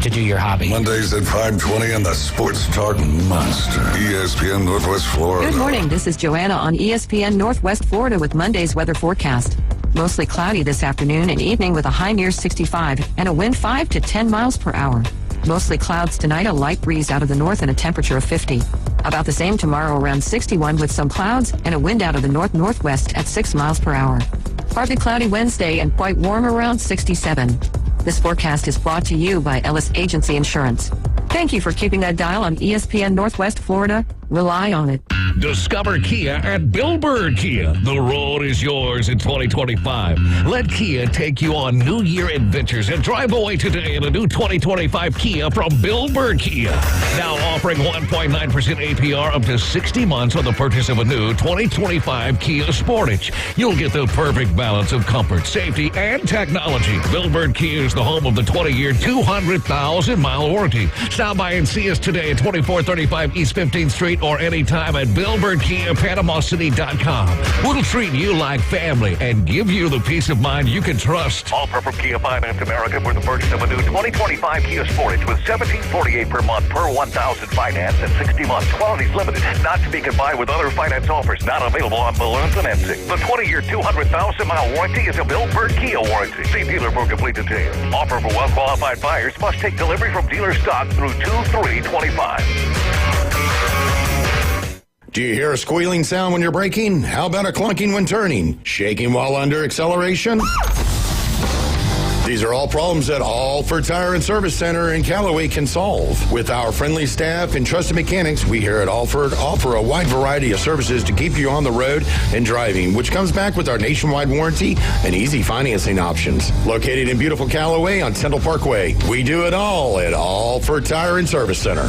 to do your hobby. Mondays at 5:20 on the Sports Talk Monster, ESPN Northwest Florida. Good morning. This is Joanna on ESPN Northwest Florida with Monday's weather forecast. Mostly cloudy this afternoon and evening with a high near 65 and a wind 5 to 10 miles per hour. Mostly clouds tonight, a light breeze out of the north and a temperature of 50. About the same tomorrow, around 61 with some clouds and a wind out of the north-northwest at 6 miles per hour. Partly cloudy Wednesday and quite warm around 67. This forecast is brought to you by Ellis Agency Insurance. Thank you for keeping that dial on ESPN Northwest Florida. Rely on it. Discover Kia at Bill Bird Kia. The road is yours in 2025. Let Kia take you on New Year adventures and drive away today in a new 2025 Kia from Bill Bird Kia. Now offering 1.9% APR up to 60 months on the purchase of a new 2025 Kia Sportage. You'll get the perfect balance of comfort, safety, and technology. Bill Bird Kia is the home of the 20-year, 200,000-mile warranty. Stop by and see us today at 2435 East 15th Street or anytime at BillBirdKiaPanamaCity.com. We'll treat you like family and give you the peace of mind you can trust. Offer from Kia Finance America for the purchase of a new 2025 Kia Sportage with $1,748 per month per 1,000 finance and 60 months. Quality's limited, not to be combined with other finance offers. Not available on balloon financing. The 20-year, 200,000-mile warranty is a Bill Bird Kia warranty. See dealer for complete details. Offer for well-qualified buyers. Must take delivery from dealer stock through 2/3/25. Do you hear a squealing sound when you're braking? How about a clunking when turning? Shaking while under acceleration? These are all problems that Alford Tire and Service Center in Callaway can solve. With our friendly staff and trusted mechanics, we here at Alford offer a wide variety of services to keep you on the road and driving, which comes back with our nationwide warranty and easy financing options. Located in beautiful Callaway on Central Parkway, we do it all at Alford Tire and Service Center.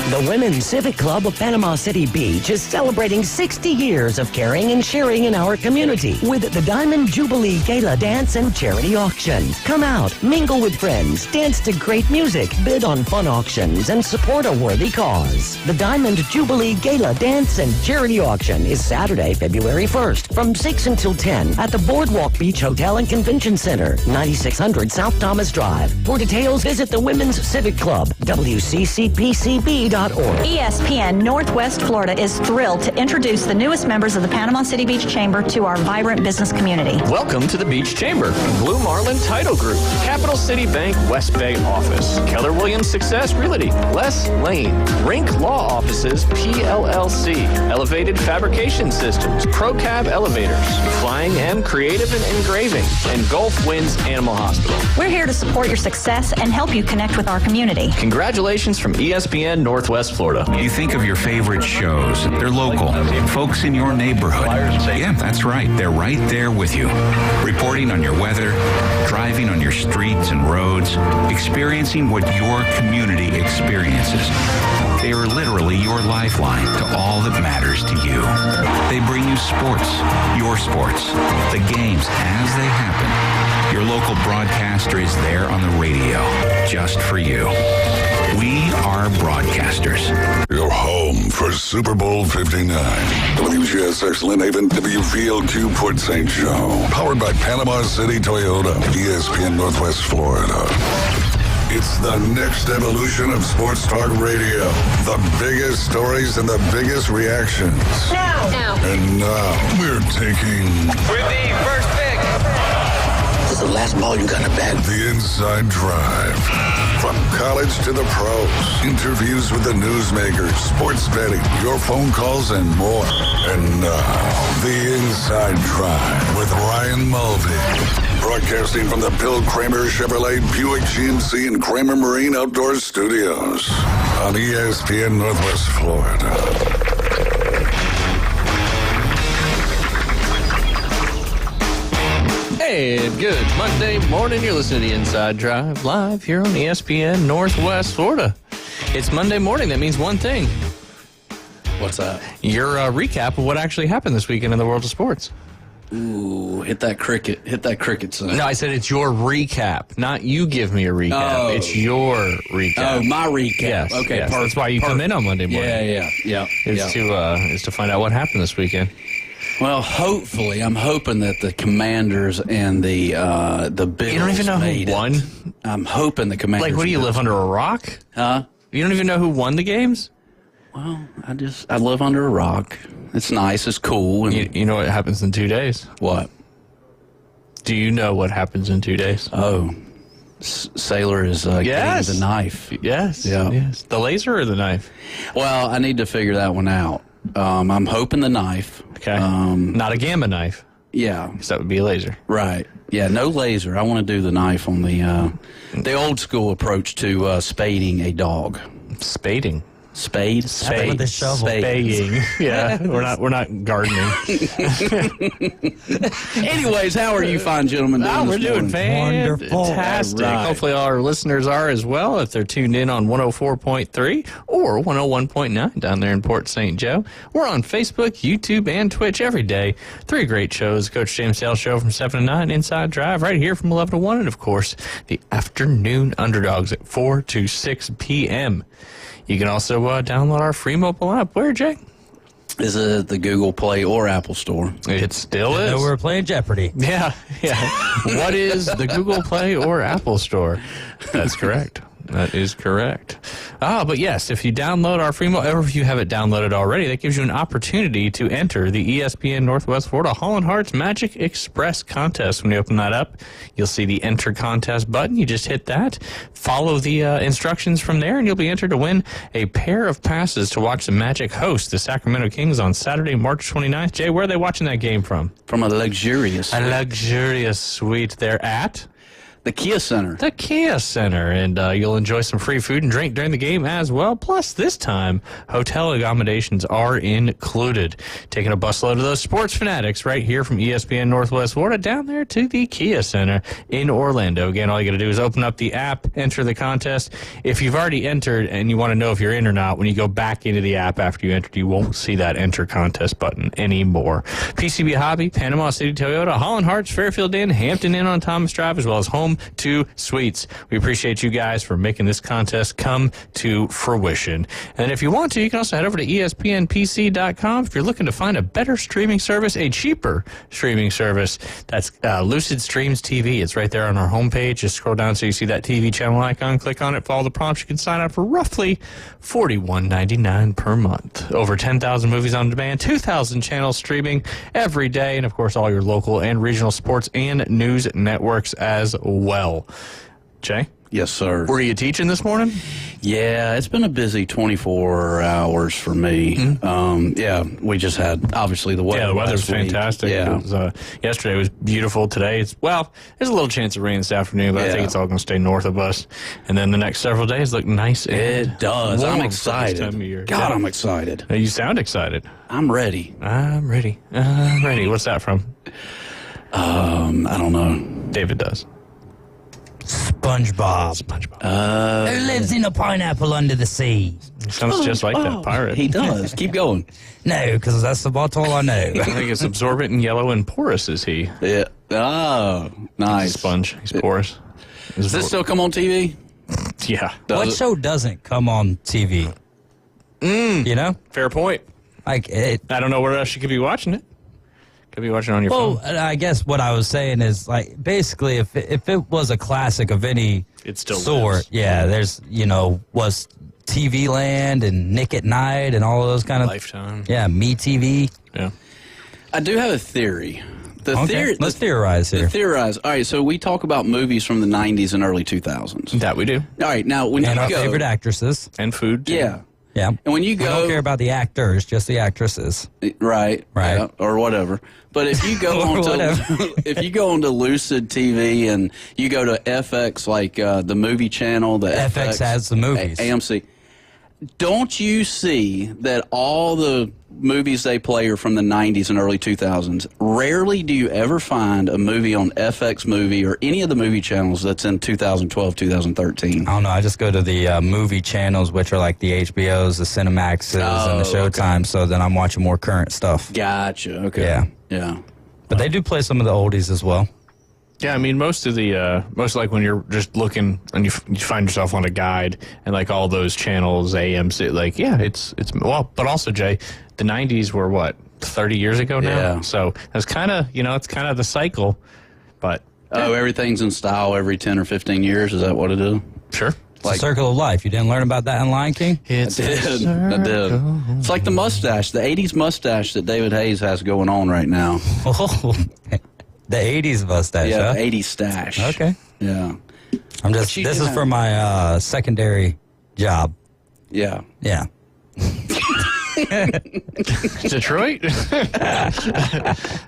The Women's Civic Club of Panama City Beach is celebrating 60 years of caring and sharing in our community with the Diamond Jubilee Gala Dance and Charity Auction. Come out, mingle with friends, dance to great music, bid on fun auctions, and support a worthy cause. The Diamond Jubilee Gala Dance and Charity Auction is Saturday, February 1st from 6 until 10 at the Boardwalk Beach Hotel and Convention Center, 9600 South Thomas Drive. For details, visit the Women's Civic Club, WCCPCB.org. ESPN Northwest Florida is thrilled to introduce the newest members of the Panama City Beach Chamber to our vibrant business community. Welcome to the Beach Chamber. Blue Marlin Title Group, Capital City Bank West Bay Office, Keller Williams Success Realty, Les Lane, Rink Law Offices PLLC, Elevated Fabrication Systems, ProCab Elevators, Flying M Creative and Engraving, and Gulf Winds Animal Hospital. We're here to support your success and help you connect with our community. Congratulations from ESPN Northwest Florida. You think of your favorite shows. They're local. Folks in your neighborhood. Yeah, that's right. They're right there with you. Reporting on your weather, driving on your streets and roads, experiencing what your community experiences. They are literally your lifeline to all that matters to you. They bring you sports, your sports, the games as they happen. Your local broadcaster is there on the radio, just for you. We are broadcasters. Your home for Super Bowl 59. WGSX Lynn Haven, WVLQ Port St. Joe. Powered by Panama City Toyota, ESPN Northwest Florida. It's the next evolution of Sports Talk Radio. The biggest stories and the biggest reactions. Now. And now, we're taking... With the first pick. This is the last ball you got to bat. The Inside Drive. From college to the pros. Interviews with the newsmakers, sports betting, your phone calls, and more. And now, The Inside Drive with Ryan Mulvey. Broadcasting from the Bill Kramer Chevrolet Buick GMC and Kramer Marine Outdoor Studios on ESPN Northwest Florida. Hey, good Monday morning. You're listening to The Inside Drive live here on ESPN Northwest Florida. It's Monday morning. That means one thing. What's that? Your recap of what actually happened this weekend in the world of sports. Ooh, hit that cricket. Hit that cricket sign. No, I said it's your recap, not you give me a recap. Oh. It's your recap. Oh, my recap. Yes, okay, yes. That's why you come in on Monday morning. Yeah. Is to find out what happened this weekend. Well, hopefully, I'm hoping that the Commanders and the Bills. You don't even know who won? I'm hoping the Commanders. Like, what do you live under a rock? Huh? You don't even know who won the games? Well, I live under a rock. It's nice. It's cool. And You know what happens in 2 days? what? Do you know what happens in 2 days? Oh, Sailor is Yes. getting the knife. Yes. Yeah. Yes. The laser or the knife? Well, I need to figure that one out. I'm hoping the knife. Okay. Not a gamma knife, Yeah. because that would be a laser. Right. Yeah, no laser. I want to do the knife on the old school approach to spading a dog. Spading. Spade? Spade. with the shovel. Spaying. Yeah. We're not gardening. Anyways, how are you fine gentlemen doing We're this doing morning? fantastic. All right. Hopefully all our listeners are as well if they're tuned in on 104.3 or 101.9 down there in Port St. Joe. We're on Facebook, YouTube, and Twitch every day. 3 great shows. Coach James Sales Show from 7 to 9, Inside Drive right here from 11 to 1, and of course the afternoon underdogs at 4 to 6 p.m. You can also download our free mobile app. Where, Jay? Is it the Google Play or Apple Store? It still is. No, we're playing Jeopardy. Yeah. What is the Google Play or Apple Store? That's correct. That is correct. But yes, if you download our free mobile, or if you have it downloaded already, that gives you an opportunity to enter the ESPN Northwest Florida Holland Hearts Magic Express contest. When you open that up, you'll see the Enter Contest button. You just hit that, follow the instructions from there, and you'll be entered to win a pair of passes to watch the Magic host the Sacramento Kings on Saturday, March 29th. Jay, where are they watching that game from? From a luxurious suite there at the Kia Center. The Kia Center, and you'll enjoy some free food and drink during the game as well. Plus, this time, hotel accommodations are included. Taking a busload of those sports fanatics right here from ESPN Northwest Florida down there to the Kia Center in Orlando. Again, all you got to do is open up the app, enter the contest. If you've already entered and you want to know if you're in or not, when you go back into the app after you entered, you won't see that enter contest button anymore. PCB Hobby, Panama City Toyota, Holland Hearts, Fairfield Inn, Hampton Inn on Thomas Drive, as well as Home 2 Suites. We appreciate you guys for making this contest come to fruition. And if you want to, you can also head over to ESPNPC.com if you're looking to find a better streaming service, a cheaper streaming service. That's Lucid Streams TV. It's right there on our homepage. Just scroll down so you see that TV channel icon. Click on it, follow the prompts. You can sign up for roughly $41.99 per month. Over 10,000 movies on demand, 2,000 channels streaming every day, and of course all your local and regional sports and news networks as well. Jay? Yes, sir. Were you teaching this morning? Yeah, it's been a busy 24 hours for me. Yeah, we just had, obviously, the weather. Yeah, the weather's fantastic. Yeah. It was, yesterday was beautiful. Today, there's a little chance of rain this afternoon, but I think it's all going to stay north of us. And then the next several days look nice. It does. I'm excited. Time of year. God, I'm excited. You sound excited. I'm ready. I'm ready. I'm ready. What's that from? I don't know. David does. SpongeBob. Who lives in a pineapple under the sea? Sounds just like that pirate. He does. Keep going. No, because that's about all I know. I think it's absorbent and yellow and porous, is he? Yeah. Oh, nice. He's a sponge. He's porous. Does this still come on TV? Yeah. What show doesn't come on TV? You know? Fair point. I don't know where else you could be watching it. Could be watching on your phone. Well, I guess what I was saying is, like, basically, if it was a classic of any sort, yeah, there's, was TV Land and Nick at Night and all of those kind of... Lifetime. Yeah, MeTV. Yeah. I do have a theory. Let's theorize here. Theorize. All right, so we talk about movies from the 90s and early 2000s. That we do. All right, now when you go... And our favorite actresses. And food, too. Yeah. Yeah. And when you go... We don't care about the actors, just the actresses. Right. Yeah, or whatever. But if you go if you go onto Lucid TV and you go to FX, like the movie channel, the FX has the movies. AMC. Don't you see that all the movies they play are from the 90s and early 2000s? Rarely do you ever find a movie on FX Movie or any of the movie channels that's in 2012, 2013. I don't know. I just go to the movie channels, which are like the HBOs, the Cinemaxes, and the Showtime, so then I'm watching more current stuff. Gotcha. Okay. Yeah. Yeah. But they do play some of the oldies as well. Yeah, I mean, most like when you're just looking and you find yourself on a guide and like all those channels, AMC, like, yeah, it's but also, Jay, the 90s were what? 30 years ago now. Yeah. So it's kind of, it's kind of the cycle. But everything's in style every 10 or 15 years. Is that what it is? Sure. It's a circle of life. You didn't learn about that in Lion King? I did. It's like the mustache, the 80s mustache that David Hayes has going on right now. Oh, the 80s mustache, Yeah, huh? 80s stash. Okay. Yeah. This is for my secondary job. Yeah. Yeah. Detroit?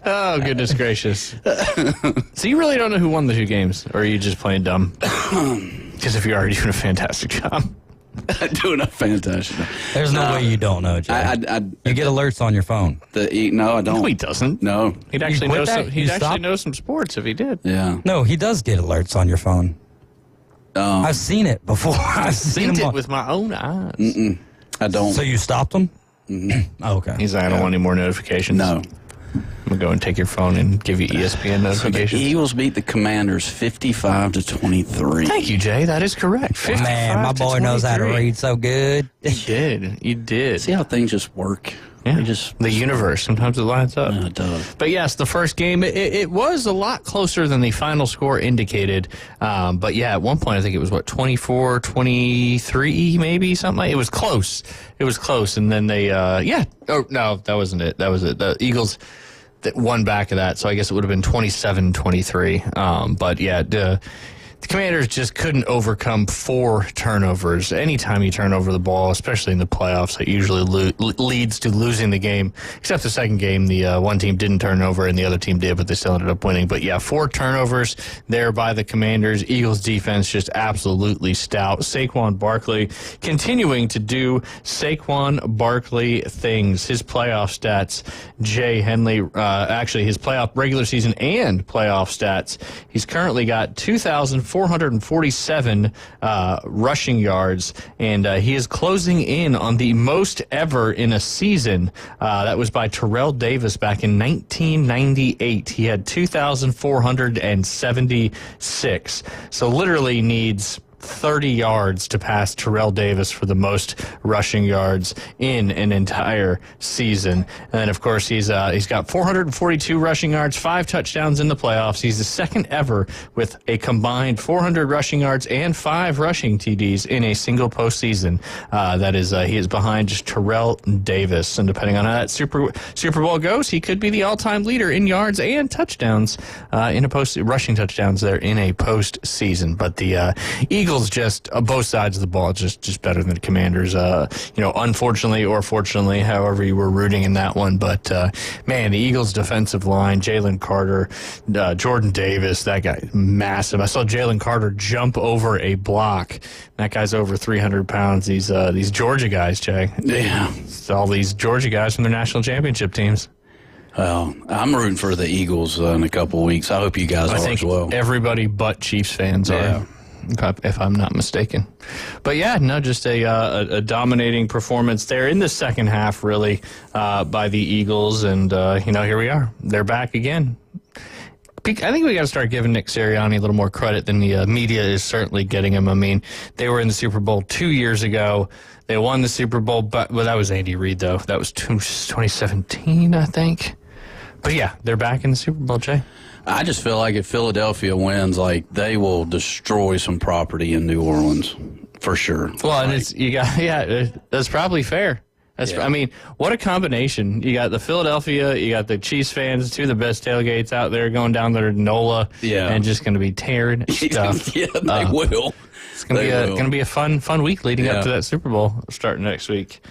Oh, goodness gracious. So you really don't know who won the 2 games, or are you just playing dumb? Because if you're already doing a fantastic job. Doing a fantastic job. There's no way you don't know, Jay. You get alerts on your phone. No, I don't. No, he doesn't. No. He'd actually know some sports if he did. Yeah. No, he does get alerts on your phone. I've seen it before. I've seen it with my own eyes. I don't. So you stopped him? Oh, okay. He's like, I don't want any more notifications. No. I'm going to go and take your phone and give you ESPN notifications. The Eagles beat the Commanders 55-23. Thank you, Jay. That is correct. Man, my boy knows how to read so good. You did. See how things just work. Yeah, the universe. Sometimes it lines up. Yeah, it does. But yes, the first game, it was a lot closer than the final score indicated. But yeah, at one point, I think it was, 24-23, maybe, something like that. It was close. It was close. And then they, oh, no, that wasn't it. That was it. The Eagles won back of that. So I guess it would have been 27-23. But yeah, the Commanders just couldn't overcome 4 turnovers. Anytime you turn over the ball, especially in the playoffs, it usually leads to losing the game. Except the second game, the one team didn't turn over and the other team did, but they still ended up winning. But yeah, 4 turnovers there by the Commanders. Eagles defense just absolutely stout. Saquon Barkley continuing to do Saquon Barkley things. His playoff stats, Jay Henley, actually his playoff regular season and playoff stats. He's currently got 2,447 rushing yards, and he is closing in on the most ever in a season. That was by Terrell Davis back in 1998. He had 2,476. So literally needs 30 yards to pass Terrell Davis for the most rushing yards in an entire season. And then, of course, he's got 442 rushing yards, 5 touchdowns in the playoffs. He's the second ever with a combined 400 rushing yards and 5 rushing TDs in a single postseason. That is, he is behind just Terrell Davis. And depending on how that Super Bowl goes, he could be the all-time leader in yards and touchdowns in a rushing touchdowns there in a postseason. But the Eagles just both sides of the ball just better than the Commanders. Unfortunately or fortunately, however you were rooting in that one. But man, the Eagles' defensive line, Jalen Carter, Jordan Davis, that guy massive. I saw Jalen Carter jump over a block. That guy's over 300 pounds. These Georgia guys, Jay. Yeah, it's all these Georgia guys from their national championship teams. Well, I'm rooting for the Eagles in a couple weeks. I hope you guys are as well. Everybody but Chiefs fans are. If I'm not mistaken. But yeah, no, just a dominating performance there in the second half, really, by the Eagles. And, here we are. They're back again. I think we got to start giving Nick Sirianni a little more credit than the media is certainly getting him. I mean, they were in the Super Bowl 2 years ago. They won the Super Bowl, but that was Andy Reid, though. That was 2017, I think. But yeah, they're back in the Super Bowl, Jay. I just feel like if Philadelphia wins, they will destroy some property in New Orleans for sure. Well, and that's probably fair. I mean, what a combination. You got the Philadelphia, you got the Chiefs fans, 2 of the best tailgates out there going down there to NOLA and just going to be tearing stuff. Yeah, they will. It's going to be a fun week leading up to that Super Bowl starting next week.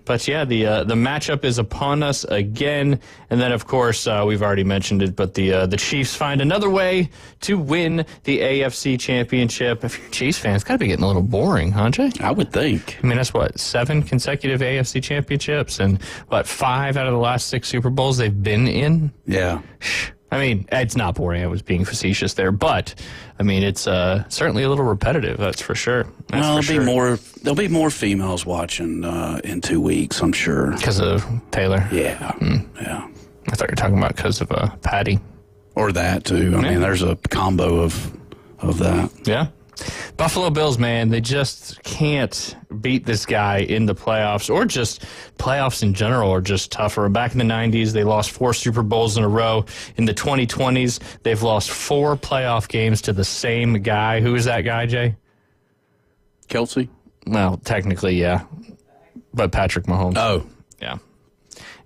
But yeah, the matchup is upon us again, and then of course we've already mentioned it, but the Chiefs find another way to win the AFC Championship. If you're a Chiefs fan, it's got to be getting a little boring, huh, Jay? I would think. I mean, that's 7 consecutive AFC Championships, and 5 out of the last 6 Super Bowls they've been in. Yeah. I mean, it's not boring. I was being facetious there, but I mean, it's certainly a little repetitive. That's for sure. There'll be more females watching in 2 weeks, I'm sure, because of Taylor. Yeah, yeah. I thought you were talking about because of Patty, or that too. I mean, there's a combo of that. Yeah. Buffalo Bills, man, they just can't beat this guy in the playoffs, or just playoffs in general are just tougher. Back in the 90s, they lost 4 Super Bowls in a row. In the 2020s, they've lost 4 playoff games to the same guy. Who is that guy, Jay? Kelsey? Well, technically, yeah. But Patrick Mahomes. Oh. Yeah.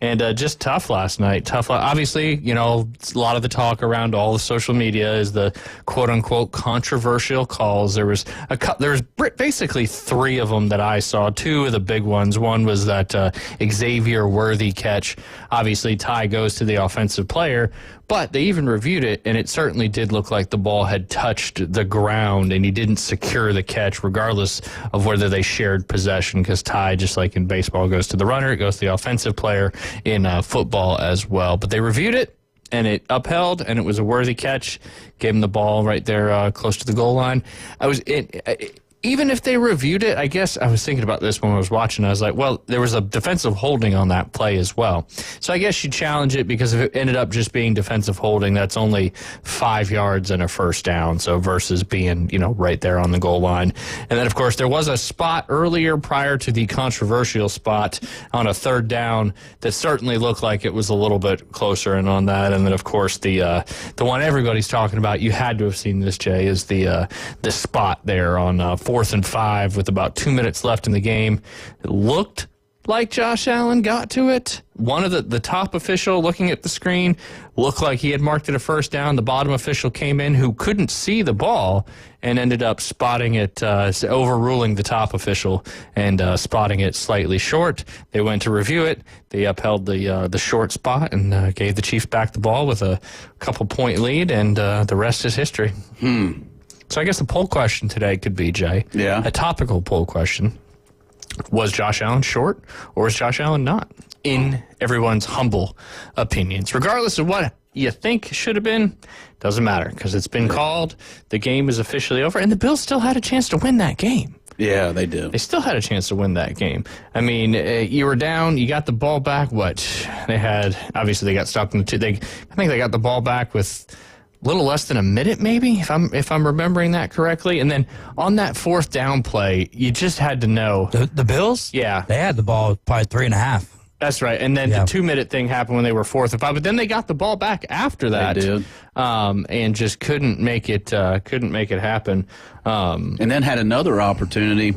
And just tough last night. Obviously, you know, a lot of the talk around all the social media is the quote-unquote controversial calls. There was basically 3 of them that I saw. 2 of the big ones. One was that Xavier Worthy catch. Obviously, tie goes to the offensive player, but they even reviewed it, and it certainly did look like the ball had touched the ground, and he didn't secure the catch, regardless of whether they shared possession, because tie, just like in baseball, goes to the runner, it goes to the offensive player in football as well. But they reviewed it, and it upheld, and it was a worthy catch. Gave him the ball right there close to the goal line. Even if they reviewed it, I guess I was thinking about this when I was watching. I was like, well, there was a defensive holding on that play as well. So I guess you challenge it, because if it ended up just being defensive holding, that's only 5 yards and a first down. So versus being, you know, right there on the goal line. And then, of course, there was a spot earlier prior to the controversial spot on a 3rd down that certainly looked like it was a little bit closer in on that. And then, of course, the one everybody's talking about, you had to have seen this, Jay, is the spot there on 4th and 5 with about 2 minutes left in the game. It looked like Josh Allen got to it. One of the top official looking at the screen looked like he had marked it a first down. The bottom official came in who couldn't see the ball and ended up spotting it, overruling the top official and spotting it slightly short. They went to review it. They upheld the short spot and gave the Chiefs back the ball with a couple-point lead, and the rest is history. So I guess the poll question today could be, Jay, a topical poll question. Was Josh Allen short, or was Josh Allen not? In everyone's humble opinions. Regardless of what you think should have been, doesn't matter, because it's been called. The game is officially over, and the Bills still had a chance to win that game. Yeah, they did. They still had a chance to win that game. I mean, you were down, you got the ball back. Obviously they got stopped in the 2. I think they got the ball back with little less than a minute, maybe, if I'm remembering that correctly. And then on that 4th down play, you just had to know. The Bills? Yeah. They had the ball probably 3.5. That's right. And then the 2-minute thing happened when they were 4th and 5. But then they got the ball back after that. They did. And just couldn't make it happen. And then had another opportunity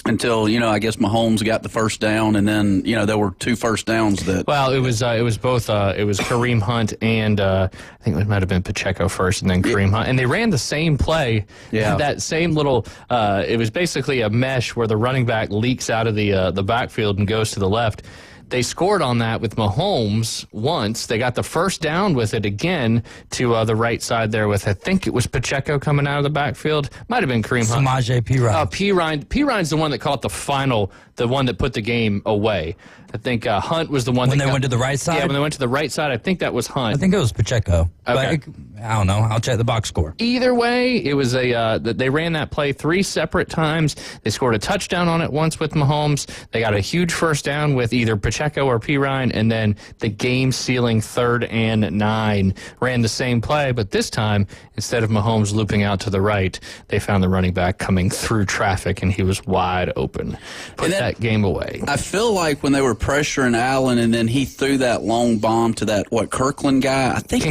until, you know, I guess Mahomes got the first down, and then, you know, there were 2 first downs that. Well, it was both. It was Kareem Hunt and I think it might have been Pacheco first, and then Kareem Hunt, and they ran the same play. Yeah. That same little. It was basically a mesh where the running back leaks out of the backfield and goes to the left. They scored on that with Mahomes once. They got the first down with it again to the right side there with, I think it was Pacheco coming out of the backfield. Might have been Kareem Hunt. Samaje Perine. Perine's the one that caught the one that put the game away. I think Hunt was the one when they went to the right side? Yeah, when they went to the right side, I think that was Hunt. I think it was Pacheco. Okay. But I don't know. I'll check the box score. Either way, it was they ran that play 3 separate times. They scored a touchdown on it once with Mahomes. They got a huge first down with either Pacheco or Perine, and then the game-sealing 3rd and 9 ran the same play, but this time, instead of Mahomes looping out to the right, they found the running back coming through traffic, and he was wide open. Put that game away. I feel like when they were pressuring Allen, and then he threw that long bomb to that Kirkland guy. I think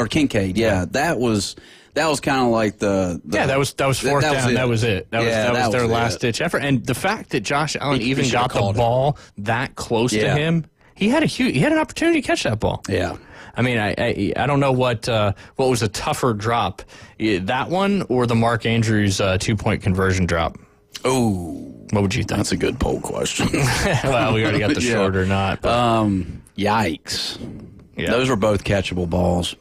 Kincaid. Yeah, that was kind of like the that was 4th down. That was it. That was their last ditch effort. And the fact that Josh Allen even got the ball that close to him, he had an opportunity to catch that ball. Yeah. I mean, I don't know what was a tougher drop, that one or the Mark Andrews 2-point conversion drop. Oh. What would you think? That's a good poll question. Well, we already got the short or not. But. Yikes. Yeah. Those were both catchable balls.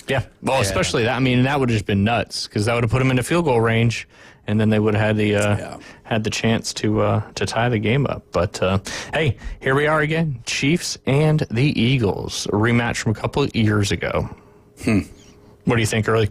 Yeah. Well, especially that. I mean, that would have just been nuts, because that would have put them into field goal range, and then they would have had the chance to tie the game up. But hey, here we are again, Chiefs and the Eagles, a rematch from a couple of years ago. What do you think, Early?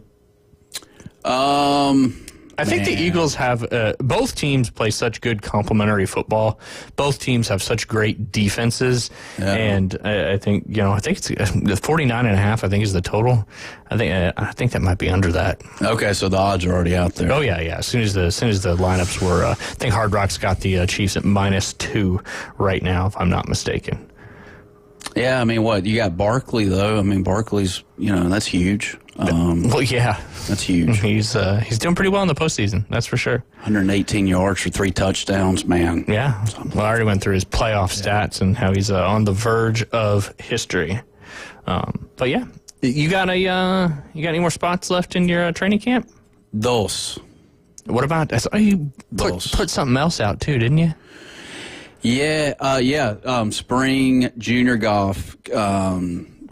I think the Eagles have both teams play such good complementary football. Both teams have such great defenses, and I think it's the 49.5. I think is the total. I think that might be under that. Okay, so the odds are already out there. Oh yeah. As soon as the lineups were, I think Hard Rock's got the Chiefs at -2 right now, if I'm not mistaken. Yeah, I mean, what you got Barkley though? I mean, Barkley's that's huge. Well, yeah, that's huge. He's doing pretty well in the postseason. That's for sure. 118 yards for 3 touchdowns, man. Yeah. Well, I already went through his playoff stats and how he's on the verge of history. But yeah, you got any more spots left in your training camp? Dos. What about? You put something else out too, didn't you? Yeah. Spring junior golf.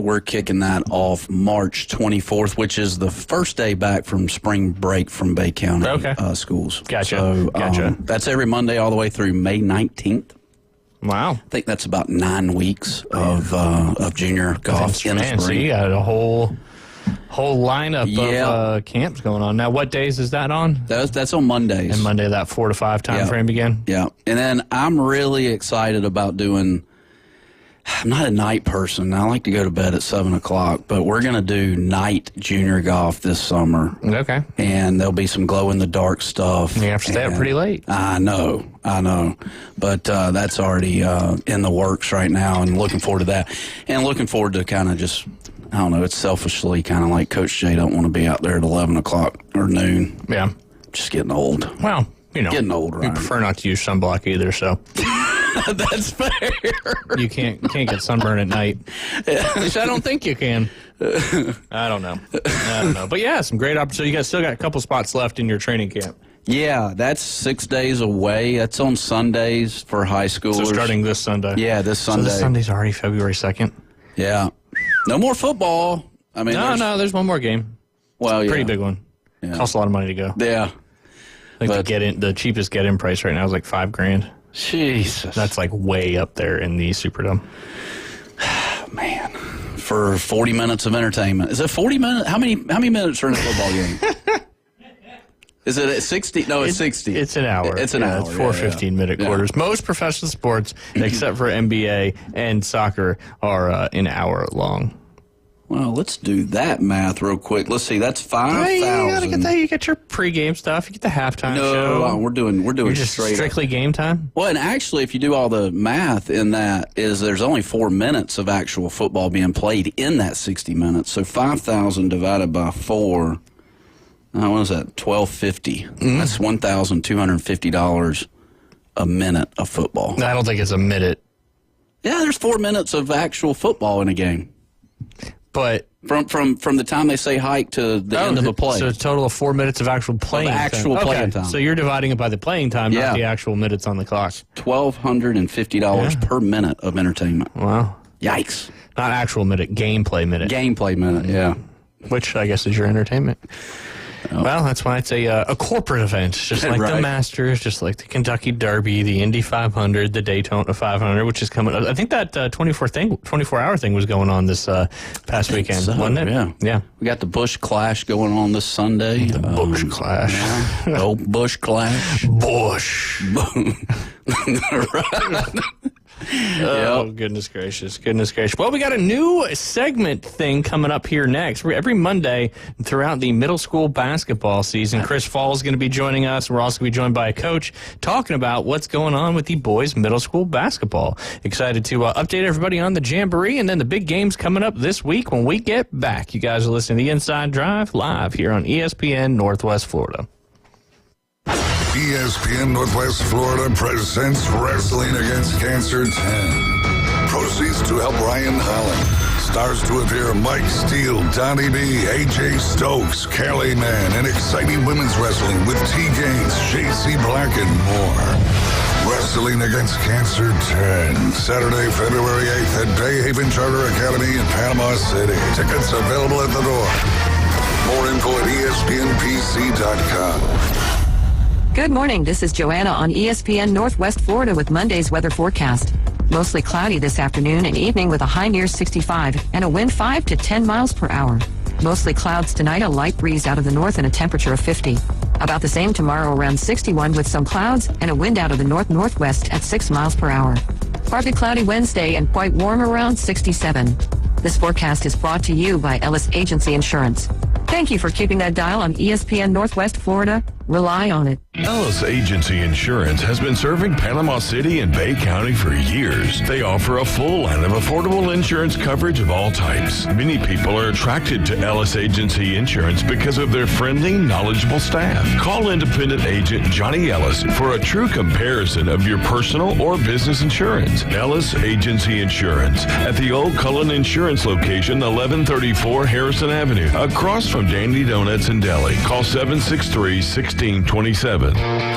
We're kicking that off March 24th, which is the first day back from spring break from Bay County schools. Gotcha. So, gotcha. That's every Monday all the way through May 19th. Wow. I think that's about 9 weeks of junior golf in the spring. So you got a whole lineup of camps going on. Now, what days is that on? That's on Mondays. And Monday, that 4 to 5 time frame again? Yeah. And then I'm really excited about doing... I'm not a night person. I like to go to bed at 7 o'clock, but we're going to do night junior golf this summer. Okay. And there'll be some glow-in-the-dark stuff. You have to stay up pretty late. I know. But that's already in the works right now, and looking forward to that. And looking forward to kind of just, I don't know, it's selfishly kind of like Coach Jay don't want to be out there at 11 o'clock or noon. Yeah. Just getting old. Well, getting old, right? You prefer not to use sunblock either, so... That's fair. You can't get sunburn at night. At least I don't think you can. I don't know. But yeah, some great opportunities. You guys still got a couple spots left in your training camp. Yeah, that's 6 days away. That's on Sundays for high schoolers. So starting this Sunday. Yeah, this Sunday. So this Sunday's already February 2nd. Yeah. No more football. I mean, there's one more game. Well, pretty big one. Yeah. Costs a lot of money to go. Yeah. The cheapest get-in price right now is like $5,000. Jesus. That's like way up there in the Superdome. Man, for 40 minutes of entertainment. Is it 40 minutes? How many minutes are in a football game? Is it at 60? No, it's 60. It's an hour. It's an hour. It's 4 15-minute quarters. Most professional sports, except for NBA and soccer, are an hour long. Well, let's do that math real quick. Let's see. That's 5,000. You get your pregame stuff. You get the halftime show. No, we're doing just strictly up. Game time. Well, and actually, if you do all the math in that, there's only 4 minutes of actual football being played in that 60 minutes. So 5,000 divided by 4. What is that? $1,250. That's $1,250 a minute of football. I don't think it's a minute. Yeah, there's 4 minutes of actual football in a game. But from the time they say hike to the end of a play. So a total of 4 minutes of actual playing time. Playing time. So you're dividing it by the playing time, not the actual minutes on the clock. $1,250 per minute of entertainment. Wow. Yikes. Not actual minute, gameplay minute. Gameplay minute, yeah. Which I guess is your entertainment. Oh. Well, that's why it's a corporate event, just like the Masters, just like the Kentucky Derby, the Indy 500, the Daytona 500, which is coming up. I think that 24-hour thing was going on this past weekend, wasn't it? Yeah. We got the Busch Clash going on this Sunday. The Busch Clash. Yeah. Oh, Busch Clash. Busch. Oh, goodness gracious. Well, we got a new segment thing coming up here next. Every Monday throughout the middle school basketball season, Chris Fall is going to be joining us. We're also going to be joined by a coach talking about what's going on with the boys' middle school basketball. Excited to update everybody on the Jamboree and then the big games coming up this week when we get back. You guys are listening to The Inside Drive live here on ESPN Northwest Florida. ESPN Northwest Florida presents Wrestling Against Cancer 10. Proceeds to help Ryan Holland. Stars to appear Mike Steele, Donnie B, AJ Stokes, Kelly Mann, and exciting women's wrestling with T. Gaines, JC Black, and more. Wrestling Against Cancer 10. Saturday, February 8th at Bay Haven Charter Academy in Panama City. Tickets available at the door. More info at ESPNPC.com. Good morning. This is Joanna on ESPN Northwest Florida with Monday's weather forecast. Mostly cloudy this afternoon and evening with a high near 65 and a wind 5 to 10 miles per hour. Mostly clouds tonight, a light breeze out of the north and a temperature of 50. About the same tomorrow, around 61 with some clouds and a wind out of the north-northwest at 6 miles per hour. Partly cloudy Wednesday and quite warm around 67. This forecast is brought to you by Ellis Agency Insurance. Thank you for keeping that dial on ESPN Northwest Florida. Rely on it. Ellis Agency Insurance has been serving Panama City and Bay County for years. They offer a full line of affordable insurance coverage of all types. Many people are attracted to Ellis Agency Insurance because of their friendly, knowledgeable staff. Call independent agent Johnny Ellis for a true comparison of your personal or business insurance. Ellis Agency Insurance at the Old Cullen Insurance location, 1134 Harrison Avenue, across from Dandy Donuts and Deli. Call 763-1627.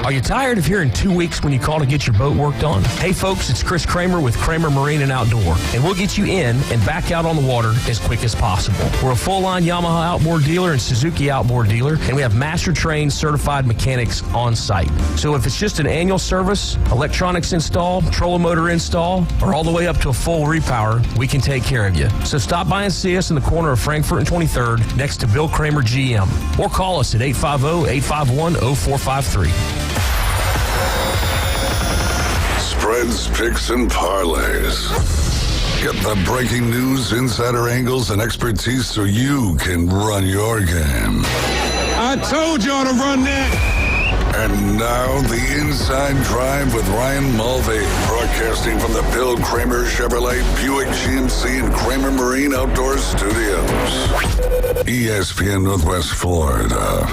Are you tired of hearing 2 weeks when you call to get your boat worked on? Hey folks, it's Chris Kramer with Kramer Marine and Outdoor, and we'll get you in and back out on the water as quick as possible. We're a full-line Yamaha outboard dealer and Suzuki outboard dealer, and we have master-trained certified mechanics on site. So if it's just an annual service, electronics install, trolling motor install, or all the way up to a full repower, we can take care of you. So stop by and see us in the corner of Frankfurt and 23rd next to Bill Kramer GM, or call us at 850-851-0453. Spreads, picks, and parlays. Get the breaking news, insider angles, and expertise so you can run your game. I told y'all to run that. And now, the Inside Drive with Ryan Mulvey, broadcasting from the Bill Kramer Chevrolet, Buick GMC, and Kramer Marine Outdoor Studios. ESPN Northwest Florida.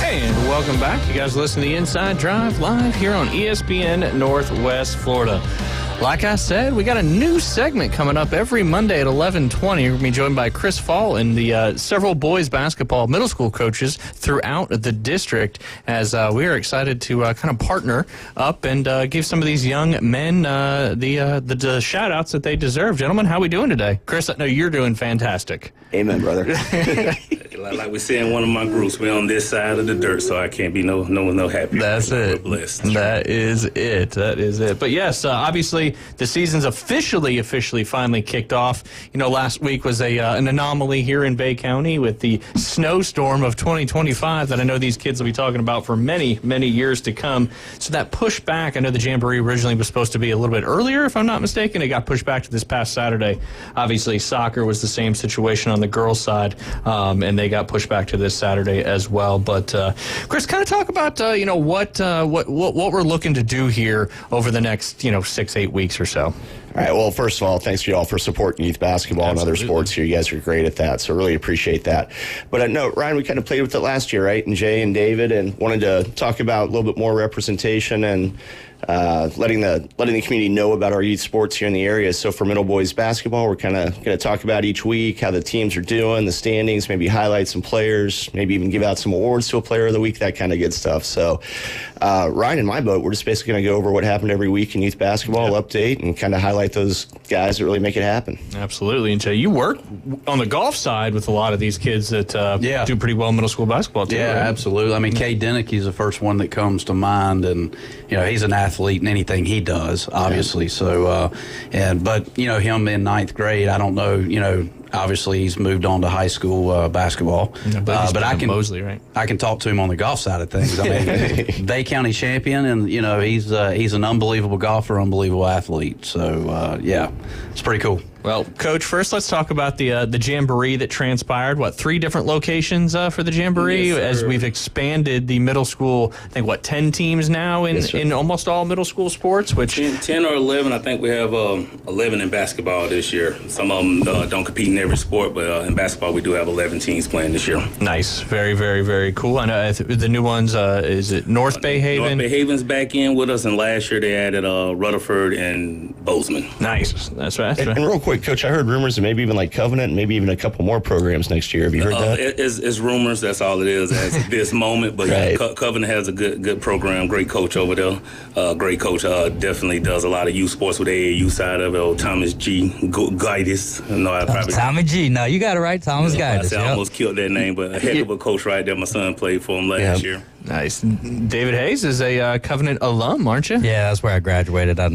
And welcome back. You guys listen to the Inside Drive live here on ESPN Northwest Florida. Like I said, we got a new segment coming up every Monday at 11:20. We're going to be joined by Chris Fall and the several boys basketball middle school coaches throughout the district, as we are excited to kind of partner up and give some of these young men the shout-outs that they deserve. Gentlemen, how are we doing today? Chris, I know you're doing fantastic. Amen, brother. Like we say in one of my groups, we're on this side of the dirt, so I can't be no happier. That's it. We're blessed. That is it. That is it. But yes, obviously the season's officially finally kicked off. You know, last week was an anomaly here in Bay County with the snowstorm of 2025 that I know these kids will be talking about for many, many years to come. So that pushed back. I know the Jamboree originally was supposed to be a little bit earlier, if I'm not mistaken. It got pushed back to this past Saturday. Obviously, soccer was the same situation on the girls' side, and they got pushed back to this Saturday as well. But Chris, kind of talk about what we're looking to do here over the next 6-8 weeks or so. All right. Well, first of all, thanks to you all for supporting youth basketball and other sports here. You guys are great at that, so really appreciate that. But no, Ryan, we kind of played with it last year, right? And Jay and David, and wanted to talk about a little bit more representation and letting the community know about our youth sports here in the area. So for middle boys basketball, we're kind of going to talk about each week how the teams are doing, the standings, maybe highlight some players, maybe even give out some awards to a player of the week, that kind of good stuff. So Ryan and my boat, we're just basically going to go over what happened every week in youth basketball, update, and kind of highlight those guys that really make it happen. Absolutely. And Jay, you work on the golf side with a lot of these kids that do pretty well in middle school basketball too. Yeah, right? absolutely. I mean, Cade Denecke's the first one that comes to mind, and he's an athlete in anything he does, obviously. So, but him in ninth grade, I don't know. Obviously, he's moved on to high school basketball. Yeah, but I can Mosley, right? I can talk to him on the golf side of things. I mean, Bay County champion, and he's an unbelievable golfer, unbelievable athlete. So it's pretty cool. Well, Coach, first let's talk about the Jamboree that transpired. 3 different locations for the Jamboree, as we've expanded the middle school, I think, 10 teams now in almost all middle school sports? Which 10 or 11, I think we have 11 in basketball this year. Some of them don't compete in every sport, but in basketball we do have 11 teams playing this year. Nice. Very, very, very cool. I know the new ones, is it North Bay Haven? North Bay Haven's back in with us, and last year they added Rutherford and Bozeman. Nice. That's right. And real quick, Coach, I heard rumors of maybe even Covenant and maybe even a couple more programs next year. Have you heard that? It's rumors. That's all it is at this moment. But right. Covenant has a good program. Great coach over there. Great coach. Definitely does a lot of youth sports with the AAU side of it. Thomas G. Gaitis. Tommy G. No, you got it right. Thomas Gaitis. I almost killed that name, but a heck of a coach right there. My son played for him last year. Nice. David Hayes is a Covenant alum, aren't you? Yeah, that's where I graduated. Yeah,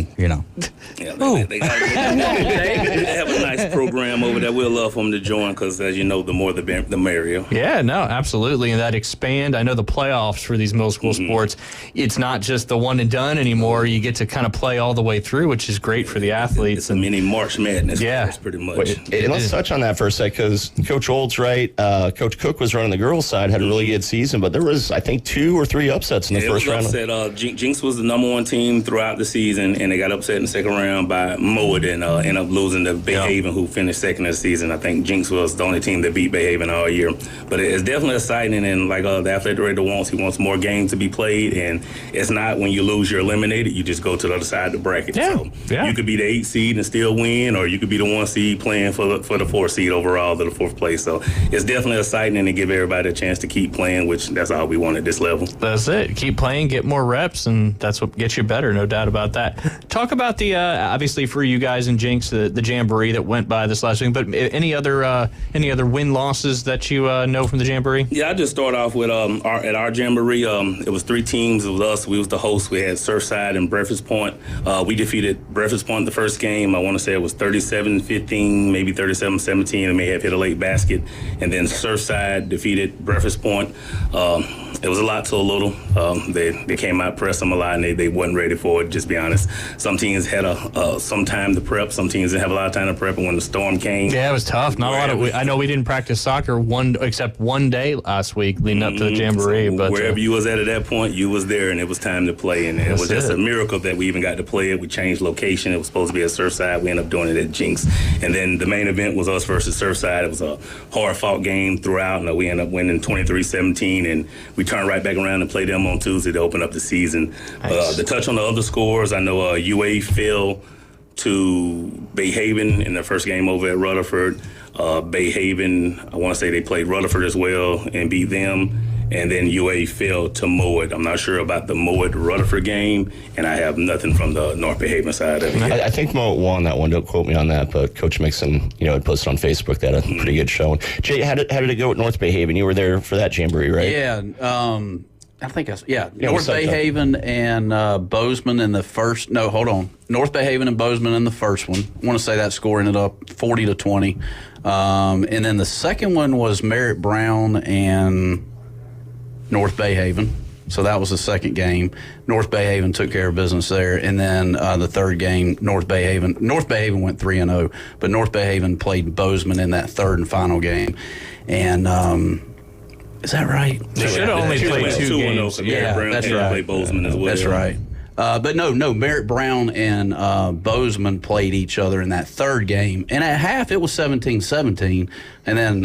they have a nice program over there. We'll love for them to join because, as you know, the more the merrier. Yeah, no, absolutely. And that expand. I know the playoffs for these middle school sports, it's not just the one and done anymore. You get to kind of play all the way through, which is great for the athletes. It's a mini March Madness. Yeah. That's pretty much. And let's touch on that for a sec because Coach Old's right. Coach Cook was running the girls' side, had a really good season, but there was, I think, 2 or 3 upsets in the first round. Upset. Jinx was the number 1 team throughout the season, and they got upset in the second round by Mowat and ended up losing to Bayhaven, who finished second of the season. I think Jinx was the only team that beat Bayhaven all year. But it's definitely exciting, and like the athletic director wants, he wants more games to be played, and it's not when you lose, you're eliminated. You just go to the other side of the bracket. So you could be the 8th seed and still win, or you could be the 1 seed playing for the 4th seed overall to the 4th place. So it's definitely exciting, and to give everybody a chance to keep playing, which that's all we want at this level. That's it. Keep playing, get more reps, and that's what gets you better, no doubt about that. Talk about the, obviously for you guys and Jinx, the Jamboree that went by this last week, but any other win-losses that you know from the Jamboree? Yeah, I just start off with at our Jamboree, it was 3 teams. It was us. We was the host. We had Surfside and Breakfast Point. We defeated Breakfast Point the first game. I want to say it was 37-15, maybe 37-17. They may have hit a late basket. And then Surfside defeated Breakfast Point. It was a lot to a little. They came out, pressed them a lot, and they wasn't ready for it, just be honest. Some teams had some time to prep. Some teams didn't have a lot of time to prep, and when the storm came. Yeah, it was tough. Not a lot of. I know we didn't practice soccer except one day last week leading up to the Jamboree. So but wherever you was at that point, you was there, and it was time to play. And it was just a miracle that we even got to play it. We changed location. It was supposed to be at Surfside. We ended up doing it at Jinx. And then the main event was us versus Surfside. It was a hard-fought game throughout, and we ended up winning 23-17. And we turned right back around and played them on Tuesday to open up the season. Nice. To touch on the other scores, I know UA fell to Bayhaven in their first game over at Rutherford. Bayhaven, I want to say they played Rutherford as well and beat them. And then UA fell to Mowat. I'm not sure about the Mowat-Rutherford game, and I have nothing from the North Bayhaven side of it. I think Mowat won that one. Don't quote me on that, but Coach Mixon, had posted on Facebook that a pretty good showing. Jay, how did it go at North Bayhaven? You were there for that Jamboree, right? Yeah, I think North Bayhaven and Bozeman in the first. No, hold on. North Bayhaven and Bozeman in the first one. I want to say that score ended up 40-20, and then the second one was Merritt Brown and North Bayhaven. So that was the second game. North Bayhaven took care of business there. And then the third game, North Bayhaven went 3-0, but North Bayhaven played Bozeman in that third and final game. And is that right? They should have only played 2 games. Yeah, that's right. Played Bozeman as well. That's right. But no, Merritt Brown and Bozeman played each other in that third game. And at half, it was 17-17. And then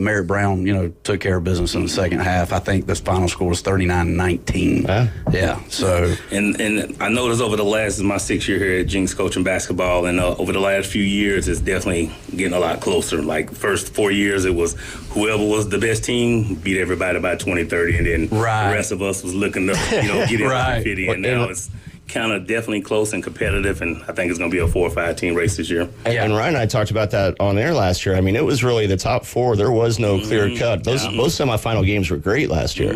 Merritt Brown, took care of business in the second half. I think this final score was 39-19. Yeah. So. And I noticed over the last, this is my 6th year here at Jinx coaching basketball, and over the last few years, it's definitely getting a lot closer. Like first 4 years, it was whoever was the best team beat everybody by 20-30, and then the rest of us was looking to, get in and fit in. Now it's kind of definitely close and competitive, and I think it's going to be a 4 or 5 team race this year. And Ryan and I talked about that on air last year. I mean, it was really the top 4. There was no clear cut. Those semifinal games were great last year.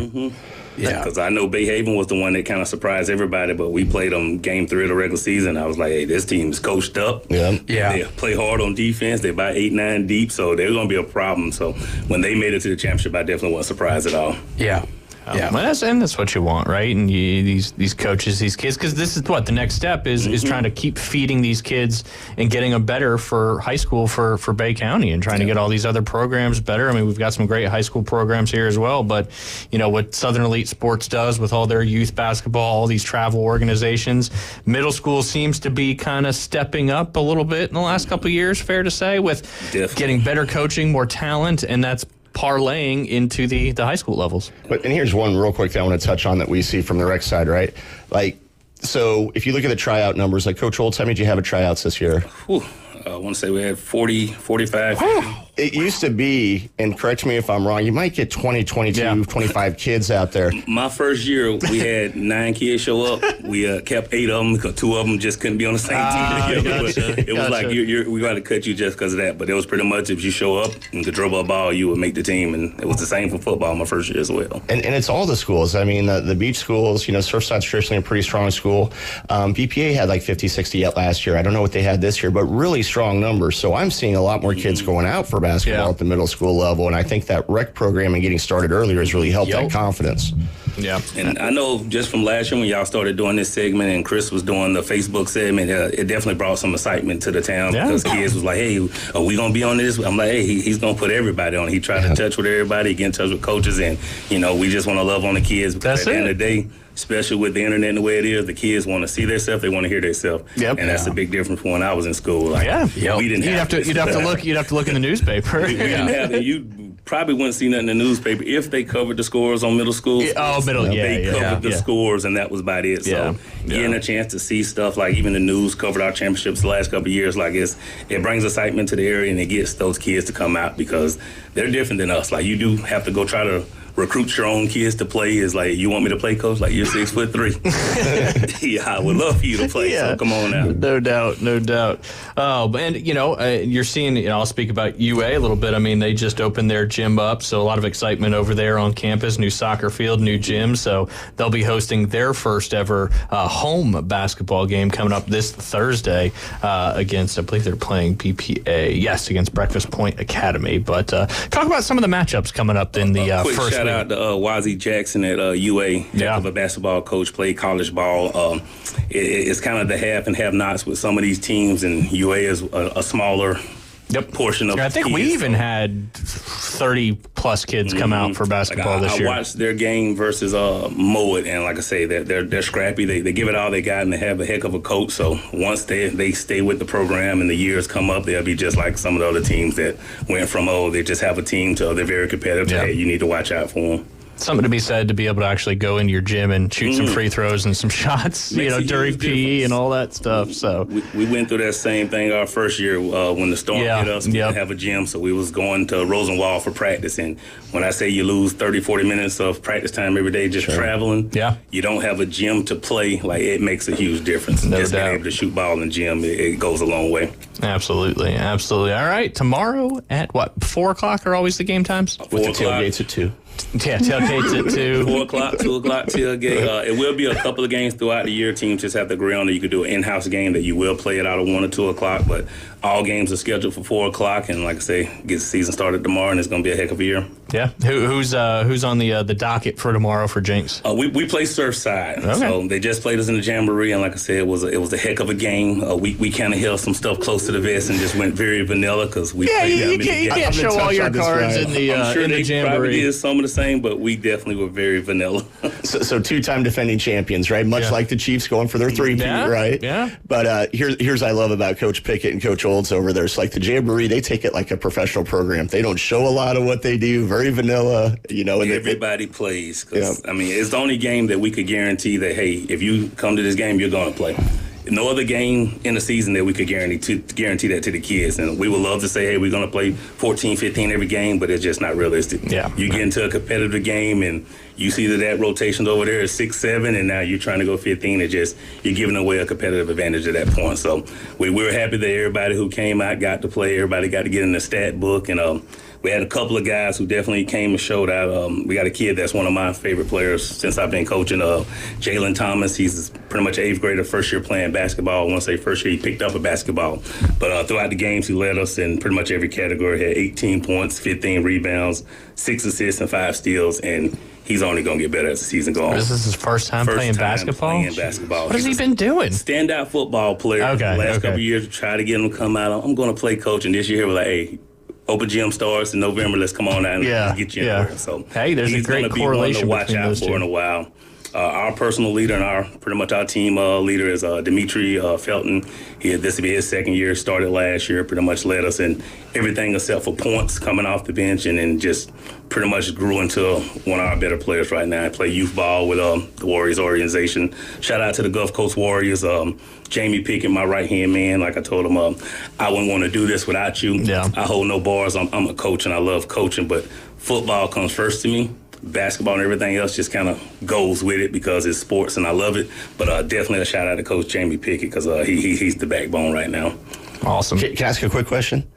Yeah, because I know Bayhaven was the one that kind of surprised everybody, but we played them game 3 of the regular season. I was like, hey, this team's coached up. Yeah. They play hard on defense. They're about 8-9 deep, so they're going to be a problem. So when they made it to the championship, I definitely wasn't surprised at all. Yeah. Well, that's what you want, right? And these coaches, these kids, because this is what the next step is trying to keep feeding these kids and getting them better for high school for Bay County and trying to get all these other programs better. I mean, we've got some great high school programs here as well, but what Southern Elite Sports does with all their youth basketball, all these travel organizations, middle school seems to be kind of stepping up a little bit in the last couple of years, fair to say, with getting better coaching, more talent, and that's parlaying into the high school levels. And here's one real quick that I want to touch on that we see from the rec side, right? So if you look at the tryout numbers, Coach Olds, how many did you have at tryouts this year? I want to say we had 40, 45. it used to be, and correct me if I'm wrong, you might get 20, 22, 25 kids out there. My first year, we had 9 kids show up. We kept 8 of them because 2 of them just couldn't be on the same team together. Gotcha. It was like, we got to cut you just because of that. But it was pretty much if you show up and could dribble a ball, you would make the team. And it was the same for football my first year as well. And it's all the schools. I mean, the beach schools, Surfside's traditionally a pretty strong school. BPA had like 50, 60 last year. I don't know what they had this year, but really strong numbers. So I'm seeing a lot more kids going out for basketball at the middle school level. And I think that rec program and getting started earlier has really helped that confidence. Yeah. And I know just from last year when y'all started doing this segment and Chris was doing the Facebook segment, it definitely brought some excitement to the town because kids was like, hey, are we going to be on this? I'm like, hey, he's going to put everybody on. He tried to touch with everybody, get in touch with coaches, and, we just want to love on the kids because at the end of the day, especially with the internet and the way it is, the kids want to see themselves, they want to hear themselves. Yep. And that's a big difference from when I was in school. Like, we didn't have to look in the newspaper. We didn't have it. You probably wouldn't see nothing in the newspaper if they covered the scores on middle school. They covered the scores, and that was about it. So getting a chance to see stuff like even the news covered our championships the last couple of years, like it brings excitement to the area and it gets those kids to come out because they're different than us. Like you do have to go try to recruit your own kids to play. Is like, you want me to play, coach? Like, you're 6'3". Yeah, I would love for you to play. So come on out. No doubt. And you're seeing. I'll speak about UA a little bit. I mean, they just opened their gym up, so a lot of excitement over there on campus. New soccer field, new gym. So they'll be hosting their first ever home basketball game coming up this Thursday against. I believe they're playing BPA. Yes, against Breakfast Point Academy. But talk about some of the matchups coming up in the first. Shout out to Wazzie Jackson at UA. Heck of a basketball coach, played college ball. It's kind of the have and have-nots with some of these teams, and UA is a smaller portion of. I think we even had 30-plus kids come out for basketball this year. I watched their game versus Mowat, and like I say, they're scrappy. They give it all they got, and they have a heck of a coach. So once they stay with the program and the years come up, they'll be just like some of the other teams that went from, they just have a team to they're very competitive. Hey, you need to watch out for them. Something to be said to be able to actually go into your gym and shoot some free throws and some shots, during PE and all that stuff. So we went through that same thing our first year when the storm hit us. We didn't have a gym, so we was going to Rosenwald for practice. And when I say you lose 30, 40 minutes of practice time every day just traveling, you don't have a gym to play. Like, it makes a huge difference. No just doubt. being able to shoot ball in the gym, it goes a long way. Absolutely. All right, tomorrow at 4 o'clock are always the game times? With the tailgates at 2. Yeah, tailgates at 2. 4 o'clock, 2 o'clock tailgate. It will be a couple of games throughout the year. Teams just have to agree on it. You could do an in-house game that you will play it out of 1 or 2 o'clock, but all games are scheduled for 4 o'clock. And like I say, get the season started tomorrow, and it's going to be a heck of a year. Yeah. Who's on the docket for tomorrow for Jinx? We play Surfside. Okay. So they just played us in the Jamboree, and like I said, it was a heck of a game. We kind of held some stuff close to the vest and just went very vanilla because we played that many games. You can't show all your cards in the I'm sure they Jamboree. Probably did some of the same, but we definitely were very vanilla. So 2-time defending champions, right? Much like the Chiefs going for their 3-peat, right? Yeah. But here's I love about Coach Pickett and Coach Olds over there. It's like the Jamboree, they take it like a professional program. They don't show a lot of what they do, very vanilla, And everybody plays. I mean, it's the only game that we could guarantee that, hey, if you come to this game, you're going to play. No other game in the season that we could guarantee that to the kids. And we would love to say, hey, we're going to play 14, 15 every game, but it's just not realistic. Yeah. You get into a competitive game and you see that rotations over there is 6, 7, and now you're trying to go 15. You're giving away a competitive advantage at that point. So we were happy that everybody who came out got to play. Everybody got to get in the stat book. And we had a couple of guys who definitely came and showed out. We got a kid that's one of my favorite players since I've been coaching, Jalen Thomas. He's pretty much an 8th grader, first year playing basketball. I want to say first year he picked up a basketball. But throughout the games, he led us in pretty much every category. Had 18 points, 15 rebounds, 6 assists, and 5 steals. And he's only going to get better as the season goes on. This is his first time playing basketball? What has he been doing? Standout football player. Okay. The last couple of years, try to get him to come out. I'm going to play coach. And this year, we're like, hey, open gym starts in November. Let's come on out and get you in there. So hey, there's a great correlation between those two. He's going to be one to watch out for in a while. Our personal leader and pretty much our team leader is Dimitri Felton. This will be his second year, started last year, pretty much led us in everything except for points coming off the bench, and then just pretty much grew into one of our better players right now. I play youth ball with the Warriors organization. Shout out to the Gulf Coast Warriors. Jamie Pickett, my right-hand man, like I told him, I wouldn't want to do this without you. Yeah. I hold no bars. I'm a coach, and I love coaching, but football comes first to me. Basketball and everything else just kind of goes with it because it's sports, and I love it. But definitely a shout-out to Coach Jamie Pickett because he's the backbone right now. Awesome. Can I ask a quick question?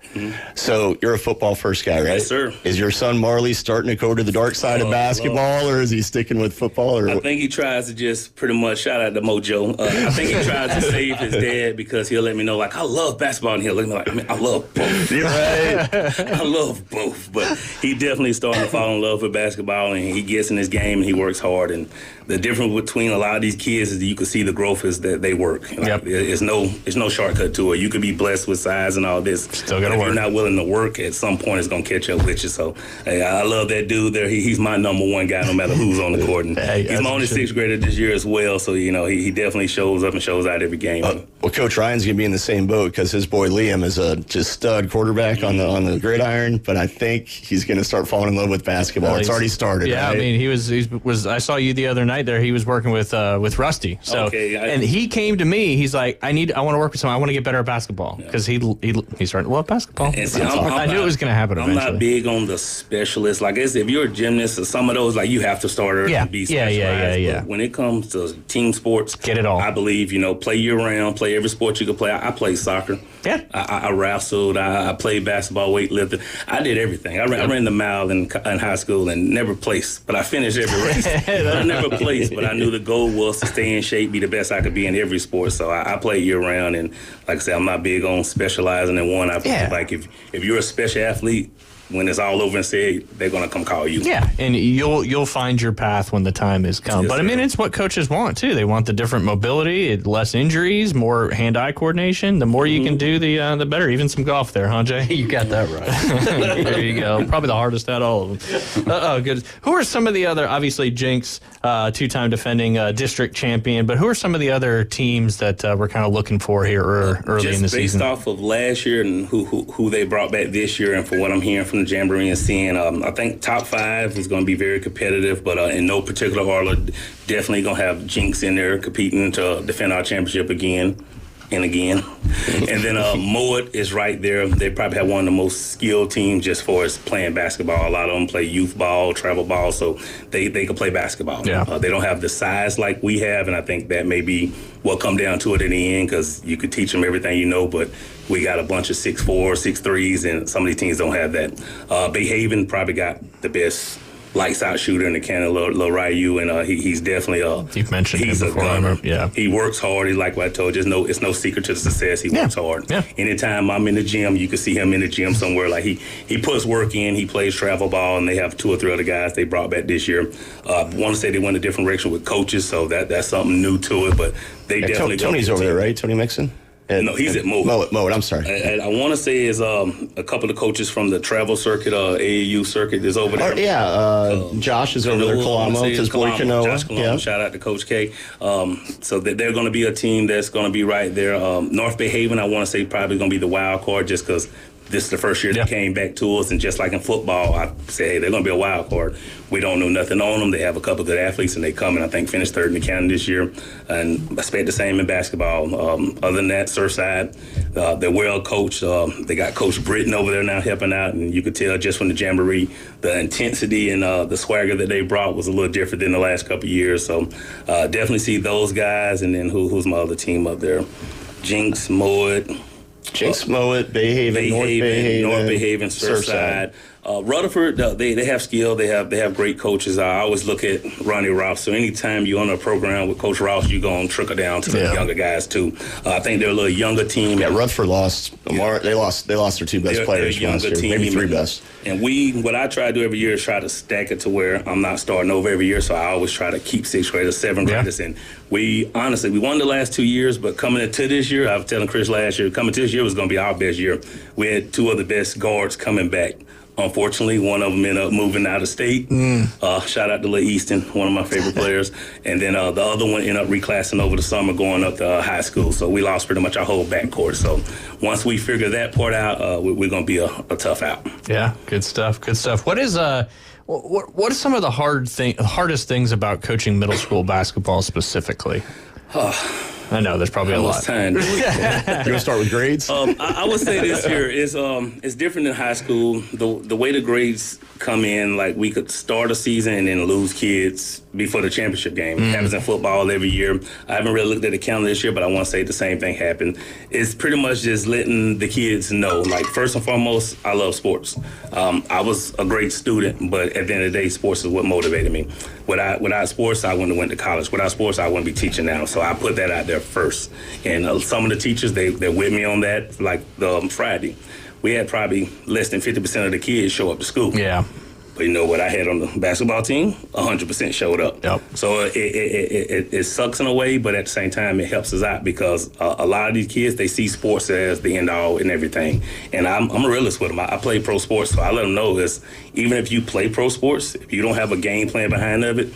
So you're a football first guy, right? Yes, sir. Is your son Marley starting to go to the dark side of basketball, or is he sticking with football? Or I think he tries to just pretty much, shout out to Mojo. I think he tries to save his dad because he'll let me know, like, I love basketball, and he'll let me like, I love both. You're right. I love both. But he definitely starting to fall in love with basketball, and he gets in his game, and he works hard. And the difference between a lot of these kids is that you can see the growth is that they work. Like, there's no shortcut to it. You could be blessed with size and all this. Still got to work. If you're not willing to work, at some point it's going to catch up with you. So, hey, I love that dude there. He's my number one guy no matter who's on the court. And he's my only sixth grader this year as well. So, he definitely shows up and shows out every game. Well, Coach Ryan's going to be in the same boat because his boy Liam is a just stud quarterback on the gridiron, but I think he's going to start falling in love with basketball. It's already started. Yeah, right? I mean, he was. I saw you the other night there. He was working with Rusty. So, and he came to me. He's like, I want to work with someone. I want to get better at basketball because he's starting to love basketball. And see, I knew it was going to happen eventually. I'm not big on the specialists. Like, if you're a gymnast or some of those, like, you have to start early and be specialized. Yeah. But when it comes to team sports, get it all. I believe, play year-round, play every sport you can play. I played soccer. Yeah. I wrestled. I played basketball, weightlifting. I did everything. I ran the mile in high school and never placed, but I finished every race. I never placed, but I knew the goal was to stay in shape, be the best I could be in every sport. So I played year-round, and like I said, I'm not big on specializing in one. I feel like if you're a special athlete, when it's all over and said, they're going to come call you. Yeah, and you'll find your path when the time has come. Yes, but, I mean, it's what coaches want, too. They want the different mobility, less injuries, more hand-eye coordination. The more you can do, the better. Even some golf there, huh, Jay? You got that right. There you go. Probably the hardest out of all of them. Good. Who are some of the other, obviously, Jinx, two-time defending district champion, but who are some of the other teams that we're kind of looking for here early in the season? Just based off of last year and who they brought back this year, and for what I'm hearing from the Jamboree and seeing, I think top 5 is going to be very competitive, but in no particular order, definitely going to have Jinx in there competing to defend our championship again and again. And then Mowat is right there. They probably have one of the most skilled teams just for us playing basketball. A lot of them play youth ball, travel ball, so they can play basketball. Yeah. They don't have the size like we have, and I think that may be what come down to it in the end, because you could teach them everything you know, but we got a bunch of 6'4", 6'3", and some of these teams don't have that. Bay Haven probably got the best lights out shooter in the Canada, Lil Ryu, and he's definitely you've mentioned he's him a before. gunner. Yeah, he works hard. He's like what I told you. It's no secret to the success. He works hard. Yeah. Anytime I'm in the gym, you can see him in the gym somewhere. Like he puts work in. He plays travel ball, and they have 2 or 3 other guys they brought back this year. Want to say they went a different direction with coaches, so that's something new to it. But they definitely Tony's over there, right? Tony Mixon. No, he's at Mowat. Mowat, I'm sorry. I want to say is a couple of coaches from the travel circuit, AAU circuit, is over there. Josh is over there, Kalamo, his boy Kanoa. Josh Kalamo, shout out to Coach K. So they're going to be a team that's going to be right there. North Bay Haven, I want to say probably going to be the wild card just because this is the first year they came back to us, and just like in football, I say, hey, they're going to be a wild card. We don't know nothing on them. They have a couple of good athletes, and they come and I think finished 3rd in the county this year. And I expect the same in basketball. Other than that, Surfside, they're well coached. They got Coach Britton over there now helping out, and you could tell just from the Jamboree, the intensity and the swagger that they brought was a little different than the last couple of years. So definitely see those guys, and then who's my other team up there? Jinx, Mowat, Bay Haven, North Bay Haven, Surfside. Rutherford, they have skill. They have great coaches. I always look at Ronnie Rouse. So anytime you're on a program with Coach Rouse, you're going to trickle down to the younger guys too. I think they're a little younger team. Yeah, Rutherford lost. They lost their 2 best players last year, maybe 3 best. And what I try to do every year is try to stack it to where I'm not starting over every year. So I always try to keep 6th graders, 7th graders, and We won the last 2 years, but coming into this year, I was telling Chris last year, coming to this year was going to be our best year. We had 2 of the best guards coming back. Unfortunately, one of them ended up moving out of state. Shout out to Lee Easton, one of my favorite players. And then the other one ended up reclassing over the summer, going up to high school. So we lost pretty much our whole backcourt. So once we figure that part out, we're going to be a tough out. Yeah, good stuff. Good stuff. What is what are some of the hardest things about coaching middle school basketball specifically? I know there's probably a lot. Time. You're gonna start with grades? I would say this here is it's different than high school. The way the grades come in, like we could start a season and then lose kids before the championship game. It happens in football every year. I haven't really looked at the calendar this year, but I want to say the same thing happened. It's pretty much just letting the kids know. Like first and foremost, I love sports. I was a great student, but at the end of the day, sports is what motivated me. Without sports, I wouldn't have went to college. Without sports, I wouldn't be teaching now. So I put that out there first. And some of the teachers, they're with me on that. Like Friday, we had probably less than 50% of the kids show up to school. Yeah. But you know what I had on the basketball team? 100% showed up. Yep. So it sucks in a way, but at the same time, it helps us out because a lot of these kids, they see sports as the end all and everything. And I'm a realist with them. I play pro sports, so I let them know this. Even if you play pro sports, if you don't have a game plan behind of it,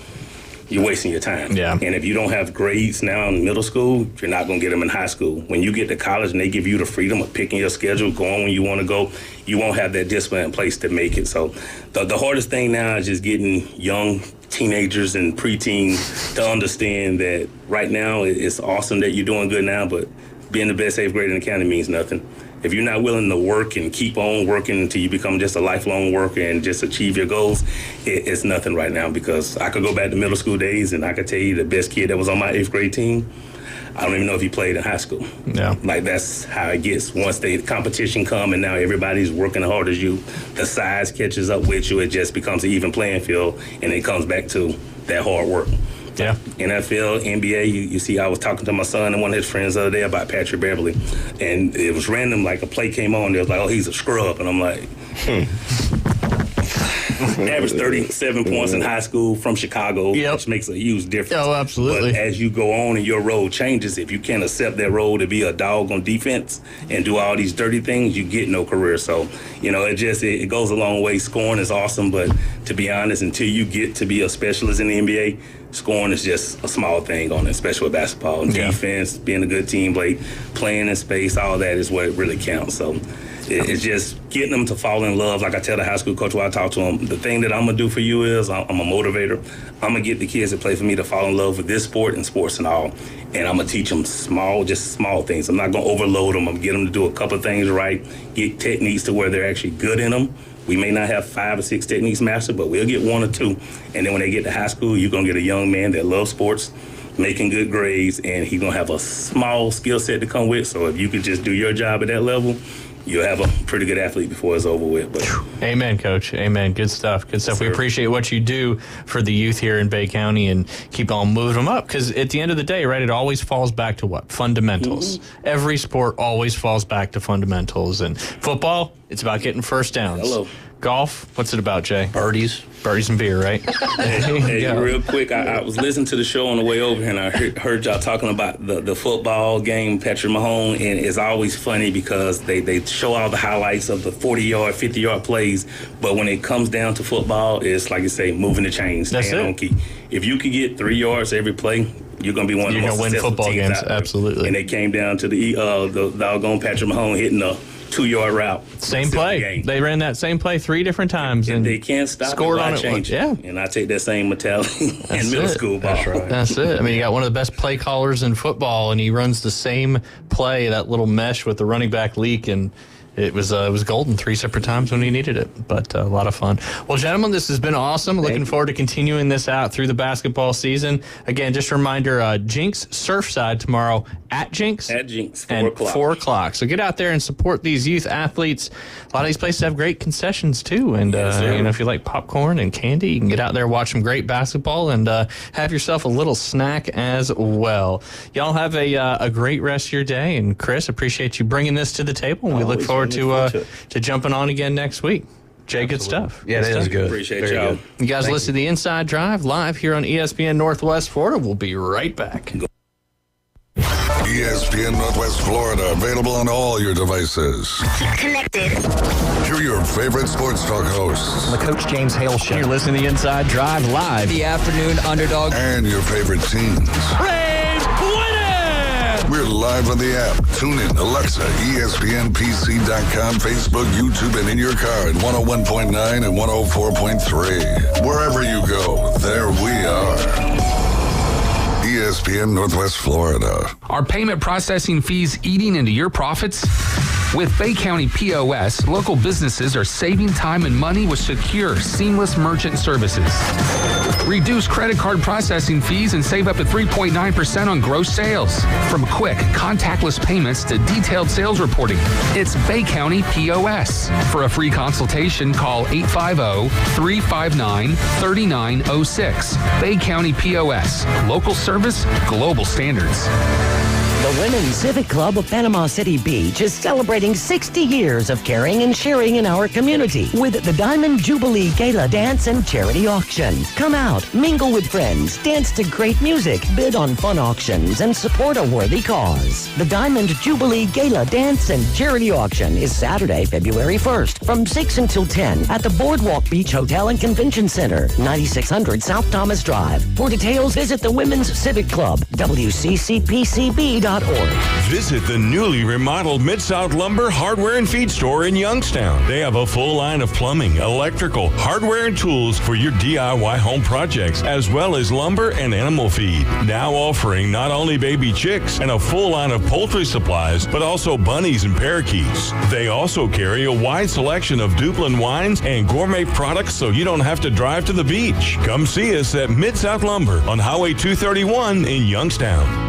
you're wasting your time. Yeah. And if you don't have grades now in middle school, you're not going to get them in high school. When you get to college and they give you the freedom of picking your schedule, going when you want to go, you won't have that discipline in place to make it. So the hardest thing now is just getting young teenagers and preteens to understand that right now it's awesome that you're doing good now, but being the best 8th grader in the county means nothing. If you're not willing to work and keep on working until you become just a lifelong worker and just achieve your goals, it's nothing right now because I could go back to middle school days and I could tell you the best kid that was on my 8th grade team, I don't even know if he played in high school. Yeah. Like that's how it gets. Once the competition come and now everybody's working hard as you, the size catches up with you, it just becomes an even playing field and it comes back to that hard work. Yeah. NFL, NBA, you see, I was talking to my son and one of his friends the other day about Patrick Beverly. And it was random, like a play came on, it was like, oh, he's a scrub. And I'm like, averaged 37 points in high school from Chicago, which makes a huge difference. Oh, absolutely. But as you go on and your role changes, if you can't accept that role to be a dog on defense and do all these dirty things, you get no career. So, you know, it goes a long way. Scoring is awesome, but to be honest, until you get to be a specialist in the NBA, scoring is just a small thing on it, especially with basketball. Defense, being a good team, playing in space, all that is what really counts. So it's just getting them to fall in love. Like I tell the high school coach when I talk to them, the thing that I'm going to do for you is I'm a motivator. I'm going to get the kids that play for me to fall in love with this sport and sports and all. And I'm going to teach them small things. I'm not going to overload them. I'm going to get them to do a couple of things right, get techniques to where they're actually good in them. We may not have 5 or 6 techniques mastered, but we'll get 1 or 2. And then when they get to high school, you're going to get a young man that loves sports, making good grades, and he's going to have a small skill set to come with. So if you could just do your job at that level, you'll have a pretty good athlete before it's over with. But amen, Coach. Amen. Good stuff. Good stuff. Yes, we appreciate what you do for the youth here in Bay County and keep on moving them up because at the end of the day, right, it always falls back to what? Fundamentals. Every sport always falls back to fundamentals. And football, it's about getting first downs. Hello. Golf, what's it about, Jay? Birdies and beer, right? Hey, real quick, I was listening to the show on the way over here, and I heard y'all talking about the football game, Patrick Mahomes, and it's always funny because they show all the highlights of the 40-yard, 50-yard plays, but when it comes down to football, it's like you say, moving the chains. That's it. On key. If you could get 3 yards every play, you're going to be one of the most successful football teams games, out there. absolutely. And they came down to the doggone Patrick Mahomes hitting a 2-yard route. Same play. They ran that same play 3 different times. And they can't stop scored it by on it. changing. Yeah. And I take that same mentality in middle school ball. That's right. That's it. I mean, you got one of the best play callers in football, and he runs the same play, that little mesh with the running back leak, and it was golden 3 separate times when he needed it, but a lot of fun. Well, gentlemen, this has been awesome. Looking forward to continuing this out through the basketball season. Again, just a reminder, Jinx Surfside tomorrow at Jinx. At Jinx, 4 o'clock. 4 o'clock. So get out there and support these youth athletes. A lot of these places have great concessions, too. And, if you like popcorn and candy, you can get out there, watch some great basketball, and have yourself a little snack as well. Y'all have a great rest of your day. And, Chris, appreciate you bringing this to the table. And we look forward to jumping on again next week. Jay, good stuff. Yeah, it is good. Appreciate Very y'all. good. You guys listen to the Inside Drive live here on ESPN Northwest Florida. We'll be right back. ESPN Northwest Florida, available on all your devices. Connected. Hear your favorite sports talk hosts. The Coach James Hale Show. You're listening to the Inside Drive live. The afternoon underdog. And your favorite teams. Braves winning! We're live on the app. Tune in, Alexa, ESPNPC.com, Facebook, YouTube, and in your car at 101.9 and 104.3. Wherever you go, there we are. ESPN Northwest Florida. Are payment processing fees eating into your profits? With Bay County POS, local businesses are saving time and money with secure, seamless merchant services. Reduce credit card processing fees and save up to 3.9% on gross sales. From quick, contactless payments to detailed sales reporting, it's Bay County POS. For a free consultation, call 850-359-3906. Bay County POS. Local service, global standards. The Women's Civic Club of Panama City Beach is celebrating 60 years of caring and sharing in our community with the Diamond Jubilee Gala Dance and Charity Auction. Come out, mingle with friends, dance to great music, bid on fun auctions, and support a worthy cause. The Diamond Jubilee Gala Dance and Charity Auction is Saturday, February 1st from 6 until 10 at the Boardwalk Beach Hotel and Convention Center, 9600 South Thomas Drive. For details, visit the Women's Civic Club, WCCPCB.org. Visit the newly remodeled Mid-South Lumber Hardware and Feed Store in Youngstown. They have a full line of plumbing, electrical, hardware, and tools for your DIY home projects, as well as lumber and animal feed. Now offering not only baby chicks and a full line of poultry supplies, but also bunnies and parakeets. They also carry a wide selection of Duplin wines and gourmet products so you don't have to drive to the beach. Come see us at Mid-South Lumber on Highway 231 in Youngstown.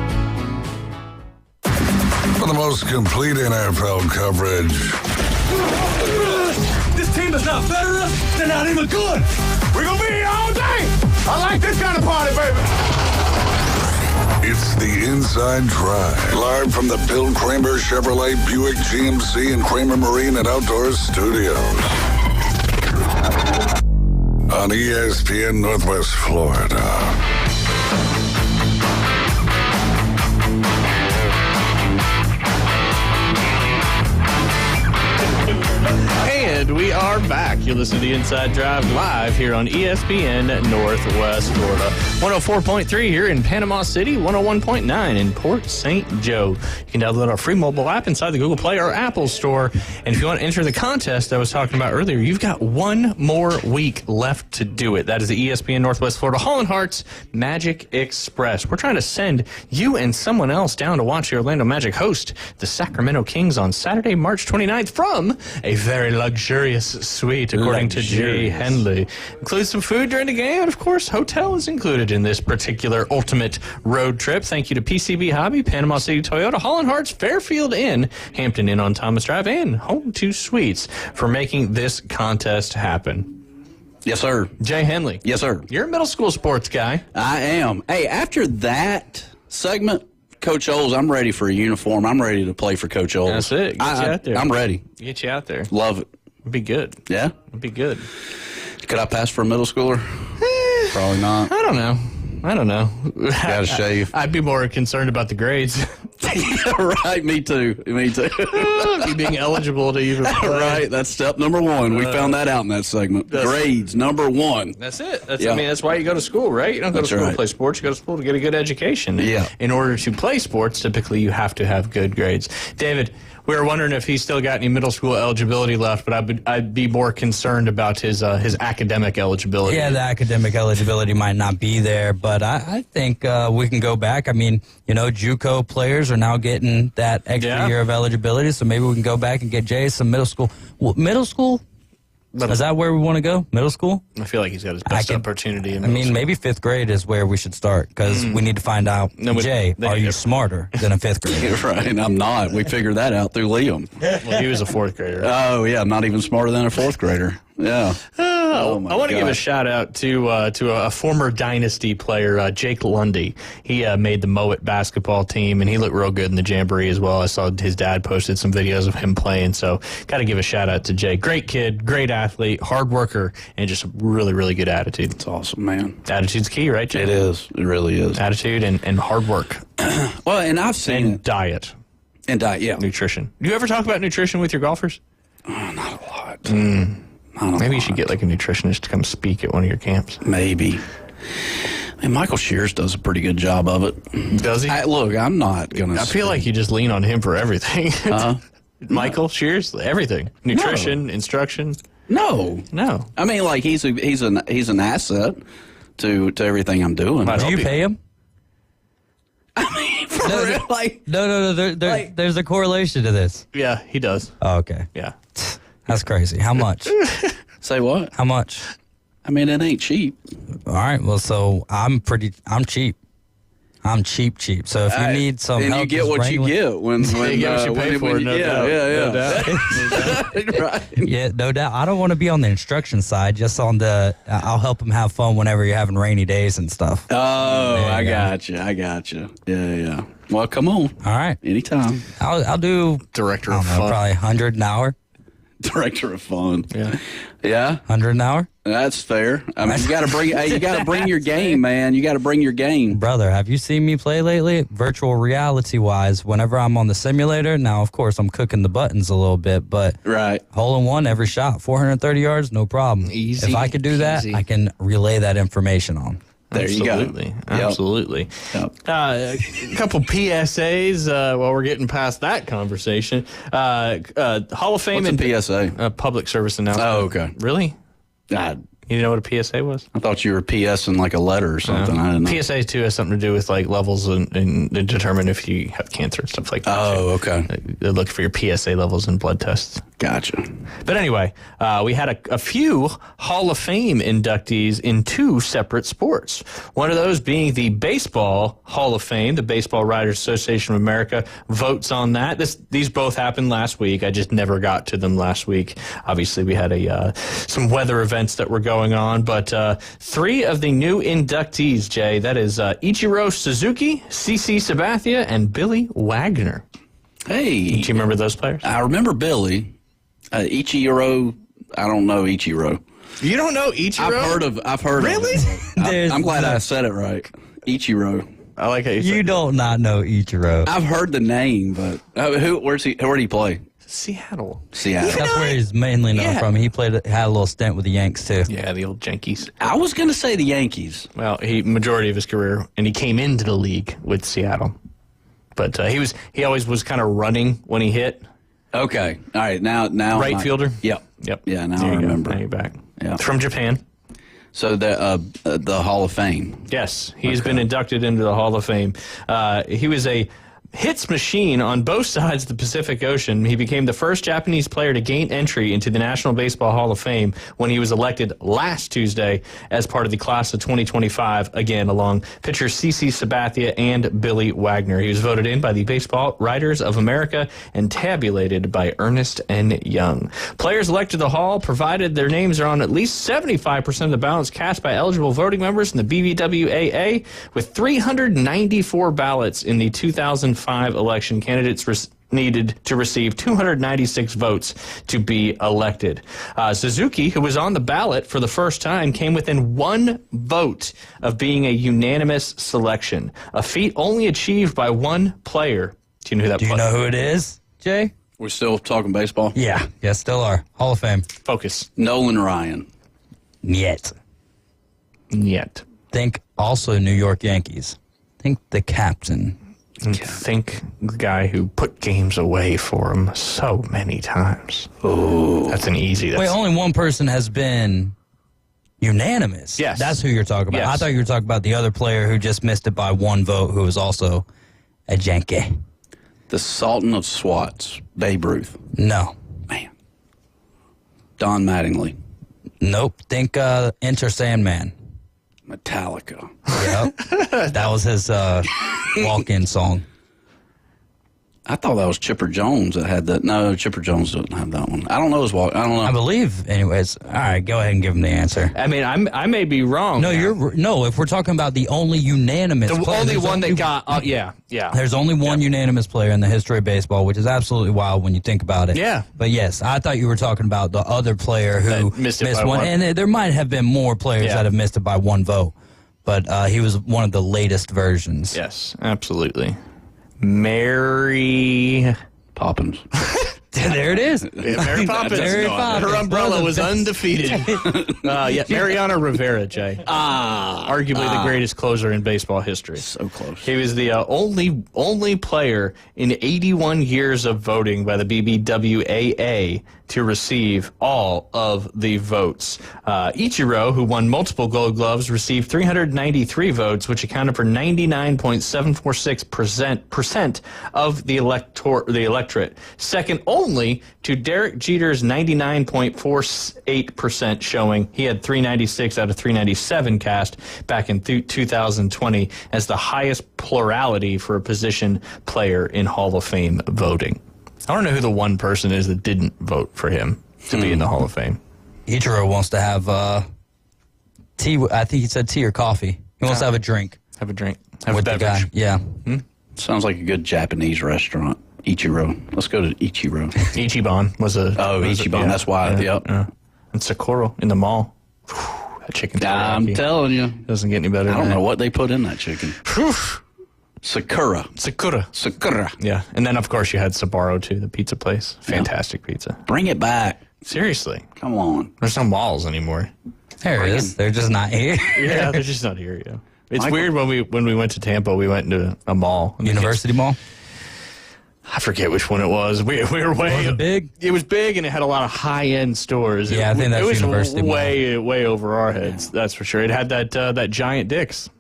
For the most complete NFL coverage. This team is not better than us. They're not even good. We're going to be here all day. I like this kind of party, baby. It's the Inside Drive, live from the Bill Kramer Chevrolet Buick GMC and Kramer Marine and Outdoor Studios. On ESPN Northwest Florida. And we are back. You're listening to the Inside Drive live here on ESPN Northwest Florida. 104.3 here in Panama City, 101.9 in Port St. Joe. You can download our free mobile app inside the Google Play or Apple Store. And if you want to enter the contest I was talking about earlier, you've got one more week left to do it. That is the ESPN Northwest Florida Holland Hearts Magic Express. We're trying to send you and someone else down to watch the Orlando Magic host the Sacramento Kings on Saturday, March 29th from a very luxurious suite, according to Jay Henley. Includes some food during the game, and of course, hotel is included in this particular ultimate road trip. Thank you to PCB Hobby, Panama City Toyota, Holland Hearts, Fairfield Inn, Hampton Inn on Thomas Drive, and Home 2 Suites for making this contest happen. Yes, sir. Jay Henley. Yes, sir. You're a middle school sports guy. I am. Hey, after that segment, Coach Oles, I'm ready for a uniform. I'm ready to play for Coach Oles. That's it. Get you out there. I'm ready. Get you out there. Love it. It'd be good. Yeah? It'd be good. Could I pass for a middle schooler? Probably not. I don't know. Gotta shave. I'd be more concerned about the grades. Yeah, right. Me too. You being eligible to even play. Right. That's step number one. We found that out in that segment. Grades, number one. That's it. I mean, that's why you go to school, right? You don't go to school to play sports. You go to school to get a good education. Yeah. In order to play sports, typically you have to have good grades. David, we were wondering if he's still got any middle school eligibility left, but I'd be more concerned about his academic eligibility. Yeah, the academic eligibility might not be there, but I think we can go back. I mean, JUCO players are now getting that extra year of eligibility, so maybe we can go back and get Jay some middle school. Middle school? Is that where we want to go? Middle school? I feel like he's got his best opportunity in middle school. Maybe fifth grade is where we should start, because we need to find out, Jay, are you smarter than a fifth grader? Right, I'm not. We figured that out through Liam. Well, he was a fourth grader. Oh, yeah, not even smarter than a fourth grader. Yeah. I want to give a shout out to a former Dynasty player, Jake Lundy. He made the Mowat basketball team, and he looked real good in the Jamboree as well. I saw his dad posted some videos of him playing, so got to give a shout out to Jake. Great kid, great athlete, hard worker, and just a really, really good attitude. It's awesome, man. Attitude's key, right, Jake? It is. It really is. Attitude and hard work. Well, and I've seen and diet. And diet, yeah. Nutrition. Do you ever talk about nutrition with your golfers? Not a lot. Maybe you should get like a nutritionist to come speak at one of your camps. Maybe. And Michael Shears does a pretty good job of it. Does he? Look, I'm not going to... I feel like you just lean on him for everything. Michael Shears, everything. Nutrition, instruction. No. I mean, like, he's an asset to everything I'm doing. Do you pay him? I mean, for real, like... No. There's a correlation to this. Yeah, he does. Oh, okay. Yeah. That's crazy. How much? Say what? How much? I mean, it ain't cheap. All right. Well, so I'm cheap. I'm cheap. So if you need some and help, you get what you get when you get what you pay for. No doubt. Right. Yeah, no doubt. I don't want to be on the instruction side. Just on the, I'll help them have fun whenever you're having rainy days and stuff. Oh, I got you. Yeah. Well, come on. All right. Anytime. I'll do director of fun. Probably 100 an hour. Director of fun. Yeah. 100 an hour. That's fair. I mean, you got to bring your game, man. You got to bring your game. Brother, have you seen me play lately? Virtual reality wise, whenever I'm on the simulator, now of course I'm cooking the buttons a little bit, but hole in one every shot, 430 yards, no problem. Easy. If I could do that, I can relay that information on. There you go. Absolutely. Yep. A couple PSAs while we're getting past that conversation. Hall of Fame What's a PSA? Public service announcement. Oh, okay. Really? You didn't know what a PSA was? I thought you were PSing like a letter or something. I didn't know. PSA too has something to do with like levels and determine if you have cancer and stuff like that. Oh, okay. They look for your PSA levels and blood tests. Gotcha. But anyway, we had a few Hall of Fame inductees in two separate sports. One of those being the Baseball Hall of Fame. The Baseball Writers Association of America votes on that. These both happened last week. I just never got to them last week. Obviously, we had some weather events that were going on, but three of the new inductees, Jay, that is Ichiro Suzuki, CC Sabathia, and Billy Wagner. Hey. Do you remember those players? I remember Billy. Ichiro, I don't know Ichiro. You don't know Ichiro? I've heard really? of it. I'm glad I said it right. Ichiro. I like how you don't not know Ichiro. I've heard the name, but where did he play? Seattle. That's where he's mainly known from. He had a little stint with the Yanks too. Yeah, the old Yankees. I was going to say the Yankees. Well, majority of his career, and he came into the league with Seattle, but he always was kind of running when he hit. Okay, all right, now right fielder. Yep. Yeah, now I remember. Now you're back. Yeah, from Japan. So the Hall of Fame. Yes, he's been inducted into the Hall of Fame. He was a hits machine on both sides of the Pacific Ocean. He became the first Japanese player to gain entry into the National Baseball Hall of Fame when he was elected last Tuesday as part of the class of 2025, again, along pitchers CC Sabathia and Billy Wagner. He was voted in by the Baseball Writers of America and tabulated by Ernest N. Young. Players elected to the Hall, provided their names are on at least 75% of the ballots cast by eligible voting members in the BBWAA, with 394 ballots in the 2005 election. Candidates needed to receive 296 votes to be elected. Suzuki, who was on the ballot for the first time, came within one vote of being a unanimous selection, a feat only achieved by one player. Do you know who that player is? Do you know who it is, Jay? We're still talking baseball? Yeah, still are. Hall of Fame. Focus. Nolan Ryan. Niet. Think also New York Yankees. Think the captain. Think the guy who put games away for him so many times. Oh, that's an easy. Wait, only one person has been unanimous. Yes, that's who you're talking about. Yes. I thought you were talking about the other player who just missed it by one vote, who was also a Yankee. The Sultan of Swats, Babe Ruth. No, man. Don Mattingly. Nope. Think Enter Sandman. Metallica. Yep. That was his walk-in song. I thought that was Chipper Jones that had that. No, Chipper Jones doesn't have that one. I don't know his walk. I don't know. I believe, anyways. All right, go ahead and give him the answer. I mean, I may be wrong. No, if we're talking about the only unanimous player, only one that got, yeah. There's only one unanimous player in the history of baseball, which is absolutely wild when you think about it. Yeah. But yes, I thought you were talking about the other player who missed one. And there might have been more players that have missed it by one vote. But he was one of the latest versions. Yes, absolutely. Mary Poppins. There it is. Yeah, Mary Poppins. Her umbrella was undefeated. Mariano Rivera, Jay. Arguably the greatest closer in baseball history. So close. He was the only player in 81 years of voting by the BBWAA to receive all of the votes. Ichiro, who won multiple Gold Gloves, received 393 votes, which accounted for 99.746% of the electorate. Second only to Derek Jeter's 99.48% showing. He had 396 out of 397 cast back in 2020 as the highest plurality for a position player in Hall of Fame voting. I don't know who the one person is that didn't vote for him to be in the Hall of Fame. Ichiro wants to have tea. I think he said tea or coffee. He wants to have a drink. Have a drink. Have with a beverage. The guy. Yeah. Sounds like a good Japanese restaurant. Ichiro. Let's go to Ichiro. Ichiban was a... Oh, Ichiban. That's why. Yep. And Sapporo in the mall. That chicken teriyaki. I'm telling you. Doesn't get any better I than don't that. know what they put in that chicken. Sakura. Yeah. And then, of course, you had Sbarro, too, the pizza place. Fantastic pizza. Bring it back. Seriously. Come on. There's no malls anymore. There it is. They're just not here. Yeah, they're just not here, yeah. It's weird when we went to Tampa, we went into a mall. University Mall? I forget which one it was. We were way... Was it big? It was big, and it had a lot of high-end stores. Yeah, I think that's University Mall. It was way over our heads, that's for sure. It had that giant Dick's.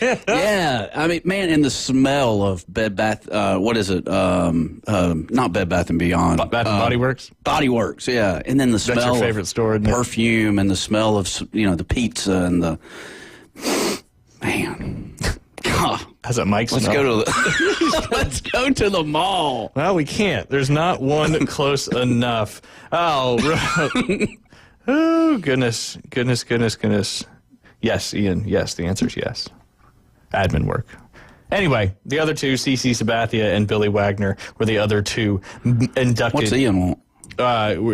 Yeah, I mean, man, and the smell of Bed Bath, what is it? Not Bed Bath and Beyond. Bath and Body Works? Body Works, yeah. And then the smell That's your favorite store, isn't it? Perfume and the smell of, the pizza and the, man. How's that Mike's Let's go to the mall. Well, we can't. There's not one close enough. Oh, goodness. Yes, Ian. Yes, the answer is yes. Admin work. Anyway, the other two, CC Sabathia and Billy Wagner, were the other two inducted. What's Ian want?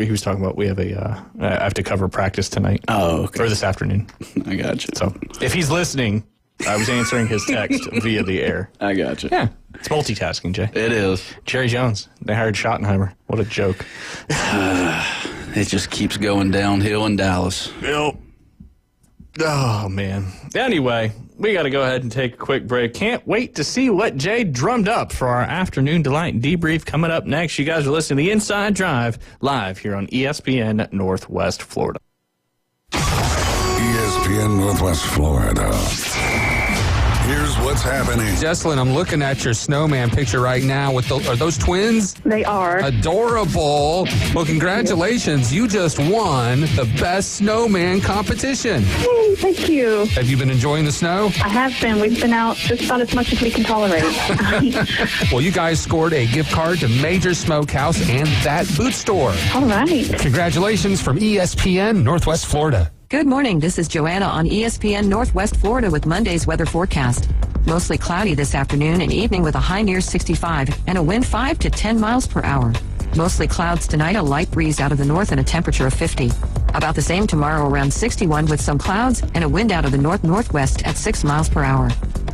He was talking about I have to cover practice tonight. Oh, okay. Or this afternoon. I got you. So if he's listening, I was answering his text via the air. I got you. Yeah. It's multitasking, Jay. It is. Jerry Jones. They hired Schottenheimer. What a joke. It just keeps going downhill in Dallas. Yep. Oh, man. Anyway, we got to go ahead and take a quick break. Can't wait to see what Jay drummed up for our Afternoon Delight debrief coming up next. You guys are listening to The Inside Drive live here on ESPN Northwest Florida. ESPN Northwest Florida. Here's what's happening. Jesselyn, I'm looking at your snowman picture right now. Are those twins? They are. Adorable. Well, congratulations. You just won the best snowman competition. Yay, thank you. Have you been enjoying the snow? I have been. We've been out just about as much as we can tolerate. Well, you guys scored a gift card to Major Smokehouse and That Boot Store. All right. Congratulations from ESPN Northwest Florida. Good morning. This is Joanna on ESPN Northwest Florida with Monday's weather forecast. Mostly cloudy this afternoon and evening with a high near 65 and a wind 5 to 10 miles per hour. Mostly clouds tonight, a light breeze out of the north and a temperature of 50. About the same tomorrow, around 61 with some clouds and a wind out of the north-northwest at 6 miles per hour.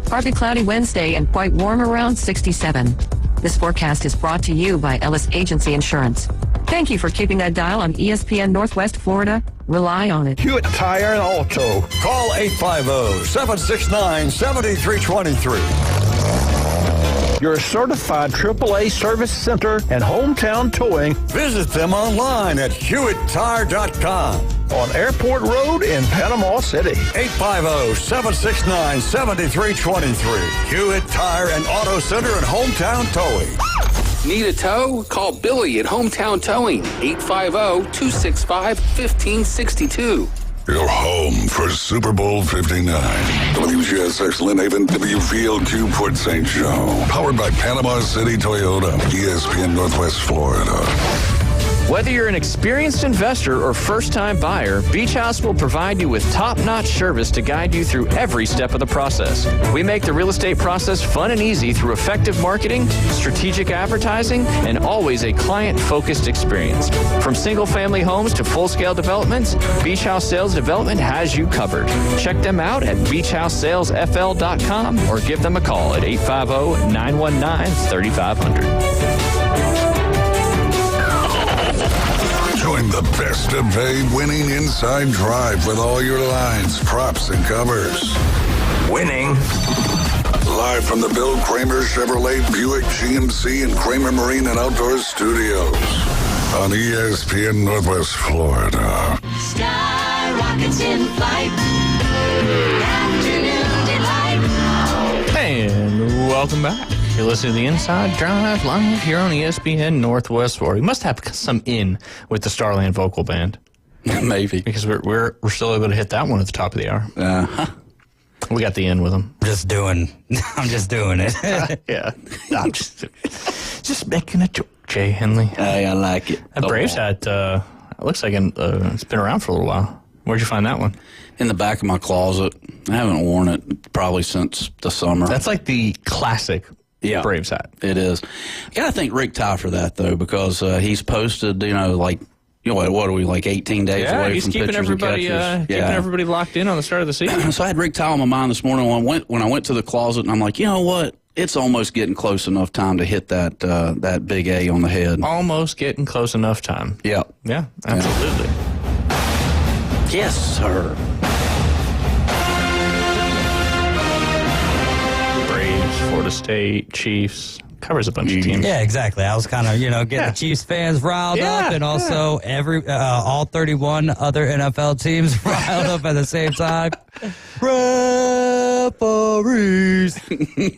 Partly cloudy Wednesday and quite warm around 67. This forecast is brought to you by Ellis Agency Insurance. Thank you for keeping that dial on ESPN Northwest Florida. Rely on it. Hewitt Tire and Auto. Call 850-769-7323. Your certified AAA service center and hometown towing. Visit them online at HewittTire.com. On Airport Road in Panama City. 850-769-7323. Hewitt Tire and Auto Center and hometown towing. Need a tow? Call Billy at Hometown Towing, 850-265-1562. Your home for Super Bowl 59. WGSX Lynn Haven, WVLQ Port St. Joe. Powered by Panama City Toyota, ESPN Northwest Florida. Whether you're an experienced investor or first-time buyer, Beach House will provide you with top-notch service to guide you through every step of the process. We make the real estate process fun and easy through effective marketing, strategic advertising, and always a client-focused experience. From single-family homes to full-scale developments, Beach House Sales Development has you covered. Check them out at beachhousesalesfl.com or give them a call at 850-919-3500. Join the best of Bay winning inside drive with all your lines, props, and covers. Winning. Live from the Bill Kramer Chevrolet Buick GMC and Kramer Marine and Outdoor Studios on ESPN Northwest Florida. Sky rockets in flight. Afternoon delight. And welcome back. You're listening to the Inside Drive live here on ESPN Northwest Florida. We must have some in with the Starland Vocal Band. Maybe. Because we're still able to hit that one at the top of the hour. We got the in with them. I'm just doing it. Yeah. I'm just making a joke, Jay Henley. Hey, I like it. That Braves hat, it looks like it's been around for a little while. Where'd you find that one? In the back of my closet. I haven't worn it probably since the summer. That's like the classic Braves hat. It is. I got to thank Rick Ty for that, though, because he's posted, what are we, like 18 days away he's from keeping pitchers everybody, and catchers? keeping everybody locked in on the start of the season. So I had Rick Ty on my mind this morning when I went to the closet, and I'm like, you know what? It's almost getting close enough time to hit that big A on the head. Almost getting close enough time. Yeah. Yeah, absolutely. Yes, sir. Braves, Florida State, Chiefs, covers a bunch of teams. Yeah, exactly. I was kind of, getting the Chiefs fans riled up, and also all 31 other NFL teams riled up at the same time. Referees.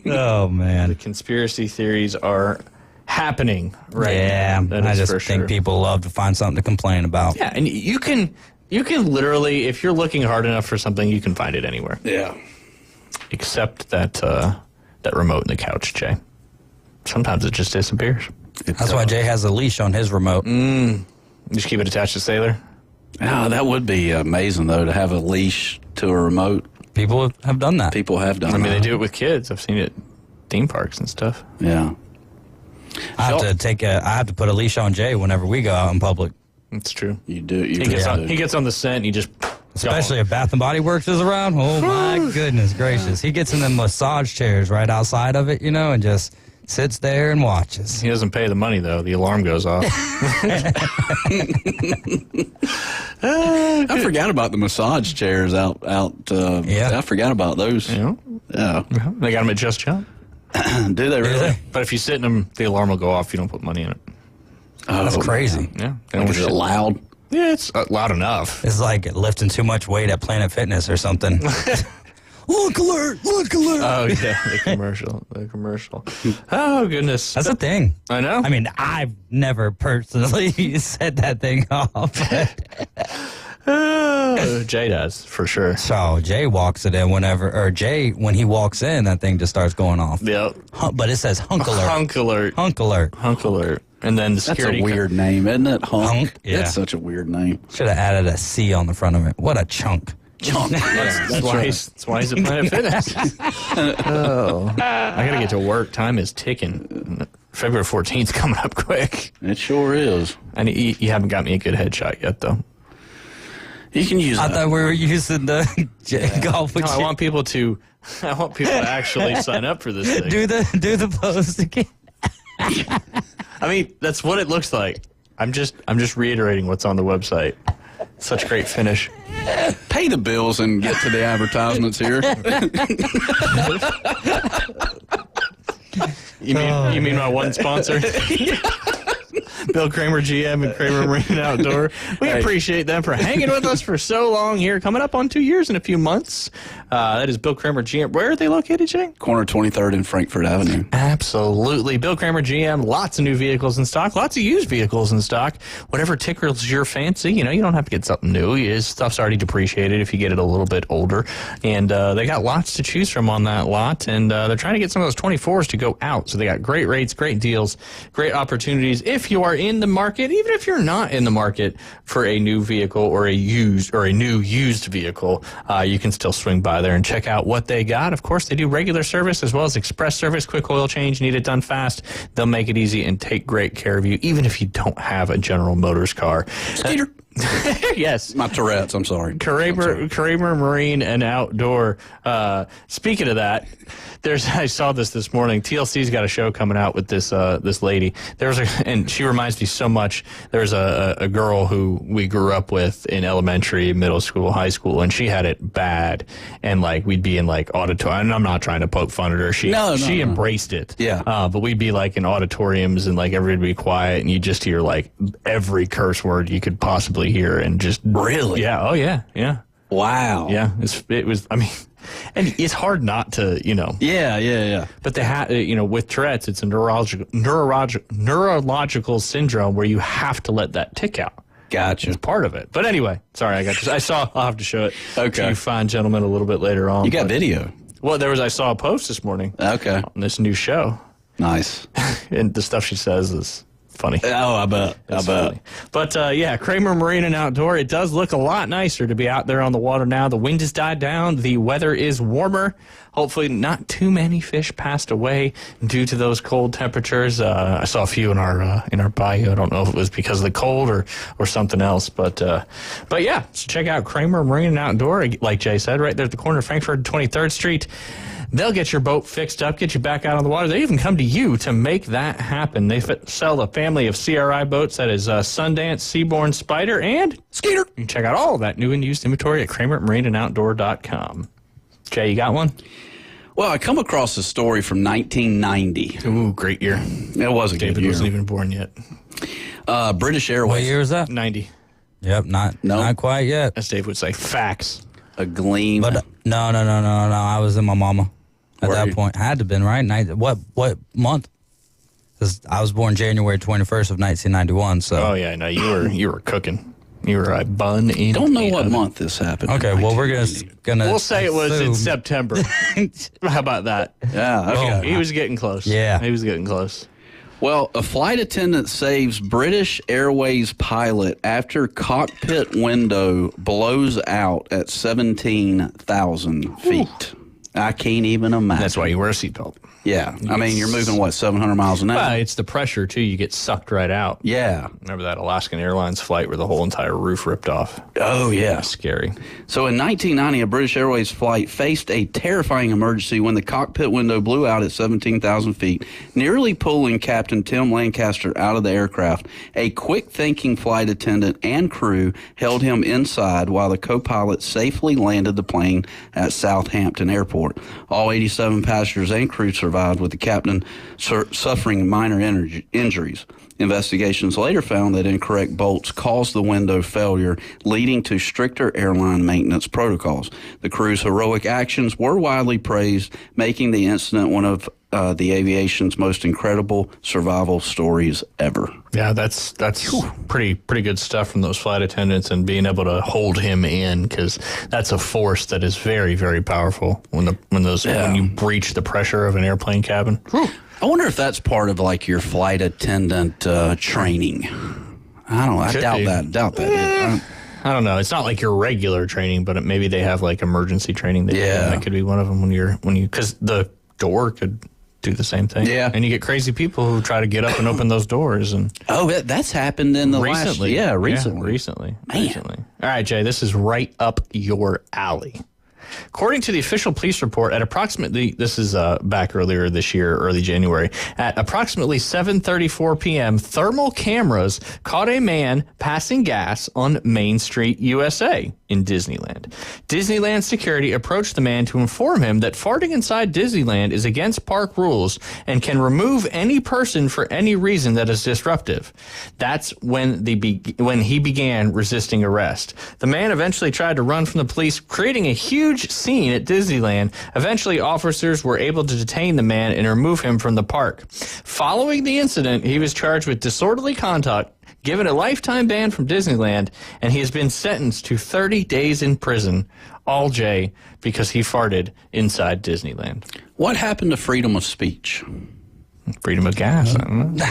Oh, man. The conspiracy theories are happening right now. Yeah, I just think people love to find something to complain about. Yeah, and you can literally, if you're looking hard enough for something, you can find it anywhere. Yeah. Except that remote in the couch, Jay. Sometimes it just disappears. That's why Jay has a leash on his remote. Just keep it attached to Sailor. Oh, that would be amazing, though, to have a leash to a remote. People have done that. People have done that. I mean, they do it with kids. I've seen it at theme parks and stuff. Yeah. I have to put a leash on Jay whenever we go out in public. It's true. You do. He gets on the scent and he just... Especially if Bath and Body Works is around. Oh, my goodness gracious. He gets in them massage chairs right outside of it, and just sits there and watches. He doesn't pay the money, though. The alarm goes off. I forgot about the massage chairs out. I forgot about those. Yeah. They got them at Just Jump. Do they really? But if you sit in them, the alarm will go off if you don't put money in it. Oh, that's crazy. Yeah. Is it loud? Yeah, it's loud enough. It's like lifting too much weight at Planet Fitness or something. Look alert! Look alert! Oh, yeah, the commercial. Oh, goodness. That's a thing. I know. I mean, I've never personally set that thing off. Jay does, for sure. So Jay walks it in when he walks in, that thing just starts going off. Yep. But it says hunk alert. Hunk alert. Hunk alert. Hunk alert. And then the security. That's a weird name, isn't it? Hunk. Yeah. That's such a weird name. Should have added a C on the front of it. What a chunk. Chunk. That's why he's at Planet Fitness. Oh. I got to get to work. Time is ticking. February 14th coming up quick. It sure is. And you haven't got me a good headshot yet, though. You can use that. I thought we were using the golf. I want people to actually sign up for this thing. Do the post again. I mean, that's what it looks like. I'm just reiterating what's on the website. Such great finish. Pay the bills and get to the advertisements here. You mean my one sponsor? Bill Kramer, GM, and Kramer Marine Outdoor. We appreciate them for hanging with us for so long here. Coming up on 2 years in a few months. That is Bill Kramer, GM. Where are they located, Jay? Corner 23rd and Frankfurt Avenue. Absolutely. Bill Kramer, GM, lots of new vehicles in stock, lots of used vehicles in stock. Whatever tickles your fancy, you don't have to get something new. His stuff's already depreciated if you get it a little bit older. And they got lots to choose from on that lot. And they're trying to get some of those 24s to go out. So they got great rates, great deals, great opportunities. If you are in the market, even if you're not in the market for a new vehicle or a new used vehicle, you can still swing by there and check out what they got. Of course, they do regular service as well as express service, quick oil change, need it done fast. They'll make it easy and take great care of you, even if you don't have a General Motors car. Skeeter. Yes. My Tourette's, I'm sorry. Kramer Marine and Outdoor. Speaking of that, I saw this morning. TLC's got a show coming out with this lady. And she reminds me so much. There's a girl who we grew up with in elementary, middle school, high school, and she had it bad. And we'd be in auditorium. And I'm not trying to poke fun at her. She embraced it. Yeah. But we'd be in auditoriums and everybody would be quiet, and you just hear every curse word you could possibly hear, and just really, yeah, oh yeah, wow, yeah. It was. I mean, and it's hard not to, Yeah. But they have, with Tourette's, it's a neurological syndrome where you have to let that tick out. Gotcha. It's part of it. But anyway, sorry, I'll have to show it to you fine gentlemen a little bit later on. You got video? Well, I saw a post this morning. Okay. On this new show. Nice. And the stuff she says is funny. Oh, I bet. Funny. But, Kramer Marine and Outdoor, it does look a lot nicer to be out there on the water now. The wind has died down. The weather is warmer. Hopefully not too many fish passed away due to those cold temperatures. I saw a few in our bayou. I don't know if it was because of the cold or something else. But yeah, so check out Kramer Marine and Outdoor, like Jay said, right there at the corner of Frankfurt and 23rd Street. They'll get your boat fixed up, get you back out on the water. They even come to you to make that happen. They sell a family of CRI boats that is Sundance, Seabourn, Spider, and Skeeter. You can check out all of that new and used inventory at KramerMarineandOutdoor.com. Jay, you got one? Well, I come across a story from 1990. Ooh, great year. It was a good year. David wasn't even born yet. British Airways. What year was that? 90. Yep, not quite yet. As Dave would say, facts. A gleam. But no. I was in my mama at that point. Had to have been, right? What month? Because I was born January 21st of 1991. So. Oh yeah, no, you were cooking. You were a bun in. Don't know what month this happened. Okay, well we're gonna. We'll say it was in September. How about that? Yeah, okay. He was getting close. Yeah, he was getting close. Well, a flight attendant saves British Airways pilot after cockpit window blows out at 17,000 feet. I can't even imagine. That's why you wear a seatbelt. Yeah. I mean, you're moving, 700 miles an hour? Well, it's the pressure, too. You get sucked right out. Yeah. Remember that Alaskan Airlines flight where the whole entire roof ripped off? Oh, yeah. That's scary. So in 1990, a British Airways flight faced a terrifying emergency when the cockpit window blew out at 17,000 feet, nearly pulling Captain Tim Lancaster out of the aircraft. A quick-thinking flight attendant and crew held him inside while the co-pilot safely landed the plane at Southampton Airport. All 87 passengers and crew survived, with the captain suffering minor injuries. Investigations later found that incorrect bolts caused the window failure, leading to stricter airline maintenance protocols. The crew's heroic actions were widely praised, making the incident one of the aviation's most incredible survival stories ever. Yeah, that's pretty good stuff from those flight attendants, and being able to hold him in, because that's a force that is very, very powerful when you breach the pressure of an airplane cabin. I wonder if that's part of your flight attendant training. I don't know. I doubt that. I don't know. It's not like your regular training, but maybe they have emergency training. That could be one of them because the door could do the same thing. Yeah. And you get crazy people who try to get up and open those doors. And that's happened in the recently. recently. Recently. All right, Jay, this is right up your alley. According to the official police report, at approximately, this is back earlier this year, early January, at approximately 7:34 p.m., thermal cameras caught a man passing gas on Main Street, USA in Disneyland. Disneyland security approached the man to inform him that farting inside Disneyland is against park rules and can remove any person for any reason that is disruptive. That's when he began resisting arrest. The man eventually tried to run from the police, creating a huge scene at Disneyland. Eventually, officers were able to detain the man and remove him from the park. Following the incident, he was charged with disorderly conduct, given a lifetime ban from Disneyland, and he has been sentenced to 30 days in prison, all Jay, because he farted inside Disneyland. What happened to freedom of speech? Freedom of gas, I don't know.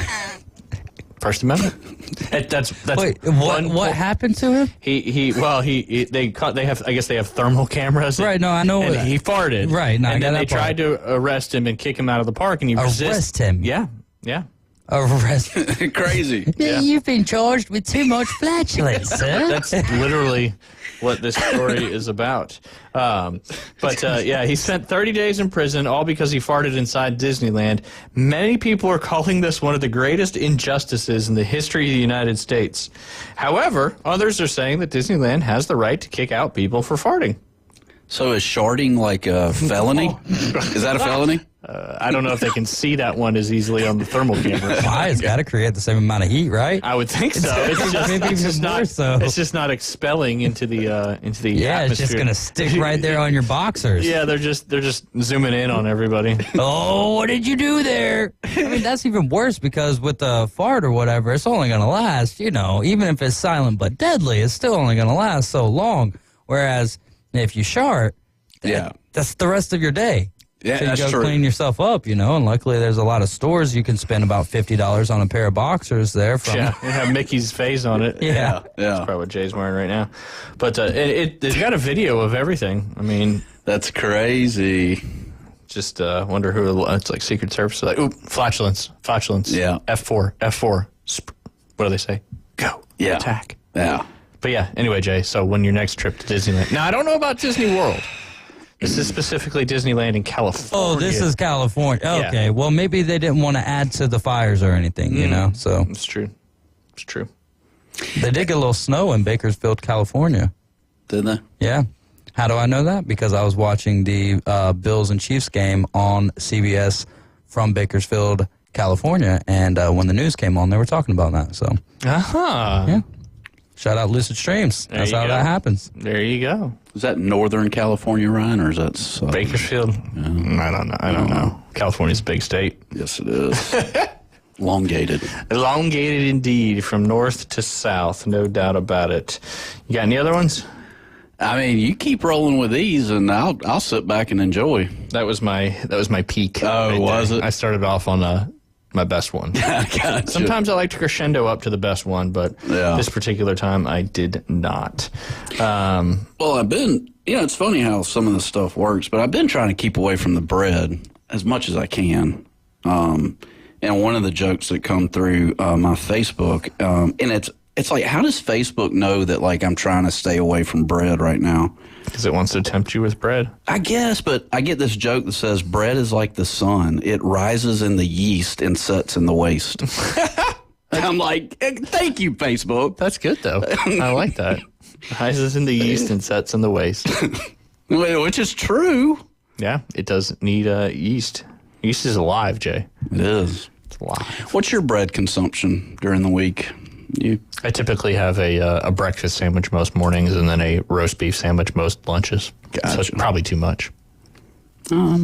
First Amendment. That's Wait, what happened to him? They have, I guess they have thermal cameras. Right, no, I know. And he farted. Right, no, and I got then that they tried to arrest him and kick him out of the park, and he Arrest him? Yeah. Arrest. Crazy. Yeah. You've been charged with too much flatulence, sir. That's literally what this story is about. He spent 30 days in prison, all because he farted inside Disneyland. Many people are calling this one of the greatest injustices in the history of the United States. However, others are saying that Disneyland has the right to kick out people for farting. So is sharding like a felony? Is that a felony? I don't know if they can see that one as easily on the thermal camera. Why? It's got to create the same amount of heat, right? I would think so. It's just not expelling into the atmosphere. Yeah, it's just gonna stick right there on your boxers. Yeah, they're just zooming in on everybody. Oh, what did you do there? I mean, that's even worse because with the fart or whatever, it's only gonna last. Even if it's silent but deadly, it's still only gonna last so long. Whereas if you shart, that's the rest of your day. Yeah, so you that's go true. clean yourself up, and luckily there's a lot of stores you can spend about $50 on a pair of boxers there. They have Mickey's face on it. Yeah. That's probably what Jay's wearing right now. But it's got a video of everything. I mean, that's crazy. Just wonder who it's like Secret Service. Like, ooh, flatulence. Yeah. F4. What do they say? Go. Yeah. Attack. Yeah. But yeah, anyway, Jay, so when your next trip to Disneyland. Now, I don't know about Disney World. This is specifically Disneyland in California. Oh, this is California. Okay, well, maybe they didn't want to add to the fires or anything, so. It's true. They did get a little snow in Bakersfield, California. Did they? Yeah. How do I know that? Because I was watching the Bills and Chiefs game on CBS from Bakersfield, California, and when the news came on, they were talking about that, so. Yeah. Shout out Lucid Streams. That's how that happens. There you go. Is that Northern California, Ryan, or is that Bakersfield? I don't know. California's a big state. Yes, it is. Elongated indeed, from north to south, no doubt about it. You got any other ones? I mean, you keep rolling with these, and I'll sit back and enjoy. That was my peak. Oh, right was there. it? I started off on my best one. Gotcha. Sometimes I like to crescendo up to the best one, but this particular time I did not. Well, I've been, it's funny how some of this stuff works, but I've been trying to keep away from the bread as much as I can. And one of the jokes that come through my Facebook, and it's like, how does Facebook know that like I'm trying to stay away from bread right now? Because it wants to tempt you with bread. I guess, but I get this joke that says bread is like the sun. It rises in the yeast and sets in the waste. I'm like, thank you, Facebook. That's good, though. I like that. Rises in the yeast and sets in the waste. Which is true. Yeah, it does need yeast. Yeast is alive, Jay. It is. It's alive. What's your bread consumption during the week? I typically have a breakfast sandwich most mornings and then a roast beef sandwich most lunches. Gotcha. So it's probably too much. Why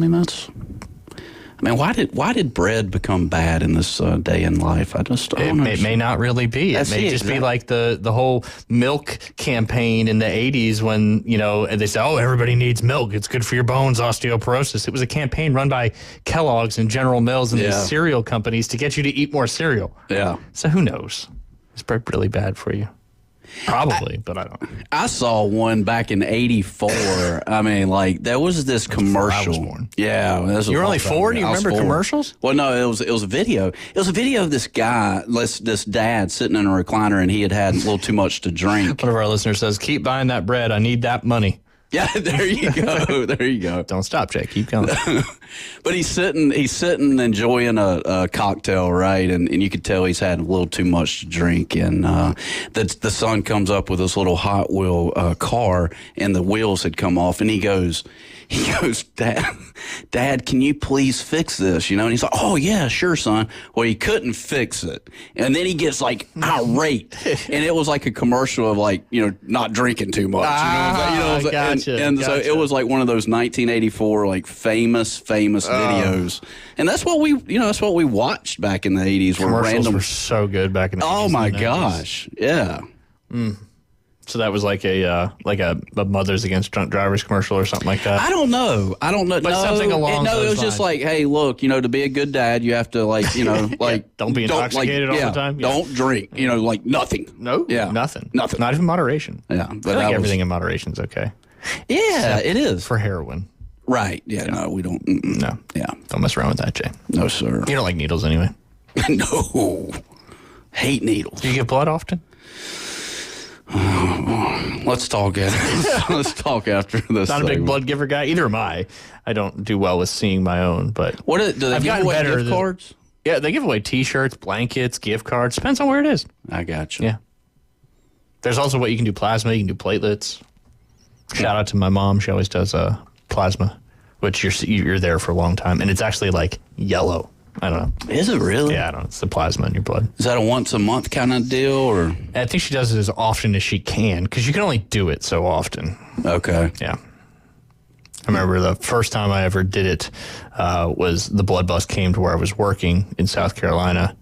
did bread become bad in this day in life? It may not really be. It may just be like the whole milk campaign in the 80s when, they say, oh, everybody needs milk. It's good for your bones, osteoporosis. It was a campaign run by Kellogg's and General Mills and these cereal companies to get you to eat more cereal. Yeah. So who knows? It's probably really bad for you. Probably, but I don't know. I saw one back in '84. There was this commercial. I was born. Yeah, you were only 4. Do you remember commercials? Well, no, it was a video. It was a video of this guy, this dad sitting in a recliner, and he had a little too much to drink. One of our listeners says, "Keep buying that bread. I need that money." Yeah, there you go. There you go. Don't stop, Jay. Keep going. But he's sitting enjoying a cocktail, right? And you could tell he's had a little too much to drink. And the son comes up with this little Hot Wheel car, and the wheels had come off. And he goes, Dad, can you please fix this? You know, and he's like, oh, yeah, sure, son. Well, he couldn't fix it. And then he gets like irate. And it was like a commercial of like, you know, not drinking too much. Gotcha. And so it was like one of those 1984 like famous videos. And that's what we watched back in the 80s. Commercials were so good back in the 80s. Oh my gosh. Yeah. So that was like a Mothers Against Drunk Drivers commercial or something like that. I don't know. But something along those it was lines. just like, hey, look, you know, to be a good dad, you have to like, you know, like don't be intoxicated all the time. Yeah. Don't drink. You know, like nothing. No. Yeah. Nothing. Nothing. Not even moderation. Yeah. But I think everything in moderation is okay. Yeah, it is for heroin. Right. Yeah. No, we don't. No. Yeah. Don't mess around with that, Jay. No, sir. You don't like needles anyway. No. Hate needles. Do you get blood often? Let's talk after. Let's talk after this. Not a big blood giver guy. Either am I. I don't do well with seeing my own. But do they give away gift cards? Yeah, they give away T-shirts, blankets, gift cards. Depends on where it is. I got you. Yeah. There's also what you can do plasma. You can do platelets. Shout out to my mom. She always does plasma, which you're there for a long time, and it's actually like yellow. I don't know. Is it really? Yeah, I don't know. It's the plasma in your blood. Is that a once a month kind of deal, or? I think she does it as often as she can because you can only do it so often. Okay. Yeah. I remember the first time I ever did it was the blood bus came to where I was working in South Carolina,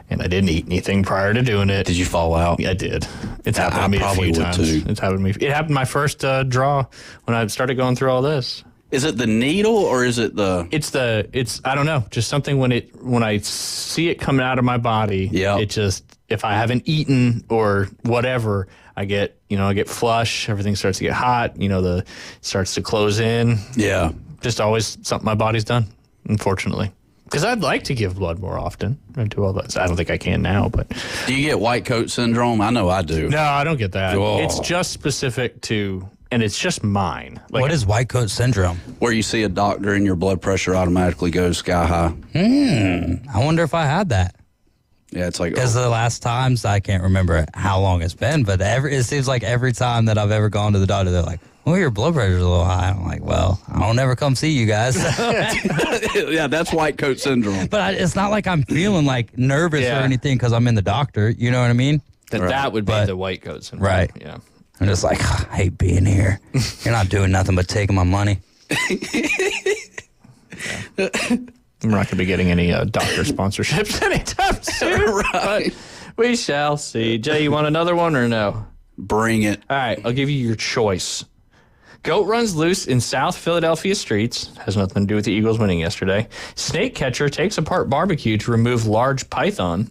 and I didn't eat anything prior to doing it. Did you fall out? Yeah, I did. It's happened to me a few times. Too. It's happened to me. It happened my first draw when I started going through all this. Is it the needle or is it the? It's I don't know. Just something when I see it coming out of my body. Yeah. It just if I haven't eaten or whatever, I get flush. Everything starts to get hot. It starts to close in. Yeah. Just always something my body's done. Unfortunately. Because I'd like to give blood more often and do all that. I don't think I can now, but... Do you get white coat syndrome? I know I do. No, I don't get that. Oh. It's just specific to... And it's just mine. What is white coat syndrome? Where you see a doctor and your blood pressure automatically goes sky high. I wonder if I had that. Yeah, it's like... Because the last times, I can't remember how long it's been, but it seems like every time that I've ever gone to the doctor, they're like, well, your blood pressure's a little high. I'm like, well, I don't ever come see you guys. Yeah, that's white coat syndrome. But it's not like I'm feeling like nervous or anything because I'm in the doctor. You know what I mean? That would be the white coat syndrome. Right. Yeah. I'm just like, I hate being here. You're not doing nothing but taking my money. We're not going to be getting any doctor sponsorships anytime soon. Right. But we shall see. Jay, you want another one or no? Bring it. All right, I'll give you your choice. Goat runs loose in South Philadelphia streets. Has nothing to do with the Eagles winning yesterday. Snake catcher takes apart barbecue to remove large python.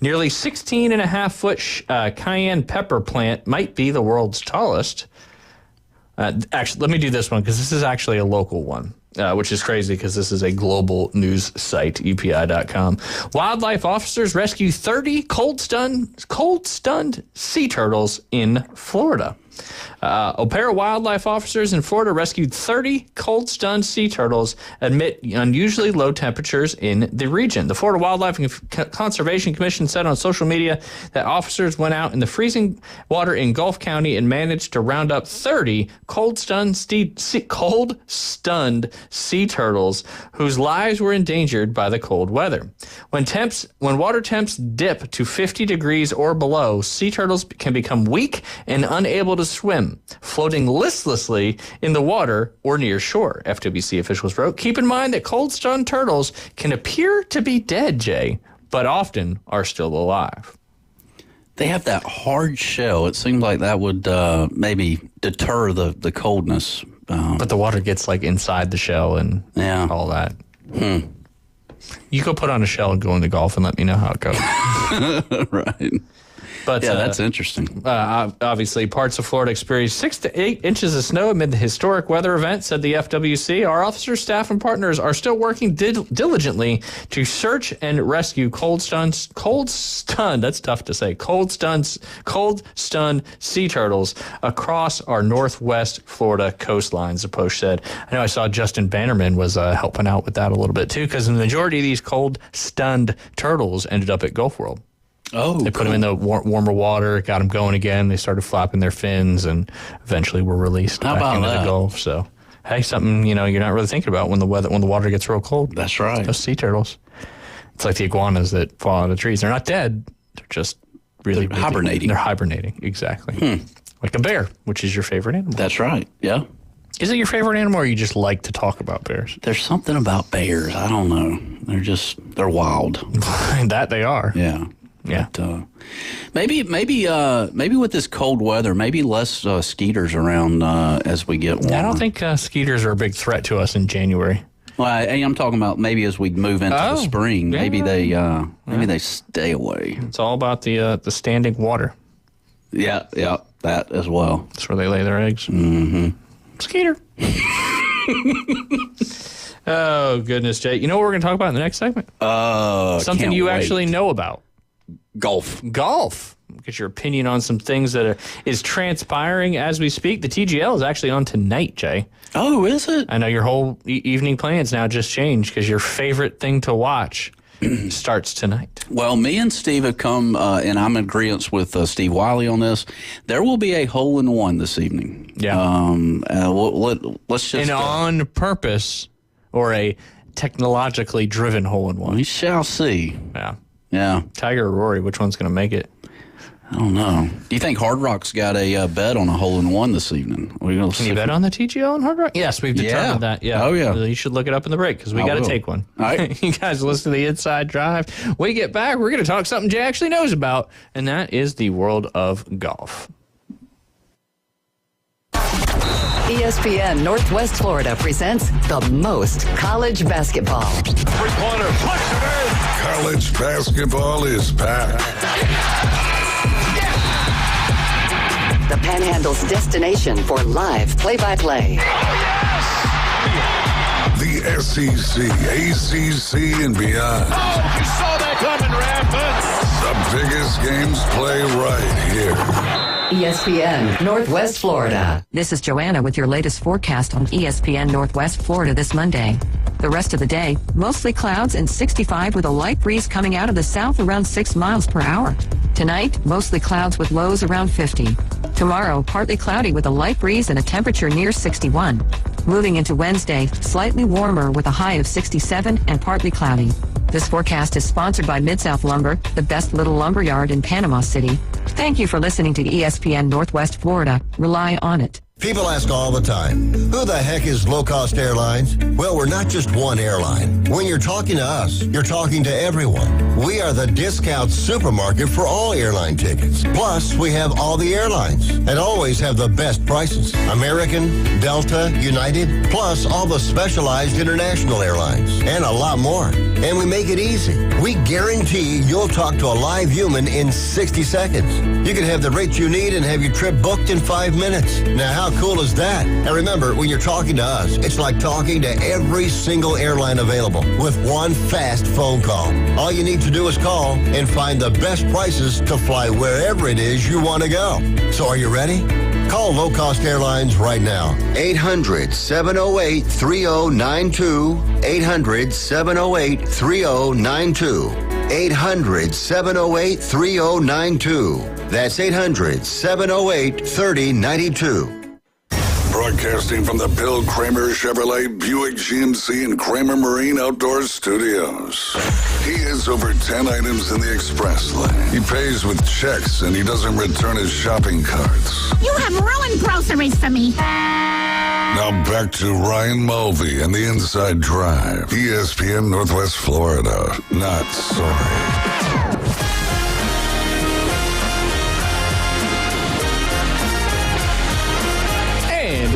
Nearly 16.5-foot cayenne pepper plant might be the world's tallest. Actually, let me do this one because this is actually a local one, which is crazy because this is a global news site, EPI.com. Wildlife officers rescue 30 cold-stunned sea turtles in Florida. Opera wildlife officers in Florida rescued 30 cold-stunned sea turtles amid unusually low temperatures in the region. The Florida Wildlife Conservation Commission said on social media that officers went out in the freezing water in Gulf County and managed to round up 30 cold-stunned sea turtles whose lives were endangered by the cold weather. When water temps dip to 50 degrees or below, sea turtles can become weak and unable to swim, floating listlessly in the water or near shore, FWC officials wrote. Keep in mind that cold-stunned turtles can appear to be dead, Jay, but often are still alive. They have that hard shell. It seems like that would maybe deter the coldness. But the water gets like inside the shell and all that. You go put on a shell and go into golf and let me know how it goes. Right. But yeah, that's interesting. Obviously, parts of Florida experienced 6 to 8 inches of snow amid the historic weather event, said the FWC. Our officers, staff, and partners are still working diligently to search and rescue cold-stunned, that's tough to say, cold-stunned sea turtles across our northwest Florida coastlines, the Post said. I know I saw Justin Bannerman was helping out with that a little bit, too, because the majority of these cold-stunned turtles ended up at Gulf World. Oh, they put them in the warmer water, got them going again. They started flapping their fins, and eventually were released back into the Gulf. So, hey, something you're not really thinking about when the water gets real cold. That's right. Those sea turtles. It's like the iguanas that fall out of the trees. They're not dead. They're just really hibernating. They're hibernating, exactly. Like a bear, which is your favorite animal. That's right. Yeah. Is it your favorite animal, or you just like to talk about bears? There's something about bears. I don't know. They're wild. That they are. Yeah. Yeah. But, maybe with this cold weather, maybe less skeeters around as we get warmer. I don't think skeeters are a big threat to us in January. Well, I'm talking about maybe as we move into the spring, yeah. maybe they stay away. It's all about the standing water. Yeah, that as well. That's where they lay their eggs. Mm-hmm. Skeeter. Oh, goodness, Jay. You know what we're going to talk about in the next segment? Something you actually know about. Golf. Get your opinion on some things that is transpiring as we speak. The TGL is actually on tonight, Jay. Oh, is it? I know your whole evening plans now just changed because your favorite thing to watch starts tonight. Well, me and Steve have come, and I'm in agreement with Steve Wiley on this. There will be a hole-in-one this evening. Yeah. Let's just... on purpose or a technologically driven hole-in-one. We shall see. Yeah. Tiger or Rory, which one's going to make it? I don't know. Do you think Hard Rock's got a bet on a hole-in-one this evening? Can you bet on the TGL and Hard Rock? Yes, we've determined that. Yeah. Oh, yeah. You should look it up in the break because we got to take one. All right. You guys listen to the Inside Drive. When we get back, we're going to talk something Jay actually knows about, and that is the world of golf. ESPN Northwest Florida presents the most college basketball. Three-pointer, college basketball is back. The Panhandle's destination for live play-by-play. The SEC, ACC, and beyond. Oh, you saw that coming, The biggest games play right here. ESPN Northwest Florida. This is Joanna with your latest forecast on ESPN Northwest Florida this Monday. The rest of the day, mostly clouds and 65 with a light breeze coming out of the south around 6 miles per hour. Tonight, mostly clouds with lows around 50. Tomorrow, partly cloudy with a light breeze and a temperature near 61. Moving into Wednesday, slightly warmer with a high of 67 and partly cloudy. This forecast is sponsored by Mid-South Lumber, the best little lumber yard in Panama City. Thank you for listening to ESPN Northwest Florida. Rely on it. People ask all the time, who the heck is Low Cost Airlines? Well, we're not just one airline. When you're talking to us, you're talking to everyone. We are the discount supermarket for all airline tickets. Plus, we have all the airlines and always have the best prices. American, Delta, United, plus all the specialized international airlines and a lot more. And we make it easy. We guarantee you'll talk to a live human in 60 seconds. You can have the rate you need and have your trip booked in 5 minutes. Now, how cool is that? And remember, when you're talking to us, it's like talking to every single airline available with one fast phone call. All you need to do is call and find the best prices to fly wherever it is you want to go. So are you ready? Call Low Cost Airlines right now. 800-708-3092. 800-708-3092. 800-708-3092. That's 800-708-3092. Broadcasting from the Bill Kramer Chevrolet Buick GMC and Kramer Marine Outdoor Studios. He has over 10 items in the express lane. He pays with checks and he doesn't return his shopping carts. You have ruined groceries for me. Now back to Ryan Mulvey and the Inside Drive. ESPN Northwest Florida. Not sorry.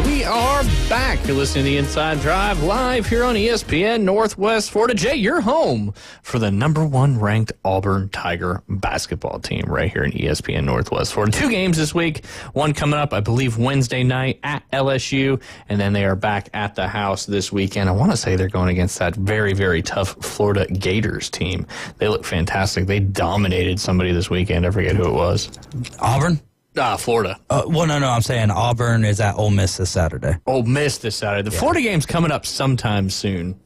We are back. You're listening to the Inside Drive live here on ESPN Northwest Florida. Jay, you're home for the number 1 ranked Auburn Tiger basketball team right here in ESPN Northwest Florida. 2 games this week. One coming up, I believe, Wednesday night at LSU, and then they are back at the house this weekend. I want to say they're going against that very, very tough Florida Gators team. They look fantastic. They dominated somebody this weekend. I forget who it was. Auburn? Florida. Well, no, I'm saying Auburn is at Ole Miss this Saturday. Ole Miss this Saturday. The Florida game's coming up sometime soon.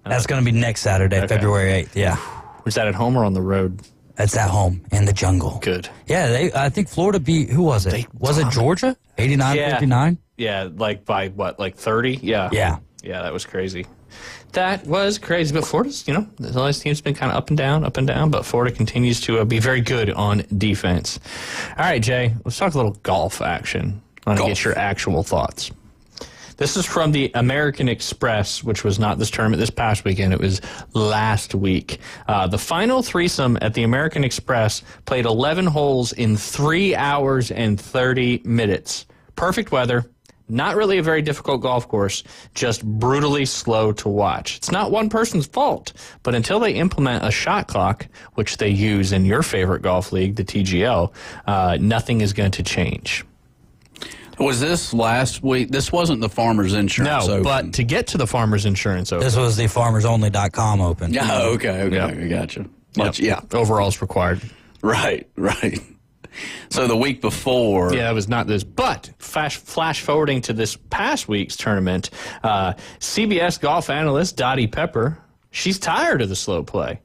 That's going to be next Saturday, February 8th, yeah. Was that at home or on the road? It's at home, in the jungle. Good. Yeah, I think Florida beat, who was it? Was it Georgia? 89-59? Yeah, like by what, like 30? Yeah. Yeah. Yeah, that was crazy. That was crazy. But Florida's, the last team's been kind of up and down, but Florida continues to be very good on defense. All right, Jay, let's talk a little golf action. I want to get your actual thoughts. This is from the American Express, which was not this tournament this past weekend. It was last week. The final threesome at the American Express played 11 holes in 3 hours and 30 minutes. Perfect weather. Not really a very difficult golf course, just brutally slow to watch. It's not one person's fault, but until they implement a shot clock, which they use in your favorite golf league, the TGL, nothing is going to change. Was this last week? This wasn't the Farmers Insurance Open. But to get to the Farmers Insurance Open. This was the FarmersOnly.com Open. Yeah, okay, Yep. I gotcha. Overalls required. Right. So the week before... Yeah, it was not this. But flash forwarding to this past week's tournament, CBS golf analyst Dottie Pepper, she's tired of the slow play.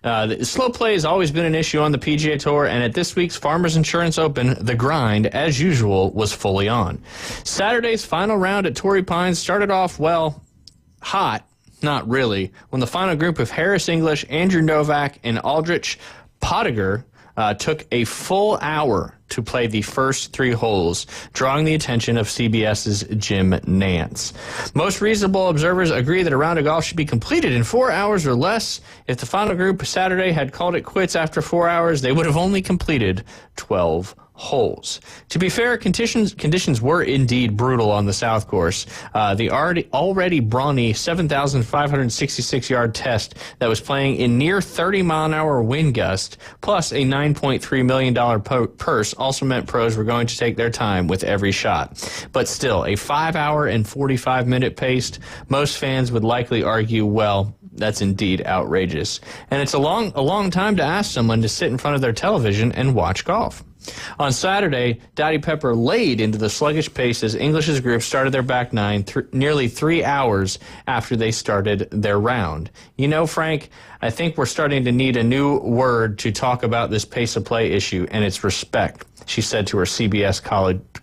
The slow play has always been an issue on the PGA Tour, and at this week's Farmers Insurance Open, the grind, as usual, was fully on. Saturday's final round at Torrey Pines started off, hot, not really, when the final group of Harris English, Andrew Novak, and Aldrich Pottinger took a full hour to play the first 3 holes, drawing the attention of CBS's Jim Nantz. Most reasonable observers agree that a round of golf should be completed in 4 hours or less. If the final group Saturday had called it quits after 4 hours, they would have only completed 12 holes. To be fair, conditions were indeed brutal on the South Course. The already brawny 7,566-yard test that was playing in near 30-mile-an-hour wind gust, plus a $9.3 million purse, also meant pros were going to take their time with every shot. But still, a 5-hour and 45-minute pace, most fans would likely argue, that's indeed outrageous. And it's a long time to ask someone to sit in front of their television and watch golf. On Saturday, Dottie Pepper laid into the sluggish pace as English's group started their back nine nearly 3 hours after they started their round. Frank, I think we're starting to need a new word to talk about this pace of play issue, and it's respect, she said to her CBS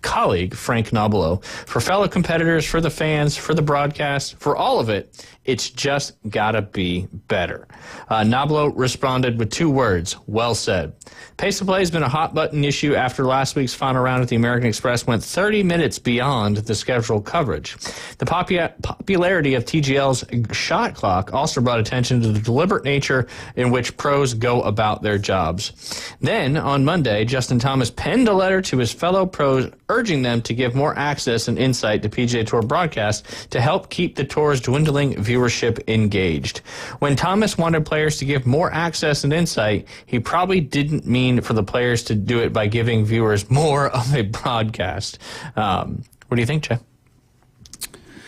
colleague, Frank Nobilo. For fellow competitors, for the fans, for the broadcast, for all of it, it's just gotta be better. Nobilo responded with 2 words, well said. Pace of play has been a hot-button issue after last week's final round at the American Express went 30 minutes beyond the scheduled coverage. The popularity of TGL's shot clock also brought attention to the deliberate nature in which pros go about their jobs. Then, on Monday, Justin Thomas penned a letter to his fellow pros urging them to give more access and insight to PGA Tour broadcasts to help keep the Tour's dwindling viewership engaged. When Thomas wanted players to give more access and insight, he probably didn't mean for the players to do it by giving viewers more of a broadcast. What do you think, Jay?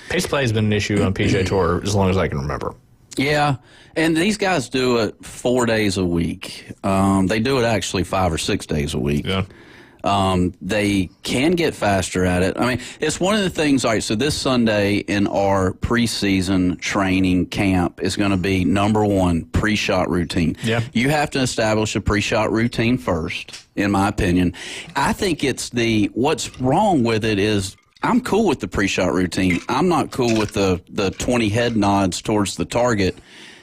Pace play has been an issue on PGA Tour as long as I can remember. Yeah, and these guys do it 4 days a week. They do it actually 5 or 6 days a week. Yeah. They can get faster at it. I mean, it's one of the things, all right, so this Sunday in our preseason training camp is going to be number 1, pre-shot routine. Yeah. You have to establish a pre-shot routine first, in my opinion. I think what's wrong with it is I'm cool with the pre-shot routine. I'm not cool with the 20 head nods towards the target.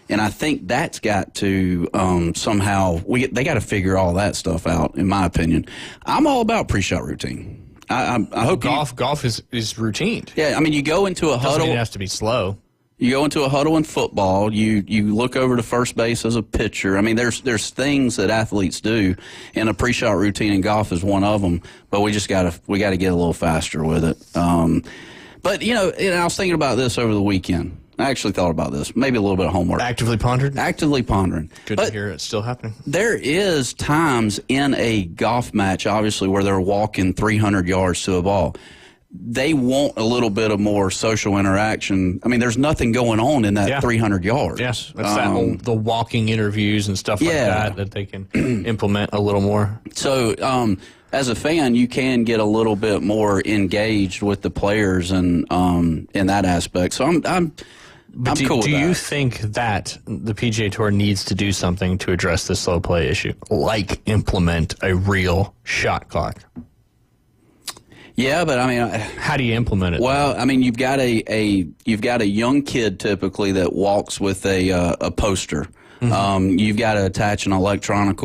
And I think that's got to somehow they got to figure all that stuff out. In my opinion, I'm all about pre-shot routine. I hope golf is routine. Yeah, I mean, you go into a huddle. Doesn't mean it has to be slow. You go into a huddle in football. You look over to first base as a pitcher. I mean, there's things that athletes do, and a pre-shot routine in golf is one of them. But we got to get a little faster with it. But, you know, and I was thinking about this over the weekend. I actually thought about this. Maybe a little bit of homework. Actively pondering? Actively pondering. Good to hear it's still happening. There is times in a golf match, obviously, where they're walking 300 yards to a ball. They want a little bit of more social interaction. I mean, there's nothing going on in that 300 yards. Yes, that's the walking interviews and stuff like that they can implement a little more. So, as a fan, you can get a little bit more engaged with the players and in that aspect. So I'm cool with that. Do you think that the PGA Tour needs to do something to address this slow play issue, like implement a real shot clock? Yeah, but I mean, how do you implement it? Well, I mean, you've got a young kid typically that walks with a poster. Mm-hmm. You've got to attach an electronic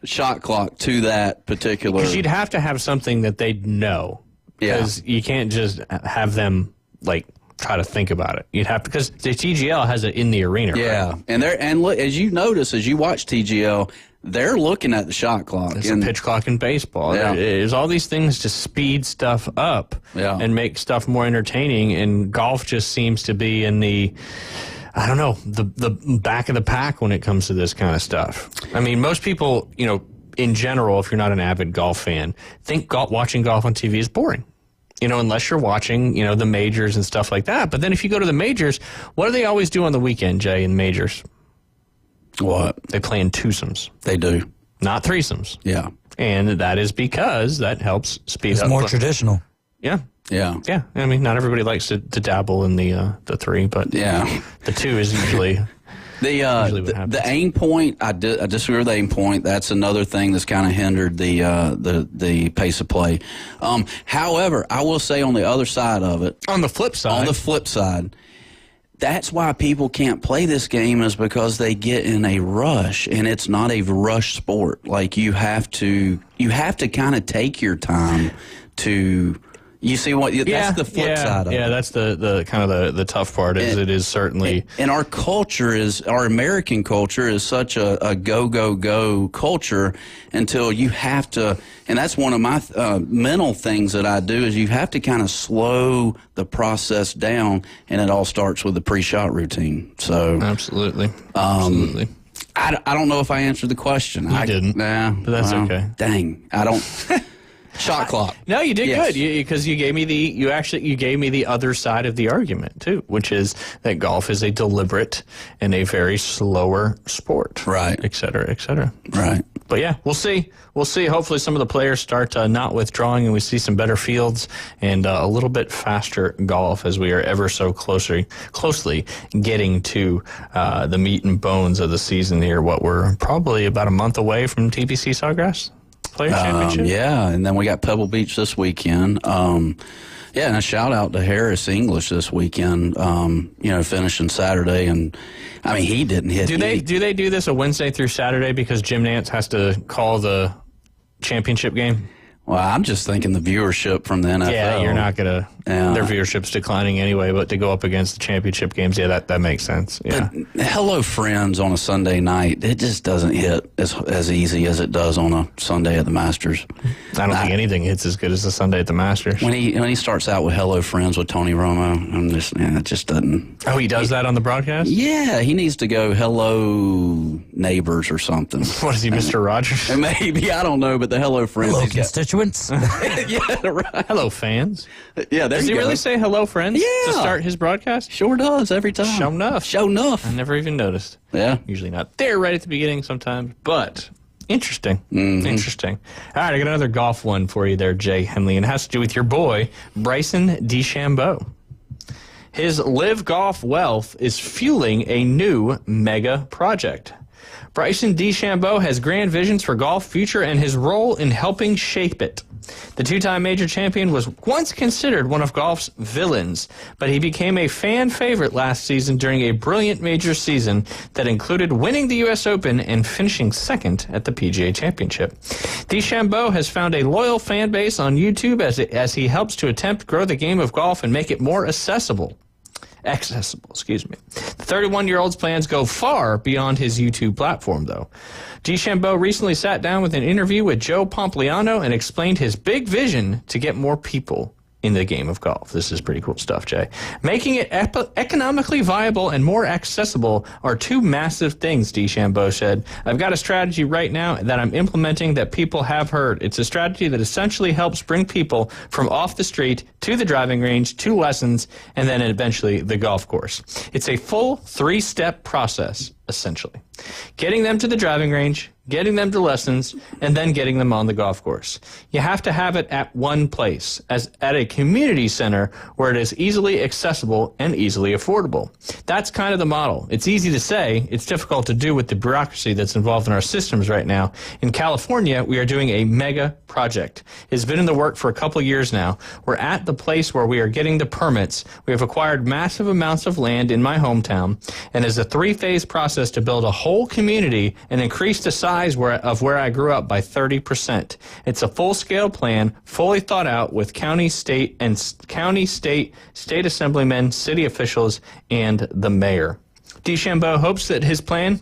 shot clock to that particular. Because you'd have to have something that they'd know. Because you can't just have them like try to think about it. You'd have to, because the TGL has it in the arena. Yeah, right? and look, as you notice as you watch TGL, they're looking at the shot clock. It's a pitch clock in baseball. Yeah. There's all these things to speed stuff up and make stuff more entertaining, and golf just seems to be in the, I don't know, the back of the pack when it comes to this kind of stuff. I mean, most people, you know, in general, if you're not an avid golf fan, think watching golf on TV is boring. You know, unless you're watching, you know, the majors and stuff like that. But then if you go to the majors, what do they always do on the weekend, Jay, in majors? What? They play in twosomes. They do. Not threesomes. Yeah. And that is because that helps speed up. It's more traditional. Yeah. Yeah. Yeah. I mean, not everybody likes to dabble in the three, but the two is usually... The aim point, I disagree with the aim point. That's another thing that's kind of hindered the pace of play. However, I will say on the other side of it, on the flip side, that's why people can't play this game, is because they get in a rush, and it's not a rush sport. Like you have to kind of take your time to. You see what? That's the flip side of it. Yeah, that's the kind of the tough part. It is certainly. And our American culture is such a go culture until you have to. And that's one of my mental things that I do is you have to kind of slow the process down, and it all starts with the pre-shot routine. So absolutely. I don't know if I answered the question. I didn't. Nah, but that's okay. Dang, I don't. Shot clock. No, you did good because you gave me the other side of the argument too, which is that golf is a deliberate and a very slower sport, right? Et cetera, et cetera. Right. But yeah, we'll see. We'll see. Hopefully, some of the players start not withdrawing, and we see some better fields and a little bit faster golf as we are ever so closely getting to the meat and bones of the season here. We're probably about a month away from TPC Sawgrass Players Championship. Yeah, and then we got Pebble Beach this weekend. And a shout out to Harris English this weekend. Finishing Saturday, and I mean he didn't hit. Do they do this a Wednesday through Saturday because Jim Nantz has to call the championship game? Well, I'm just thinking the viewership from the NFL. Yeah, you're not gonna. Their viewership's declining anyway, but to go up against the championship games, that makes sense. Yeah. But Hello Friends on a Sunday night, it just doesn't hit as easy as it does on a Sunday at the Masters. I don't think anything hits as good as a Sunday at the Masters. When he starts out with Hello Friends with Tony Romo, it just doesn't. Oh, he does that on the broadcast? Yeah, he needs to go Hello Neighbors or something. What is he, Mr. Rogers? Maybe, I don't know, but the Hello Friends. Hello constituents. Yeah, right. Hello fans. Yeah, does he really say hello friends to start his broadcast? Sure does, every time. Show enough. I never even noticed. Yeah. Usually not there right at the beginning sometimes, but interesting. Mm-hmm. Interesting. All right, I got another golf one for you there, Jay Henley, and it has to do with your boy, Bryson DeChambeau. His Live Golf wealth is fueling a new mega project. Bryson DeChambeau has grand visions for golf future and his role in helping shape it. The two-time major champion was once considered one of golf's villains, but he became a fan favorite last season during a brilliant major season that included winning the U.S. Open and finishing second at the PGA Championship. DeChambeau has found a loyal fan base on YouTube as he helps to attempt to grow the game of golf and make it more accessible. accessible. Excuse me. The 31-year-old's plans go far beyond his YouTube platform, though. DeChambeau recently sat down with an interview with Joe Pompliano and explained his big vision to get more people in the game of golf. This is pretty cool stuff, Jay. Making it economically viable and more accessible are two massive things, DeChambeau said. I've got a strategy right now that I'm implementing that people have heard. It's a strategy that essentially helps bring people from off the street to the driving range, to lessons, and then eventually the golf course. It's a full 3-step process, essentially. Getting them to the driving range, getting them to lessons, and then getting them on the golf course. You have to have it at one place, as at a community center where it is easily accessible and easily affordable. That's kind of the model. It's easy to say, it's difficult to do with the bureaucracy that's involved in our systems right now. In California, we are doing a mega project. It's been in the work for a couple years now. We're at the place where we are getting the permits. We have acquired massive amounts of land in my hometown, and it's a 3-phase process to build a whole community and increase the size of where I grew up by 30%. It's a full-scale plan, fully thought out with county, state assemblymen, city officials, and the mayor. DeChambeau hopes that his plan,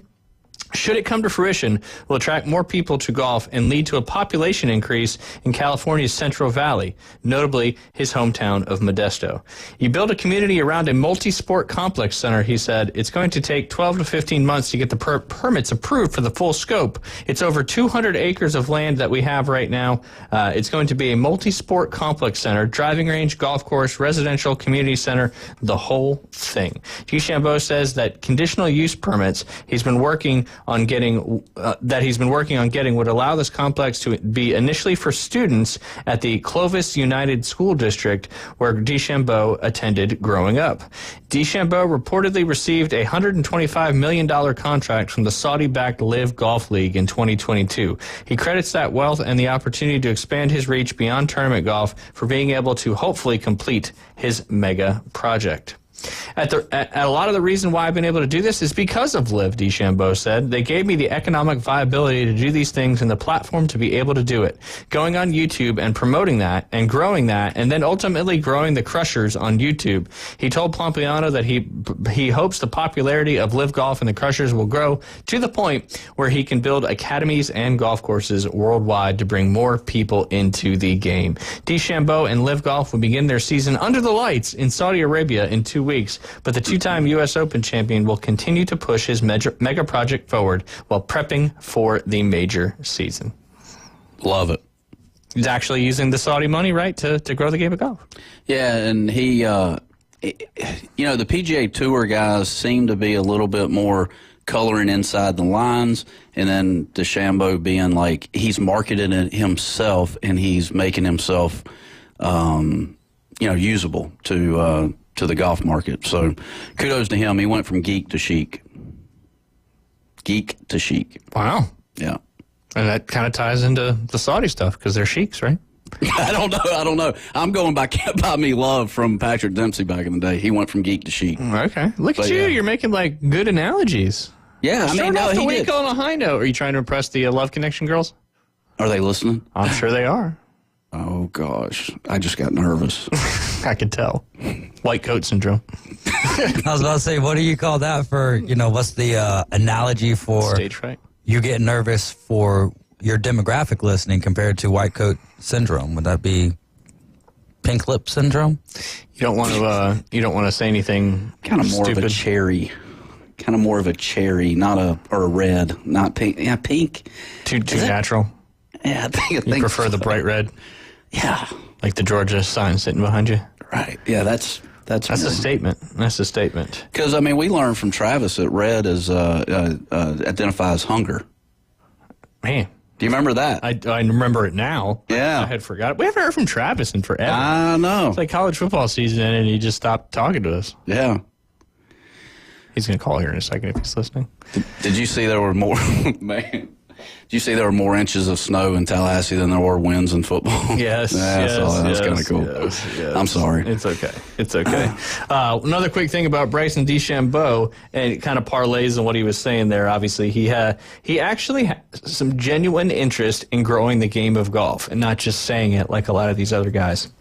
should it come to fruition, will attract more people to golf and lead to a population increase in California's Central Valley, notably his hometown of Modesto. You build a community around a multi-sport complex center, he said. It's going to take 12 to 15 months to get the permits approved for the full scope. It's over 200 acres of land that we have right now. It's going to be a multi-sport complex center, driving range, golf course, residential, community center, the whole thing. DeChambeau says that conditional use permits he's been working on getting would allow this complex to be initially for students at the Clovis United School District, where DeChambeau attended growing up. DeChambeau reportedly received a $125 million contract from the Saudi-backed Live Golf League in 2022. He credits that wealth and the opportunity to expand his reach beyond tournament golf for being able to hopefully complete his mega project. At a lot of the reason why I've been able to do this is because of Live, DeChambeau said. They gave me the economic viability to do these things and the platform to be able to do it. Going on YouTube and promoting that and growing that and then ultimately growing the Crushers on YouTube. He told Pompliano that he hopes the popularity of Live Golf and the Crushers will grow to the point where he can build academies and golf courses worldwide to bring more people into the game. DeChambeau and Live Golf will begin their season under the lights in Saudi Arabia in 2 weeks, but the 2-time U.S. Open champion will continue to push his mega project forward while prepping for the major season. Love it. He's actually using the Saudi money, right, to grow the game of golf. Yeah, and he, the PGA Tour guys seem to be a little bit more coloring inside the lines, and then DeChambeau being like, he's marketing it himself, and he's making himself, usable to the golf market. So kudos to him. He went from geek to chic. Geek to chic. Wow. Yeah. And that kind of ties into the Saudi stuff because they're sheiks, right? I don't know. I'm going by Can't Buy Me Love from Patrick Dempsey back in the day. He went from geek to chic. Okay. Look at you. You're making like good analogies. Yeah. Off the week on a high note. Are you trying to impress the Love Connection girls? Are they listening? I'm sure they are. Oh, gosh. I just got nervous. I could tell. White coat syndrome. I was about to say, what do you call that for, what's the analogy for stage fright? You get nervous for your demographic listening compared to white coat syndrome? Would that be pink lip syndrome? You don't want to say anything kind of more stupid. Of a cherry. Kind of more of a cherry, or a red, not pink. Yeah, pink. Too natural. Yeah, I think you prefer the bright red. Yeah. Like the Georgia sign sitting behind you? Right. Yeah, that's a statement. That's a statement. Because, we learned from Travis that red is identifies hunger. Man. Do you remember that? I remember it now. Yeah. I had forgot. We haven't heard from Travis in forever. I know. It's like college football season and he just stopped talking to us. Yeah. He's going to call here in a second if he's listening. Did you see there were more, man? Did you see there were more inches of snow in Tallahassee than there were winds in football? Yes. That's kind of cool. Yes. I'm sorry. It's okay. It's okay. Another quick thing about Bryson DeChambeau, and it kind of parlays on what he was saying there. Obviously, he actually had some genuine interest in growing the game of golf and not just saying it like a lot of these other guys.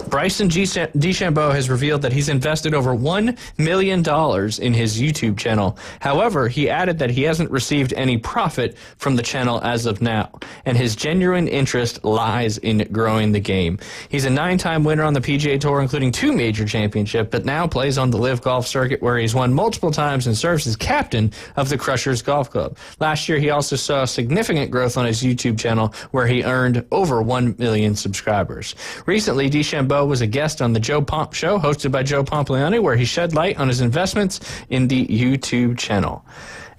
Bryson DeChambeau has revealed that he's invested over $1 million in his YouTube channel. However, he added that he hasn't received any profit from the channel as of now, and his genuine interest lies in growing the game. He's a 9-time winner on the PGA Tour, including 2 major championships, but now plays on the LIV Golf circuit, where he's won multiple times and serves as captain of the Crushers Golf Club. Last year, he also saw significant growth on his YouTube channel, where he earned over 1 million subscribers. Recently, DeChambeau was a guest on the Joe Pomp Show, hosted by Joe Pompliani, where he shed light on his investments in the YouTube channel.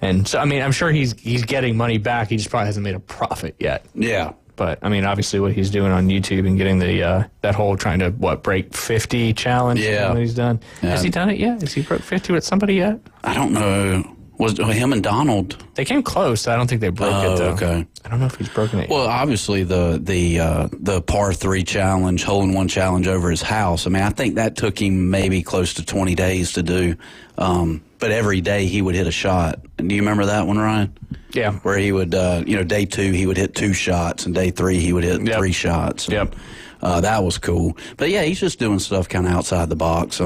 And so, I mean, I'm sure he's getting money back. He just probably hasn't made a profit yet. Yeah. But, I mean, obviously what he's doing on YouTube and getting the that whole trying to, break 50 challenge that he's done. Yeah. Has he done it yet? Has he broke 50 with somebody yet? I don't know. Was him and Donald? They came close. I don't think they broke it, though. Okay. I don't know if he's broken it yet. Well, obviously the par 3 challenge, hole-in-one challenge over his house. I mean, I think that took him maybe close to 20 days to do. But every day he would hit a shot. Do you remember that one, Ryan? Yeah. Where he would, day 2 he would hit 2 shots, and day 3 he would hit 3 shots. Yep. That was cool. But yeah, he's just doing stuff kind of outside the box.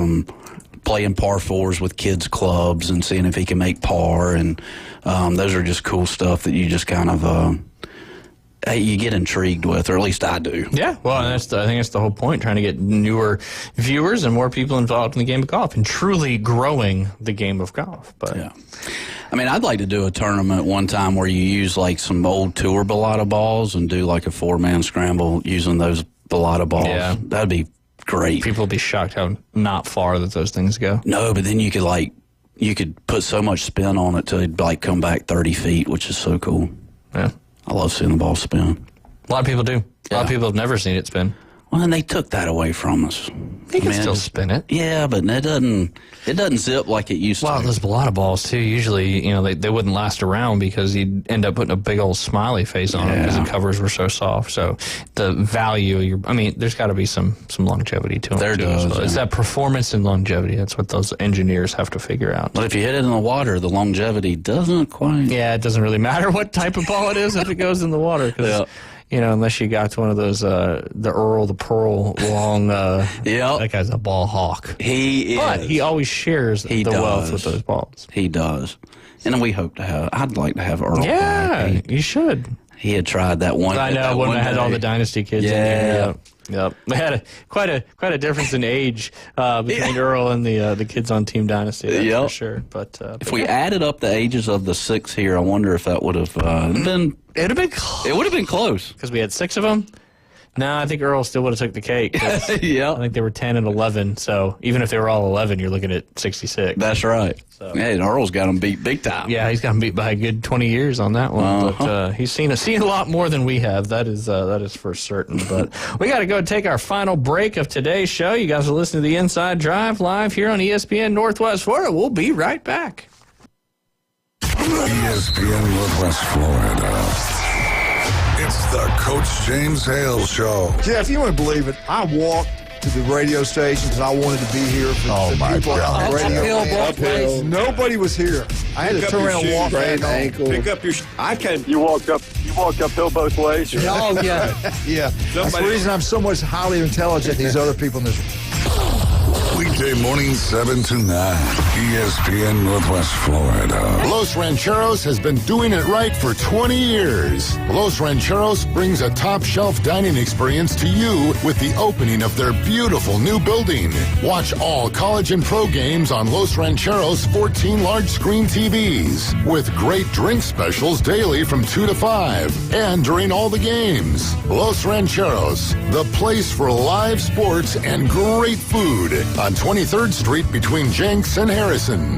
Playing par 4s with kids' clubs and seeing if he can make par, and those are just cool stuff that you just kind of you get intrigued with, or at least I do. Yeah, well, I think that's the whole point, trying to get newer viewers and more people involved in the game of golf and truly growing the game of golf. But yeah. I mean, I'd like to do a tournament one time where you use like some old tour Balata balls and do like a 4-man scramble using those Balata balls. Yeah. That'd be great. People would be shocked how not far that those things go. No, but then you could put so much spin on it to like come back 30 feet, which is so cool. Yeah. I love seeing the ball spin. A lot of people do. A lot of people have never seen it spin. Well, and they took that away from us. You can still spin it. Yeah, but it doesn't zip like it used to. Well, those Balata balls, too, usually, they wouldn't last around because you'd end up putting a big old smiley face on them because the covers were so soft. So the value, there's got to be some longevity to them. There does. So it's that performance and longevity. That's what those engineers have to figure out. But if you hit it in the water, the longevity doesn't quite. Yeah, it doesn't really matter what type of ball it is if it goes in the water. Cause unless you got to one of those, the Pearl long, that guy's a ball hawk. He is. But he always shares the wealth with those balls. He does. And we hope to have, I'd like to have Earl back. Yeah, you should. He had tried that one. I know, when I had all the Dynasty kids in there. Yep. They had quite a difference in age between Earl and the kids on Team Dynasty, that's for sure. But if we added up the ages of the 6 here, I wonder if that would have been... It would have been close. It would have been close. Because we had 6 of them? No, I think Earl still would have took the cake. Yeah. I think they were 10 and 11, so even if they were all 11, you're looking at 66. That's right. So. Yeah, Earl's got them beat big time. Yeah, he's got them beat by a good 20 years on that one. But he's seen a lot more than we have. That is for certain. But we got to go take our final break of today's show. You guys are listening to the Inside Drive live here on ESPN Northwest Florida. We'll be right back. ESPN Northwest Florida. It's the Coach James Hale Show. Jeff, you wouldn't believe it. I walked to the radio station because I wanted to be here for the people on the radio. Nobody was here. I had to turn around and walk back home. Pick up your. I can. You walked uphill both ways. Oh yeah, yeah. That's the reason I'm so much highly intelligent than these other people in this room. Weekday morning 7 to 9. ESPN Northwest Florida. Los Rancheros has been doing it right for 20 years. Los Rancheros brings a top-shelf dining experience to you with the opening of their beautiful new building. Watch all college and pro games on Los Rancheros' 14 large-screen TVs with great drink specials daily from 2 to 5 and during all the games. Los Rancheros, the place for live sports and great food on 23rd Street between Jenks and Harrison.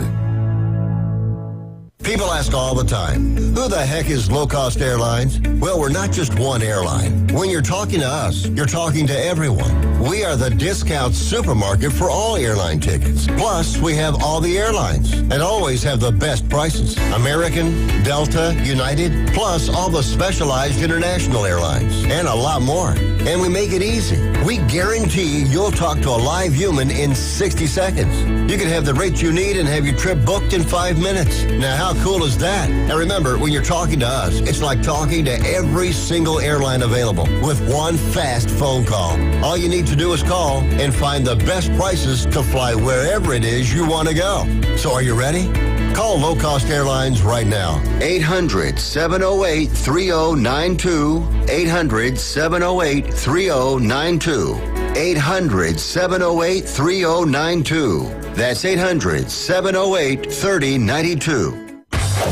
People ask all the time, who the heck is Low Cost Airlines? Well, we're not just one airline. When you're talking to us, you're talking to everyone. We are the discount supermarket for all airline tickets. Plus, we have all the airlines and always have the best prices. American, Delta, United, plus all the specialized international airlines and a lot more. And we make it easy. We guarantee you'll talk to a live human in 60 seconds. You can have the rate you need and have your trip booked in 5 minutes. Now, how cool is that? Now, remember, when you're talking to us, it's like talking to every single airline available with one fast phone call. All you need to do is call and find the best prices to fly wherever it is you want to go. So are you ready? Call Low Cost Airlines right now. 800-708-3092. 800-708-3092. 800-708-3092. That's 800-708-3092.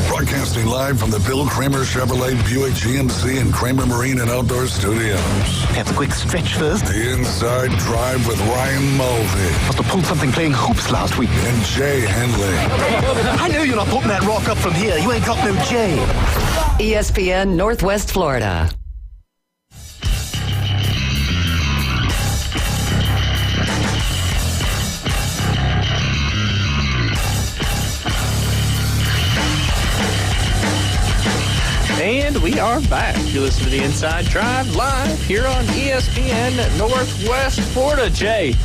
Broadcasting live from the Bill Kramer Chevrolet Buick GMC and Kramer Marine and Outdoor Studios. Have a quick stretch first. The Inside Drive with Ryan Mulvey. Must have pulled something playing hoops last week. And Jay Henley. I know you're not putting that rock up from here. You ain't got no Jay. ESPN Northwest Florida. And we are back. You listen to the Inside Drive live here on ESPN Northwest Florida. Jay,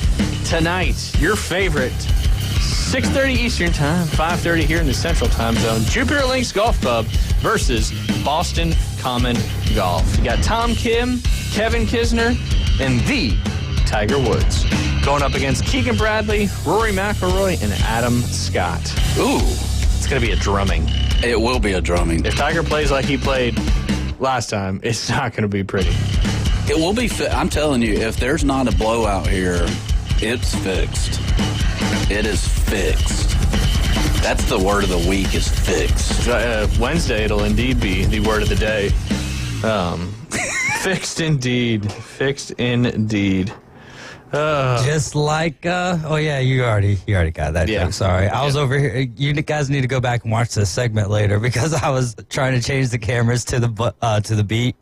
tonight, your favorite, 6:30 Eastern Time, 5:30 here in the Central Time Zone, Jupiter Links Golf Club versus Boston Common Golf. You got Tom Kim, Kevin Kisner, and the Tiger Woods going up against Keegan Bradley, Rory McIlroy, and Adam Scott. Ooh, it's going to be a drumming. It will be a drumming. If Tiger plays like he played last time, it's not going to be pretty. It will be. I'm telling you, if there's not a blowout here, it's fixed. It is fixed. That's the word of the week, is fixed. Wednesday, it'll indeed be the word of the day. Fixed indeed. Fixed indeed. Just like, you already got that joke. Sorry. I was over here. You guys need to go back and watch this segment later because I was trying to change the cameras to the beat.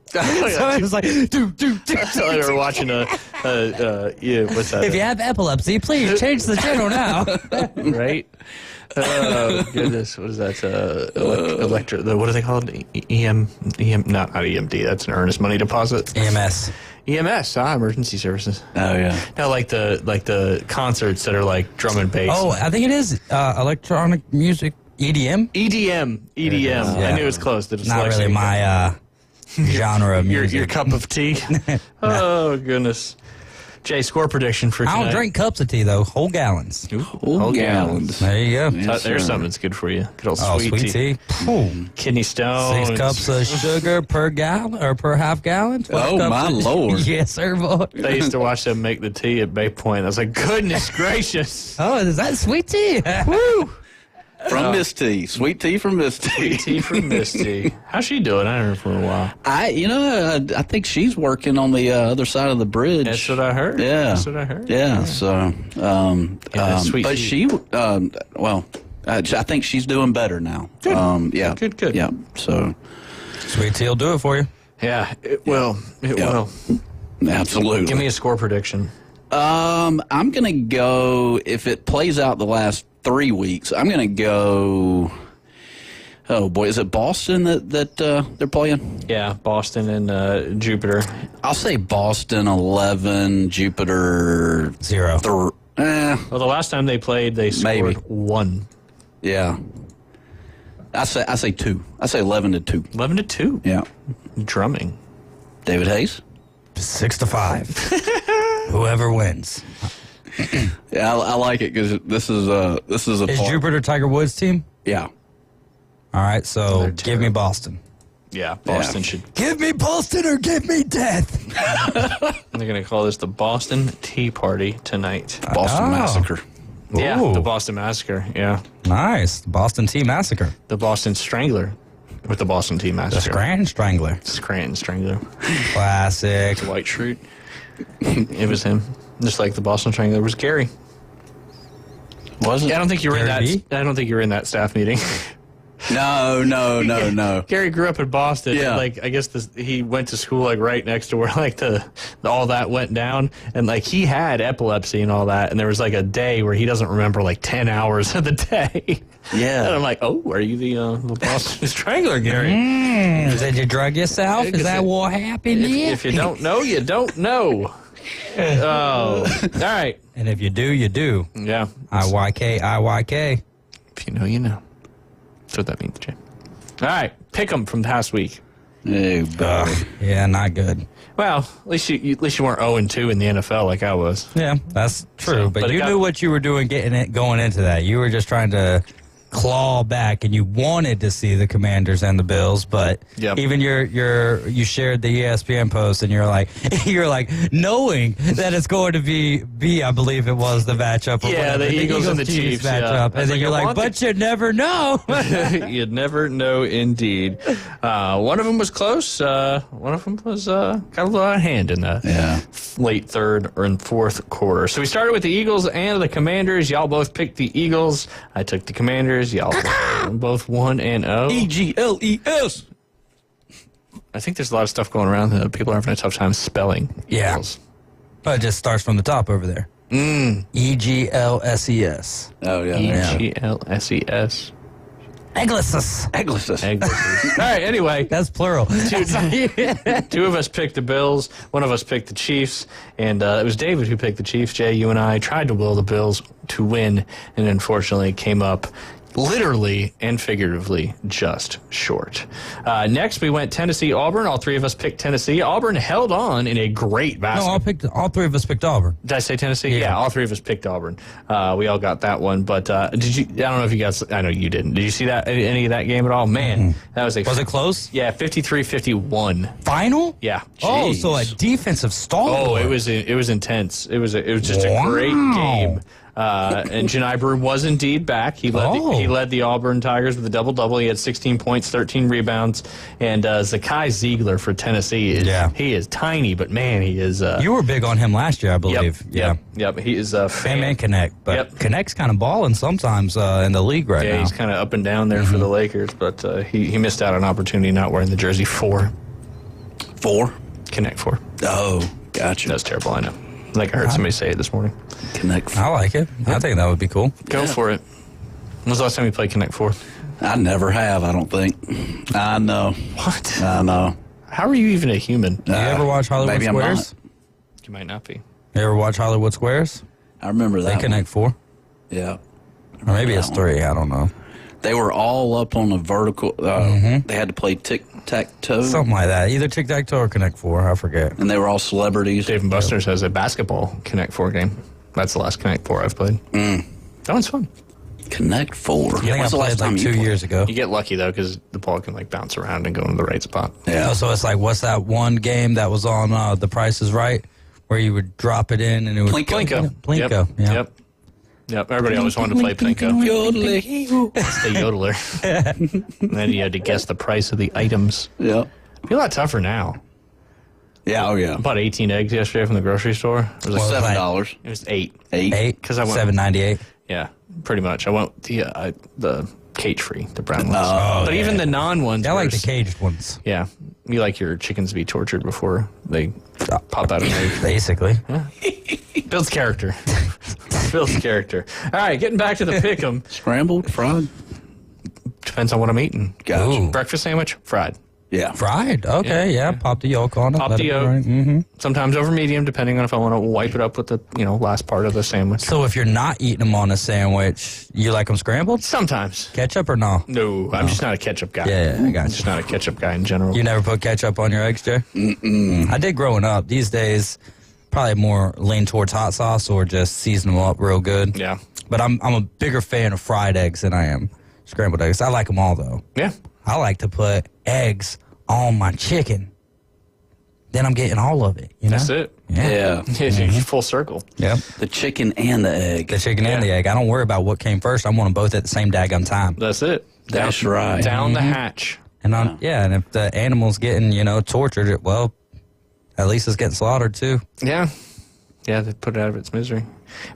So it was like, do. They were watching what's that? If you have epilepsy, please change the channel now. Right? Oh, goodness. What is that? What are they called? Not EMD. That's an earnest money deposit. EMS, emergency services. Oh, yeah. No, like the concerts that are like drum and bass. Oh, I think it is electronic music, EDM. EDM. Yeah. I knew it was close. Not really my genre of music. Your cup of tea. Oh, goodness. Jay, score prediction for tonight. I don't drink cups of tea, though. Whole gallons. Ooh, whole gallons. There you go. Yes, there's something that's good for you. Good old sweet tea. Kidney stones. 6 cups of sugar per gallon or per half gallon. Oh, my Lord. Yes, sir, boy. They used to watch them make the tea at Bay Point. I was like, goodness gracious. Oh, is that sweet tea? Woo. From Miss T. Sweet tea from Miss T. Sweet tea from Miss T. How's she doing? I haven't heard from her in a while. I think she's working on the other side of the bridge. That's what I heard. Yeah. That's what I heard. Yeah. So, sweet but tea. she, I think she's doing better now. Good. Yeah. Good. Yeah. So, sweet tea will do it for you. Yeah, it will. It will. Absolutely. Give me a score prediction. I'm going to go, if it plays out the last 3 weeks, I'm going to go, oh boy, is it Boston that they're playing? Yeah, Boston and Jupiter. I'll say Boston 11, Jupiter 0. Well, the last time they played, they scored 1. Yeah. I say 2. I say 11-2. 11-2? Yeah. Drumming. David Hayes? 6-5. Whoever wins. Yeah, I like it because this is a. Is Jupiter Tiger Woods team? Yeah. All right, so give me Boston. Yeah, Boston should. Give me Boston or give me death. They're going to call this the Boston Tea Party tonight. Boston Massacre. Yeah, Ooh. the Boston Massacre. Yeah. Nice. The Boston Tea Massacre. The Boston Strangler with the Boston Tea The Massacre. Scranton Strangler. Scranton Strangler. Classic. The white shirt. It was him. Just like the Boston Strangler was Gary. Was it? Yeah, I don't think you were in that. Gary V? I don't think you were in that staff meeting. No. Gary grew up in Boston. Yeah. And, like, I guess he went to school like right next to where like all that went down, and like he had epilepsy and all that, and there was like a day where he doesn't remember like 10 hours of the day. Yeah. And I'm like, oh, are you the Boston Strangler, Gary? Did you drug yourself? Is that what happened? If you don't know, you don't know. Oh, all right. And if you do, you do. Yeah. IYK. If you know, you know. That's what that means, Jay. All right. Pick 'em from past week. Yeah, not good. Well, at least you weren't 0-2 in the NFL like I was. Yeah, that's true. But you it knew what you were doing going into that. You were just trying to claw back, and you wanted to see the Commanders and the Bills, but even you shared the ESPN post, and you're like knowing that it's going to be I believe it was the matchup. Or the Eagles and the Chiefs matchup, and then you're like, but you never know. You'd never know, indeed. One of them was close. One of them was got a little out of hand in the late third or in fourth quarter. So we started with the Eagles and the Commanders. Y'all both picked the Eagles. I took the Commanders. Y'all both 1-0. EGLES. I think there's a lot of stuff going around that people are having a tough time spelling. Yeah. Eagles. But it just starts from the top over there. EGLSES. Oh, yeah. EGLSES. Egglesses. All right, anyway. That's plural. Two of us picked the Bills. One of us picked the Chiefs. And it was David who picked the Chiefs. Jay, you and I tried to will the Bills to win and unfortunately came up literally and figuratively just short. Next, we went Tennessee-Auburn. All three of us picked Tennessee. Auburn held on in a great basketball. No, all three of us picked Auburn. Did I say Tennessee? Yeah, all three of us picked Auburn. We all got that one. But did you? I don't know if you guys. I know you didn't. Did you see that any of that game at all? Man, that was Was it close? Yeah, 53-51. Final? Yeah. Oh, so a defensive stalwart. Oh, it was intense. It was just a great game. And Janai Brew was indeed back. He led the Auburn Tigers with a double-double. He had 16 points, 13 rebounds. And Zakai Ziegler for Tennessee, he is tiny, but man, he is... you were big on him last year, I believe. Yep. He is a fan. And Connect. But Connect's kind of balling sometimes in the league right now. Yeah, he's kind of up and down there for the Lakers, but he missed out on an opportunity not wearing the jersey 4. 4? Connect 4. Oh, gotcha. That's terrible, I know. Like I heard somebody say it this morning. Connect 4. I like it. I think that would be cool. Go for it. When was the last time you played Connect 4? I never have, I don't think. I know. What? I know. How are you even a human? You ever watch Hollywood maybe Squares? You might not be. You ever watch Hollywood Squares? I remember that. They Connect 4. Yeah. Or maybe it's 3. I don't know. They were all up on a vertical. They had to play tic-tac-toe. Something like that. Either tic-tac-toe or Connect 4. I forget. And they were all celebrities. Dave & Buster's has a basketball Connect 4 game. That's the last Connect 4 I've played. That one's fun. Connect 4. I think I played like 2 years ago. You get lucky, though, because the ball can like bounce around and go into the right spot. Yeah. So it's like, what's that one game that was on The Price is Right, where you would drop it in and it would... Plinko. Plinko. Yep. Everybody always wanted to play Plinko. It's the yodeler. And then you had to guess the price of the items. Yeah. It'd be a lot tougher now. Yeah, oh yeah. I bought 18 eggs yesterday from the grocery store. It was like $7. It was 8. 8? Because I went $7.98. Yeah, pretty much. I went the cage-free, the brown ones. Oh, but even the non-ones. I like the caged ones. Yeah, you like your chickens to be tortured before they pop out of the egg. Basically. Yeah. Builds character. Builds character. All right, getting back to the pick'em. Scrambled, fried? Depends on what I'm eating. Gotcha. Breakfast sandwich, fried. Yeah. Fried? Okay, yeah. Pop the yolk on it. Pop the yolk. Sometimes over medium, depending on if I want to wipe it up with the last part of the sandwich. So if you're not eating them on a sandwich, you like them scrambled? Sometimes. Ketchup or no? No, I'm just not a ketchup guy. Yeah, I got you. I'm just not a ketchup guy in general. You never put ketchup on your eggs, Jay? I did growing up. These days, probably more lean towards hot sauce or just season them up real good. Yeah. But I'm a bigger fan of fried eggs than I am scrambled eggs. I like them all, though. Yeah. I like to put eggs on my chicken. Then I'm getting all of it. You know? That's it. Yeah. Full circle. Yep. The chicken and the egg. The chicken and the egg. I don't worry about what came first. I want them both at the same daggum time. That's it. That's right. Down the hatch. And and if the animal's getting, tortured, well, at least it's getting slaughtered too. Yeah. Yeah, they put it out of its misery.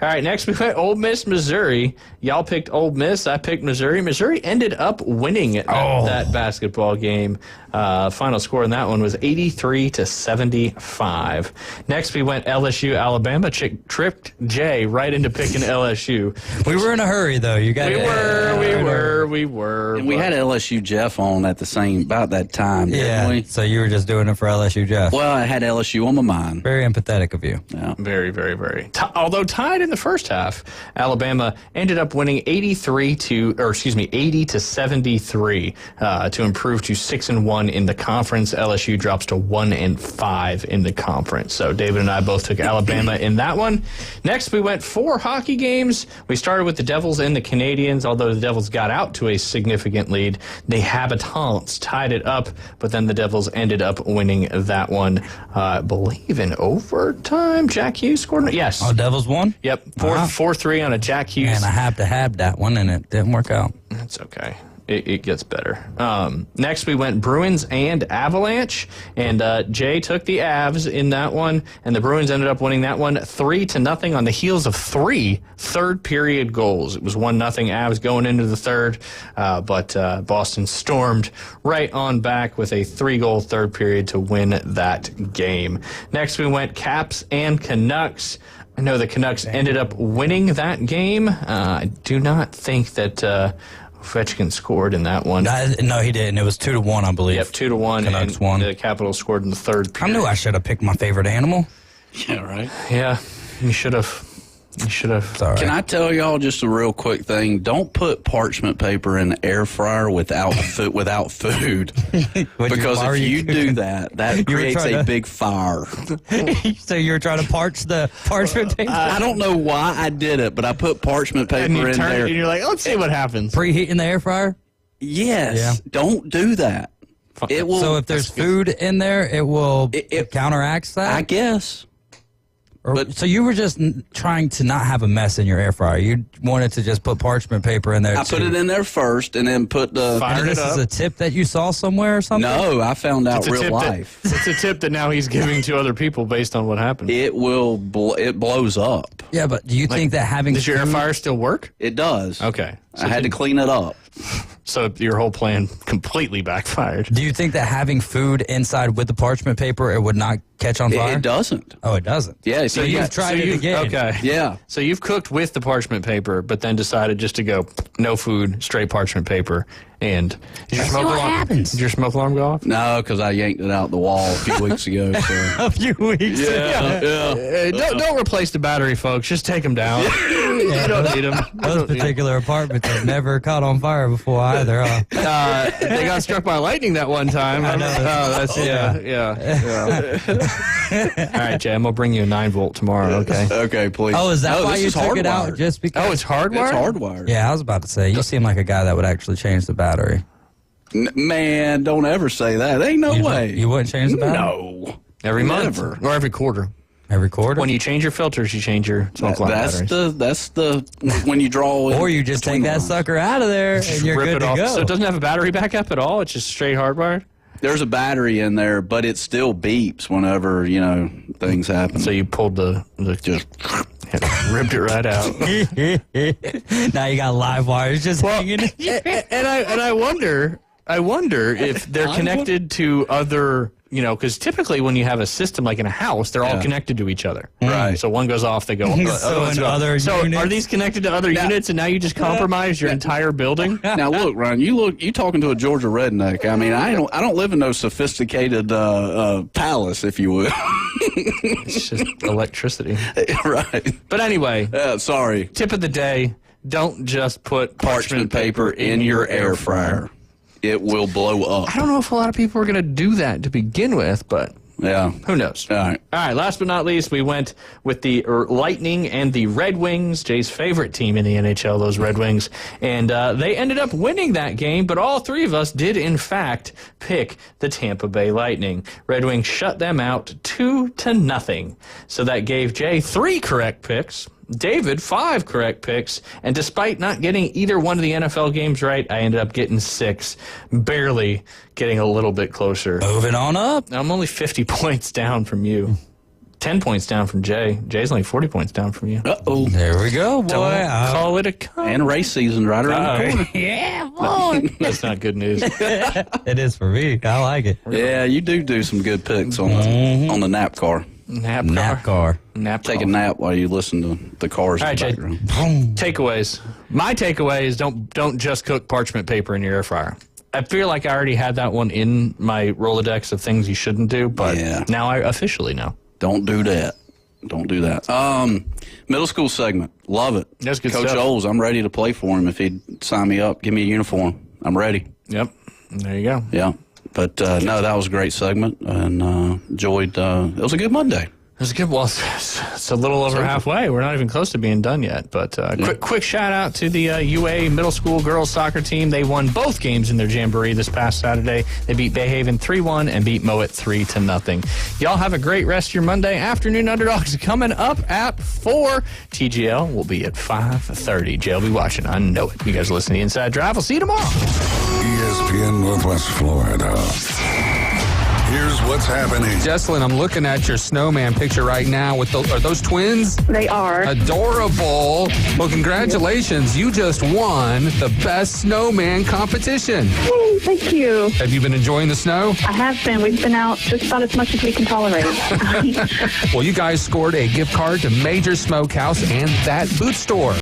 All right, next we went Ole Miss, Missouri. Y'all picked Ole Miss. I picked Missouri. Missouri ended up winning that basketball game. Final score in that one was 83-75. Next we went LSU, Alabama. Chick tripped Jay right into picking LSU. We were in a hurry, though. You got We were. And we had LSU Jeff on at about that time, didn't we? So you were just doing it for LSU Jeff. Well, I had LSU on my mind. Very empathetic of you. Yeah. Very, very, very. Although tied in the first half, Alabama ended up winning 80-73 to improve to 6-1 in the conference. LSU drops to 1-5 in the conference. So David and I both took Alabama in that one. Next, we went 4 hockey games. We started with the Devils and the Canadians. Although the Devils got out to a significant lead, the Habitants tied it up, but then the Devils ended up winning that one, I believe, in overtime. Jack Hughes scored. Yes. Oh, Devils won? Yep. 4-3 on a Jack Hughes. And I have to have that one, and it didn't work out. That's okay. It gets better. Next, we went Bruins and Avalanche, and Jay took the Avs in that one, and the Bruins ended up winning that one 3-0 on the heels of 3 third-period goals. It was 1-0 Avs going into the third, but Boston stormed right on back with a 3-goal third period to win that game. Next, we went Caps and Canucks. I know the Canucks ended up winning that game. I do not think that Ovechkin scored in that one. No, he didn't. It was 2-1, I believe. Yep, 2-1. Canucks and won. The Capitals scored in the third period. I knew I should have picked my favorite animal. Yeah, right. Yeah, you should have. You should have. Right. Can I tell y'all just a real quick thing? Don't put parchment paper in the air fryer without food. Because if you do that creates a big fire. So you were trying to parch the parchment paper? I don't know why I did it, but I put parchment paper in there. And you're like, let's see what happens. Preheat in the air fryer? Yes. Yeah. Don't do that. It will. So if there's food in there, it will counteract that? I guess. So you were just trying to not have a mess in your air fryer. You wanted to just put parchment paper in there. I put it in there first, and then put the. This is a tip that you saw somewhere or something? No, I found out real life. It's a tip that now he's giving to other people based on what happened. It will. It blows up. Yeah, but do you think that having does your air fryer still work? It does. Okay, so I had to clean it up. So your whole plan completely backfired. Do you think that having food inside with the parchment paper, it would not catch on fire? It doesn't. Oh, it doesn't? Yeah. So you've tried it again. Okay. Yeah. So you've cooked with the parchment paper, but then decided just to go no food, straight parchment paper. And did your smoke alarm go off? No, because I yanked it out the wall a few weeks ago. So. A few weeks ago. Don't replace the battery, folks. Just take them down. You don't need them. Those particular apartments have never caught on fire before either. They got struck by lightning that one time. I know. Yeah. All right, Jay, I'm going to bring you a 9-volt tomorrow, okay? Okay, please. Oh, is that why you took it out? Just because? Oh, it's hardwired? It's hardwired. Yeah, I was about to say, you seem like a guy that would actually change the battery. Man, don't ever say that. Ain't no way. You wouldn't change the battery? No. Every month or every quarter. Every quarter? When you change your filters, you change your smoke alarm batteries. That's the when you draw in. Or you just take that sucker out of there and you're good to go. So it doesn't have a battery backup at all? It's just straight hardwired? There's a battery in there, but it still beeps whenever, things happen. So you pulled just ripped it right out. Now you got live wires just hanging. And I wonder if they're connected to other, because typically when you have a system like in a house, they're all connected to each other. Right. So one goes off, they go. So are these connected to other units, and now you just compromise your entire building? Now look, Ryan, you talking to a Georgia redneck. I mean, I don't live in no sophisticated palace, if you will. It's just electricity. Right. But anyway. Sorry. Tip of the day, don't just put parchment paper in your air fryer. It will blow up. I don't know if a lot of people are going to do that to begin with, but yeah, who knows? All right. Last but not least, we went with the Lightning and the Red Wings, Jay's favorite team in the NHL, those Red Wings. And they ended up winning that game, but all three of us did, in fact, pick the Tampa Bay Lightning. Red Wings shut them out 2-0. So that gave Jay 3 correct picks. David, 5 correct picks, and despite not getting either one of the NFL games right, I ended up getting 6, barely getting a little bit closer. Moving on up. I'm only 50 points down from you. 10 points down from Jay. Jay's only 40 points down from you. Uh-oh. There we go, boy. Call it a cut. And race season right around the corner. Yeah, boy. That's not good news. It is for me. I like it. Yeah, you do some good picks on the nap car. Nap car. Take a nap while you listen to the cars All in right, the Jay. background. Takeaways. My takeaway is don't just cook parchment paper in your air fryer. I feel like I already had that one in my Rolodex of things you shouldn't do, but now I officially know. Don't do that. Don't do that. Middle school segment. Love it. That's good Coach stuff. Oles, I'm ready to play for him if he'd sign me up. Give me a uniform. I'm ready. Yep. There you go. Yeah. But, no, that was a great segment, and enjoyed it was a good Monday. It was good. Well, it's a little over halfway. We're not even close to being done yet. But quick shout out to the UA middle school girls soccer team. They won both games in their jamboree this past Saturday. They beat Bayhaven 3-1 and beat Mowat 3-0. Y'all have a great rest of your Monday. Afternoon Underdogs coming up at 4. TGL will be at 5:30. Jay will be watching. I know it. You guys listen to the Inside Drive. I'll see you tomorrow. ESPN Northwest Florida. Here's what's happening. Jesselyn, I'm looking at your snowman picture right now. Are those twins? They are. Adorable. Well, congratulations. You just won the best snowman competition. Oh, thank you. Have you been enjoying the snow? I have been. We've been out just about as much as we can tolerate. Well, you guys scored a gift card to Major Smokehouse and That Boot Store.